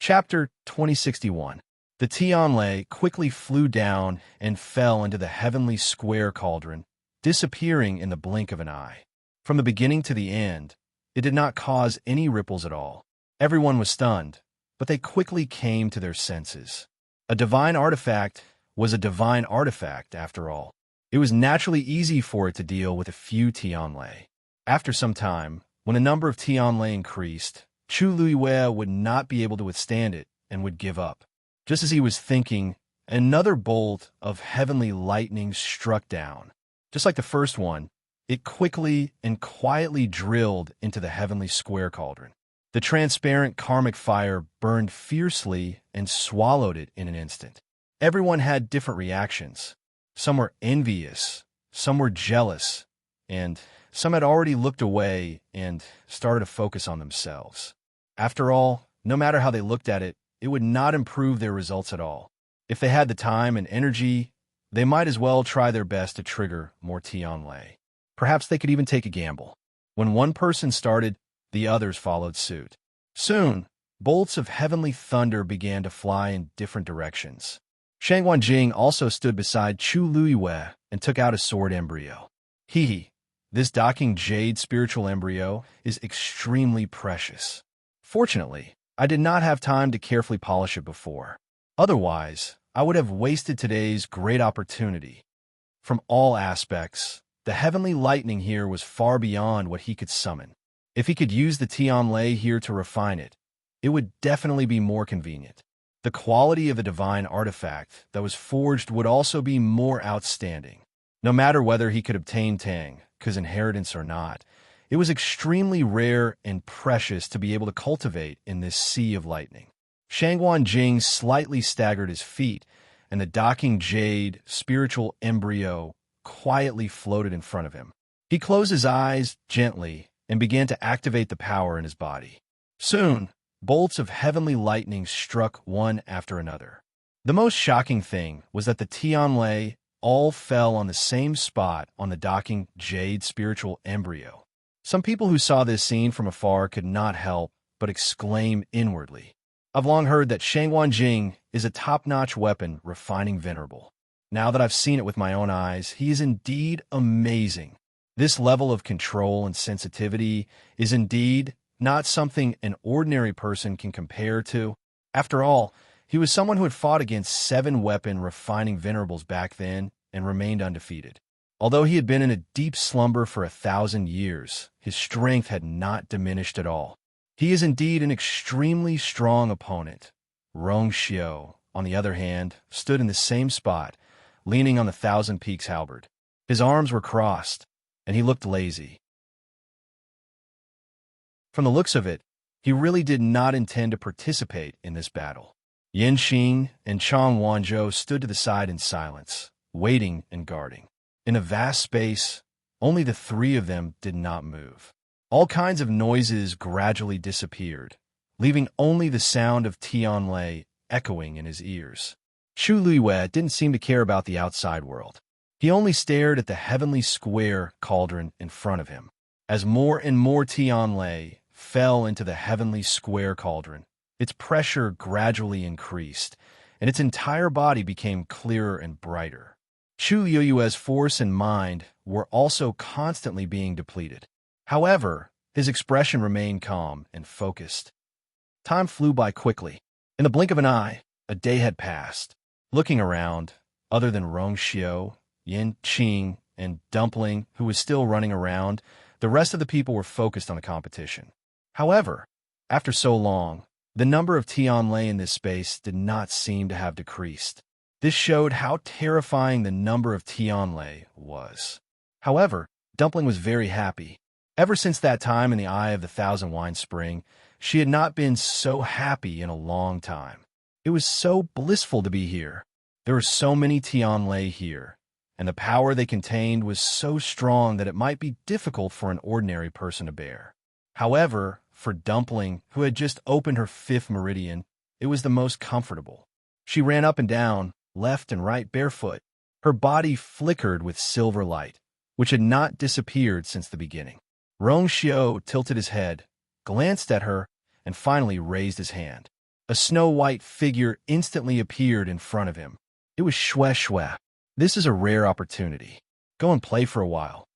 A: Chapter 2061. The Tianlei quickly flew down and fell into the heavenly square cauldron, disappearing in the blink of an eye. From the beginning to the end, it did not cause any ripples at all. Everyone was stunned, but they quickly came to their senses. A divine artifact was a divine artifact, after all. It was naturally easy for it to deal with a few Tianlei. After some time, when the number of Tianlei increased, Chu Luiwei would not be able to withstand it and would give up. Just as he was thinking, another bolt of heavenly lightning struck down. Just like the first one, it quickly and quietly drilled into the heavenly square cauldron. The transparent karmic fire burned fiercely and swallowed it in an instant. Everyone had different reactions. Some were envious, some were jealous, and some had already looked away and started to focus on themselves. After all, no matter how they looked at it, it would not improve their results at all. If they had the time and energy, they might as well try their best to trigger more Tianlei. Perhaps they could even take a gamble. When one person started, the others followed suit. Soon, bolts of heavenly thunder began to fly in different directions. Shangguan Jing also stood beside Chu Luiyue and took out a sword embryo. This docking jade spiritual embryo is extremely precious. Fortunately, I did not have time to carefully polish it before. Otherwise, I would have wasted today's great opportunity. From all aspects, the heavenly lightning here was far beyond what he could summon. If he could use the Tianlei here to refine it, it would definitely be more convenient. The quality of a divine artifact that was forged would also be more outstanding. No matter whether he could obtain Tang's inheritance or not, it was extremely rare and precious to be able to cultivate in this sea of lightning. Shangguan Jing slightly staggered his feet, and the docking jade spiritual embryo quietly floated in front of him. He closed his eyes gently and began to activate the power in his body. Soon, bolts of heavenly lightning struck one after another. The most shocking thing was that the Tianlei all fell on the same spot on the docking jade spiritual embryo. Some people who saw this scene from afar could not help but exclaim inwardly, "I've long heard that Shangguan Jing is a top-notch weapon refining venerable. Now that I've seen it with my own eyes, he is indeed amazing. This level of control and sensitivity is indeed not something an ordinary person can compare to. After all, he was someone who had fought against 7 weapon refining venerables back then and remained undefeated. Although he had been in a deep slumber for 1,000 years, his strength had not diminished at all. He is indeed an extremely strong opponent." Rong Xiao, on the other hand, stood in the same spot, leaning on the Thousand Peaks halberd. His arms were crossed, and he looked lazy. From the looks of it, he really did not intend to participate in this battle. Yin Xing and Chang Wanzhou stood to the side in silence, waiting and guarding. In a vast space, only the 3 of them did not move. All kinds of noises gradually disappeared, leaving only the sound of Tianlei echoing in his ears. Chu Luiyue didn't seem to care about the outside world. He only stared at the heavenly square cauldron in front of him. As more and more Tianlei fell into the heavenly square cauldron, its pressure gradually increased, and its entire body became clearer and brighter. Chu Luiyue's force and mind were also constantly being depleted. However, his expression remained calm and focused. Time flew by quickly. In the blink of an eye, a day had passed. Looking around, other than Rong Xiao, Yin Qing, and Dumpling, who was still running around, the rest of the people were focused on the competition. However, after so long, the number of Tianlei in this space did not seem to have decreased. This showed how terrifying the number of Tianlei was. However, Dumpling was very happy. Ever since that time in the Eye of the Thousand Wine Spring, she had not been so happy in a long time. It was so blissful to be here. There were so many Tianlei here, and the power they contained was so strong that it might be difficult for an ordinary person to bear. However, for Dumpling, who had just opened her 5th meridian, it was the most comfortable. She ran up and down, left and right barefoot. Her body flickered with silver light, which had not disappeared since the beginning. Rong Xiao tilted his head, glanced at her, and finally raised his hand. A snow-white figure instantly appeared in front of him. It was Shui. This is a rare opportunity. Go and play for a while.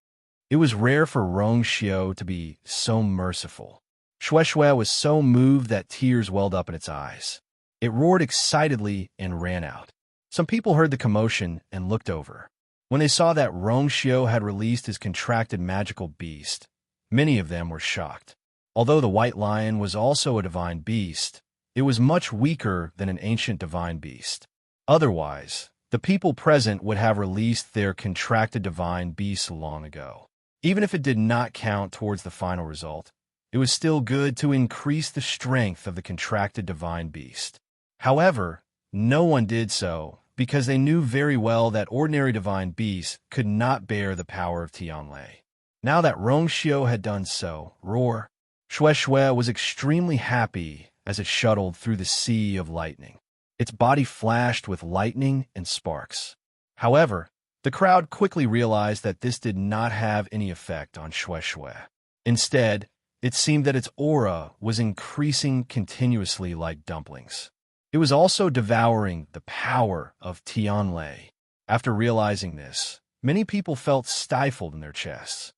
A: It was rare for Rong Xiao to be so merciful. Shui was so moved that tears welled up in its eyes. It roared excitedly and ran out. Some people heard the commotion and looked over. When they saw that Rong Xiao had released his contracted magical beast, many of them were shocked. Although the white lion was also a divine beast, it was much weaker than an ancient divine beast. Otherwise, the people present would have released their contracted divine beasts long ago. Even if it did not count towards the final result, it was still good to increase the strength of the contracted divine beast. However, no one did so because they knew very well that ordinary divine beasts could not bear the power of Tianlei. Now that Rongxiu had done so, roar, Shui Shui was extremely happy as it shuttled through the sea of lightning. Its body flashed with lightning and sparks. However, the crowd quickly realized that this did not have any effect on Shui Shui. Instead, it seemed that its aura was increasing continuously like dumplings. It was also devouring the power of Tianlei. After realizing this, many people felt stifled in their chests.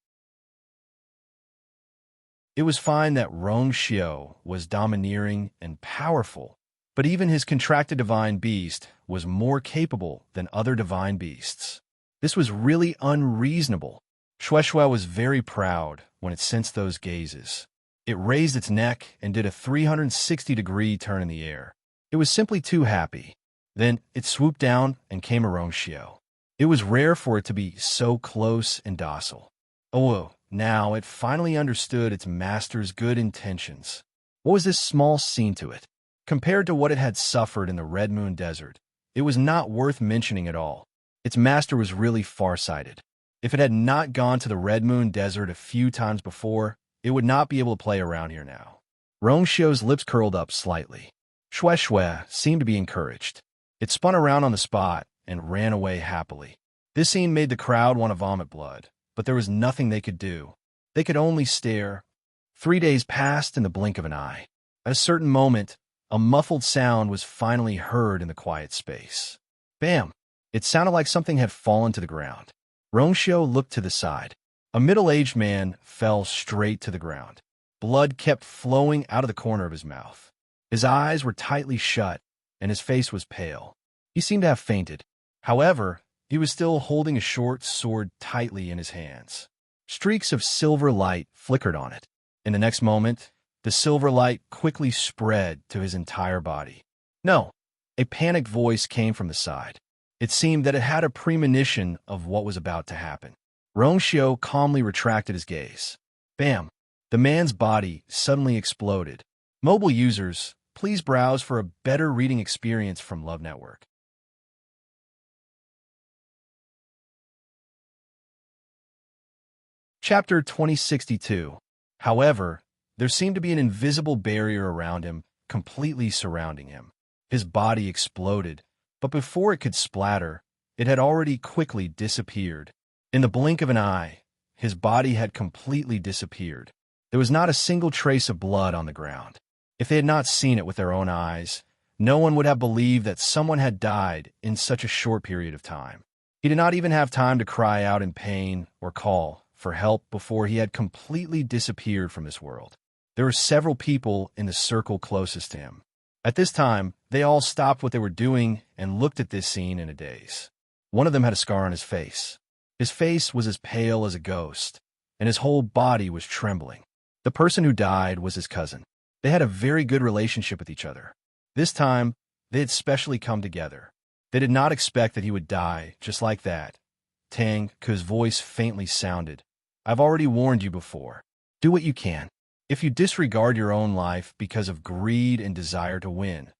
A: It was fine that Rongxiu was domineering and powerful, but even his contracted divine beast was more capable than other divine beasts. This was really unreasonable. Shui Shui was very proud when it sensed those gazes. It raised its neck and did a 360-degree turn in the air. It was simply too happy. Then it swooped down and came at Rongxiu. It was rare for it to be so close and docile. Oh, now it finally understood its master's good intentions. What was this small scene to it? Compared to what it had suffered in the Red Moon Desert, it was not worth mentioning at all. Its master was really farsighted. If it had not gone to the Red Moon Desert a few times before, it would not be able to play around here now. Rongxiu's lips curled up slightly. Shui Shui seemed to be encouraged. It spun around on the spot and ran away happily. This scene made the crowd want to vomit blood, but there was nothing they could do. They could only stare. 3 days passed in the blink of an eye. At a certain moment, a muffled sound was finally heard in the quiet space. Bam! It sounded like something had fallen to the ground. Rongxiu looked to the side. A middle-aged man fell straight to the ground. Blood kept flowing out of the corner of his mouth. His eyes were tightly shut, and his face was pale. He seemed to have fainted. However, he was still holding a short sword tightly in his hands. Streaks of silver light flickered on it. In the next moment, the silver light quickly spread to his entire body. No! A panicked voice came from the side. It seemed that it had a premonition of what was about to happen. Rongxiu calmly retracted his gaze. Bam! The man's body suddenly exploded. Mobile users, please browse for a better reading experience from Love Network. Chapter 2062. However, there seemed to be an invisible barrier around him, completely surrounding him. His body exploded, but before it could splatter, it had already quickly disappeared. In the blink of an eye, his body had completely disappeared. There was not a single trace of blood on the ground. If they had not seen it with their own eyes, no one would have believed that someone had died in such a short period of time. He did not even have time to cry out in pain or call for help before he had completely disappeared from this world. There were several people in the circle closest to him. At this time, they all stopped what they were doing and looked at this scene in a daze. One of them had a scar on his face. His face was as pale as a ghost, and his whole body was trembling. The person who died was his cousin. They had a very good relationship with each other. This time, they had specially come together. They did not expect that he would die just like that. Tang, whose voice faintly sounded, I've already warned you before. Do what you can. If you disregard your own life because of greed and desire to win,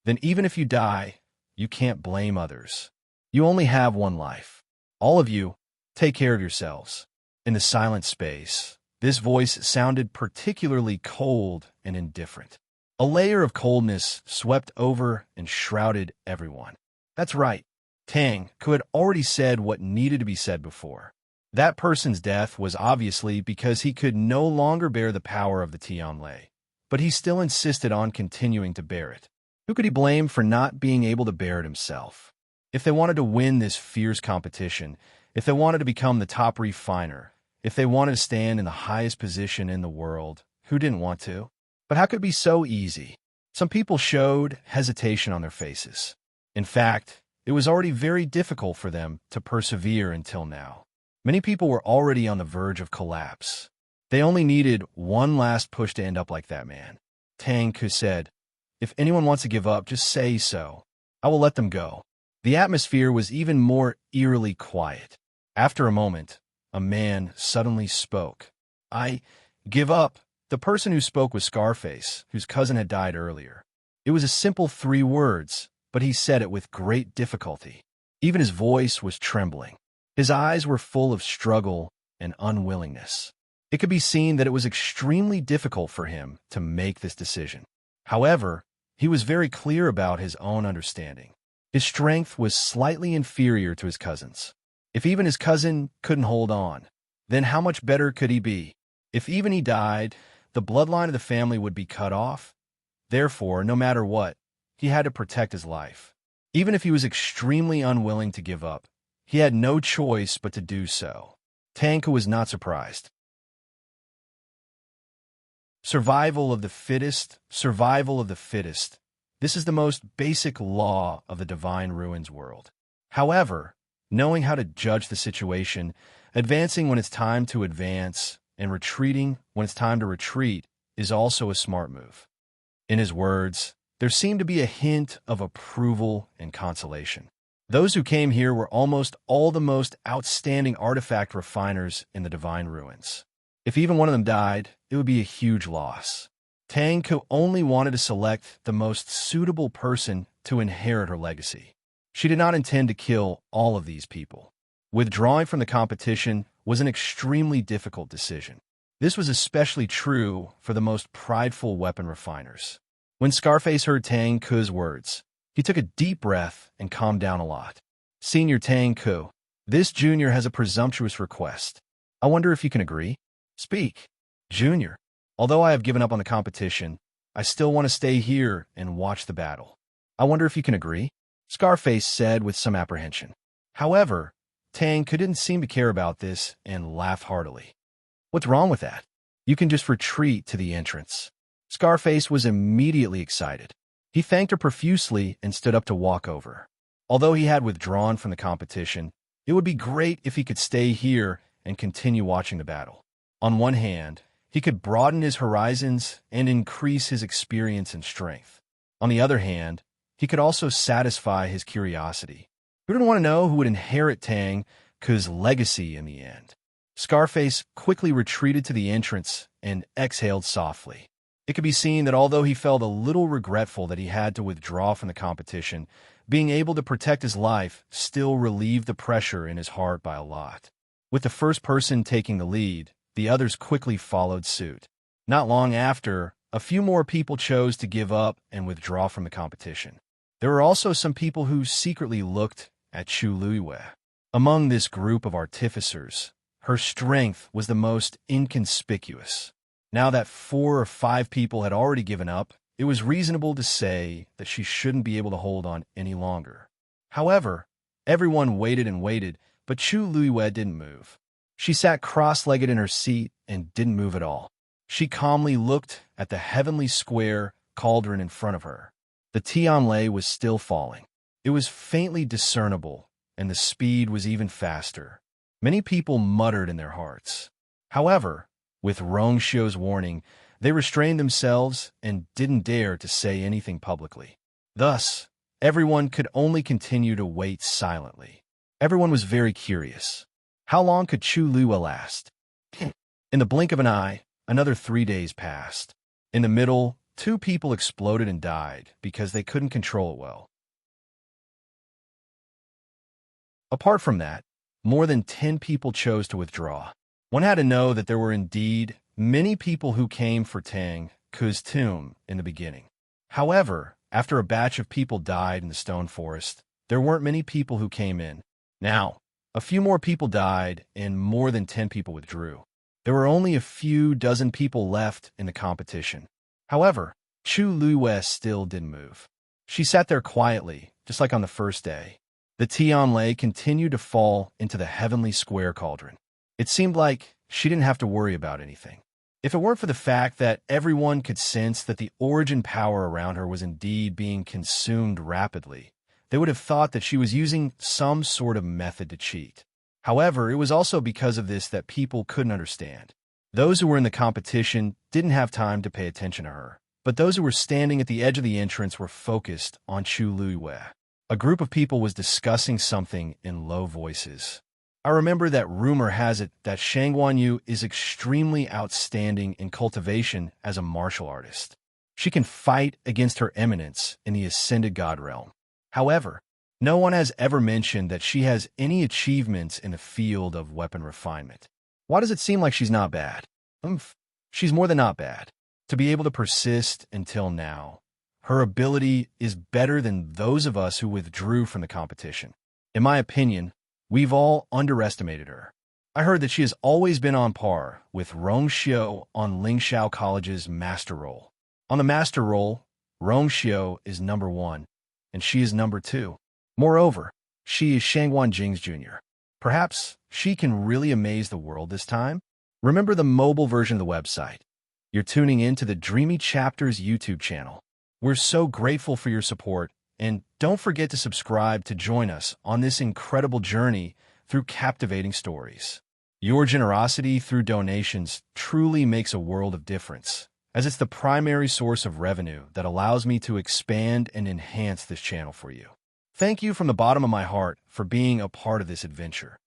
A: then even if you die, you can't blame others. You only have one life. All of you, take care of yourselves. In the silent space, this voice sounded particularly cold and indifferent. A layer of coldness swept over and shrouded everyone. That's right. Tang, who had already said what needed to be said before. That person's death was obviously because he could no longer bear the power of the Tianlei, but he still insisted on continuing to bear it. Who could he blame for not being able to bear it himself? If they wanted to win this fierce competition, if they wanted to become the top refiner, if they wanted to stand in the highest position in the world, who didn't want to? But how could it be so easy? Some people showed hesitation on their faces. In fact, it was already very difficult for them to persevere until now. Many people were already on the verge of collapse. They only needed one last push to end up like that man. Tang Ku said, if anyone wants to give up, just say so. I will let them go. The atmosphere was even more eerily quiet. After a moment, a man suddenly spoke. I give up. The person who spoke was Scarface, whose cousin had died earlier. It was a simple 3 words, but he said it with great difficulty. Even his voice was trembling. His eyes were full of struggle and unwillingness. It could be seen that it was extremely difficult for him to make this decision. However, he was very clear about his own understanding. His strength was slightly inferior to his cousin's. If even his cousin couldn't hold on, then how much better could he be? If even he died, the bloodline of the family would be cut off. Therefore, no matter what, he had to protect his life. Even if he was extremely unwilling to give up, he had no choice but to do so. Tang Ke was not surprised. Survival of the fittest, survival of the fittest. This is the most basic law of the Divine Ruins world. However, knowing how to judge the situation, advancing when it's time to advance, and retreating when it's time to retreat is also a smart move. In his words, there seemed to be a hint of approval and consolation. Those who came here were almost all the most outstanding artifact refiners in the Divine Ruins. If even one of them died, it would be a huge loss. Tang Ke only wanted to select the most suitable person to inherit her legacy. She did not intend to kill all of these people. Withdrawing from the competition was an extremely difficult decision. This was especially true for the most prideful weapon refiners. When Scarface heard Tang Ke's words, he took a deep breath and calmed down a lot. Senior Tang Ke, this junior has a presumptuous request. I wonder if you can agree? Speak. Junior, although I have given up on the competition, I still want to stay here and watch the battle. I wonder if you can agree? Scarface said with some apprehension. However, Tang Ke didn't seem to care about this and laughed heartily. What's wrong with that? You can just retreat to the entrance. Scarface was immediately excited. He thanked her profusely and stood up to walk over. Although he had withdrawn from the competition, it would be great if he could stay here and continue watching the battle. On one hand, he could broaden his horizons and increase his experience and strength. On the other hand, he could also satisfy his curiosity. Who didn't want to know who would inherit Tang Ke's legacy in the end? Scarface quickly retreated to the entrance and exhaled softly. It could be seen that although he felt a little regretful that he had to withdraw from the competition, being able to protect his life still relieved the pressure in his heart by a lot. With the first person taking the lead, the others quickly followed suit. Not long after, a few more people chose to give up and withdraw from the competition. There were also some people who secretly looked at Chu Luiyue. Among this group of artificers, her strength was the most inconspicuous. Now that 4 or 5 people had already given up, it was reasonable to say that she shouldn't be able to hold on any longer. However, everyone waited and waited, but Chu Luiyue didn't move. She sat cross-legged in her seat and didn't move at all. She calmly looked at the heavenly square cauldron in front of her. The Tianlei was still falling. It was faintly discernible, and the speed was even faster. Many people muttered in their hearts. However, with Rongxiu's warning, they restrained themselves and didn't dare to say anything publicly. Thus, everyone could only continue to wait silently. Everyone was very curious. How long could Chu Luiyue last? In the blink of an eye, another 3 days passed. In the middle, 2 people exploded and died because they couldn't control it well. Apart from that, more than 10 people chose to withdraw. One had to know that there were indeed many people who came for Tang Ke's tomb in the beginning. However, after a batch of people died in the stone forest, there weren't many people who came in. Now, a few more people died and more than 10 people withdrew. There were only a few dozen people left in the competition. However, Chu Luiyue still didn't move. She sat there quietly, just like on the first day. The Tianlei continued to fall into the heavenly square cauldron. It seemed like she didn't have to worry about anything. If it weren't for the fact that everyone could sense that the origin power around her was indeed being consumed rapidly, they would have thought that she was using some sort of method to cheat. However, it was also because of this that people couldn't understand. Those who were in the competition didn't have time to pay attention to her, but those who were standing at the edge of the entrance were focused on Chu Luiyue. A group of people was discussing something in low voices. I remember that rumor has it that Shang Guanyu is extremely outstanding in cultivation as a martial artist. She can fight against her eminence in the Ascended God realm. However, no one has ever mentioned that she has any achievements in the field of weapon refinement. Why does it seem like she's not bad? She's more than not bad. To be able to persist until now, her ability is better than those of us who withdrew from the competition. In my opinion, we've all underestimated her. I heard that she has always been on par with Rong Xiu on Lingxiao College's master roll. On the master roll, Rong Xiu is number 1, and she is number 2. Moreover, she is Shangguan Jing's junior. Perhaps she can really amaze the world this time? Remember the mobile version of the website. You're tuning in to the Dreamy Chapters YouTube channel. We're so grateful for your support, and don't forget to subscribe to join us on this incredible journey through captivating stories. Your generosity through donations truly makes a world of difference, as it's the primary source of revenue that allows me to expand and enhance this channel for you. Thank you from the bottom of my heart for being a part of this adventure.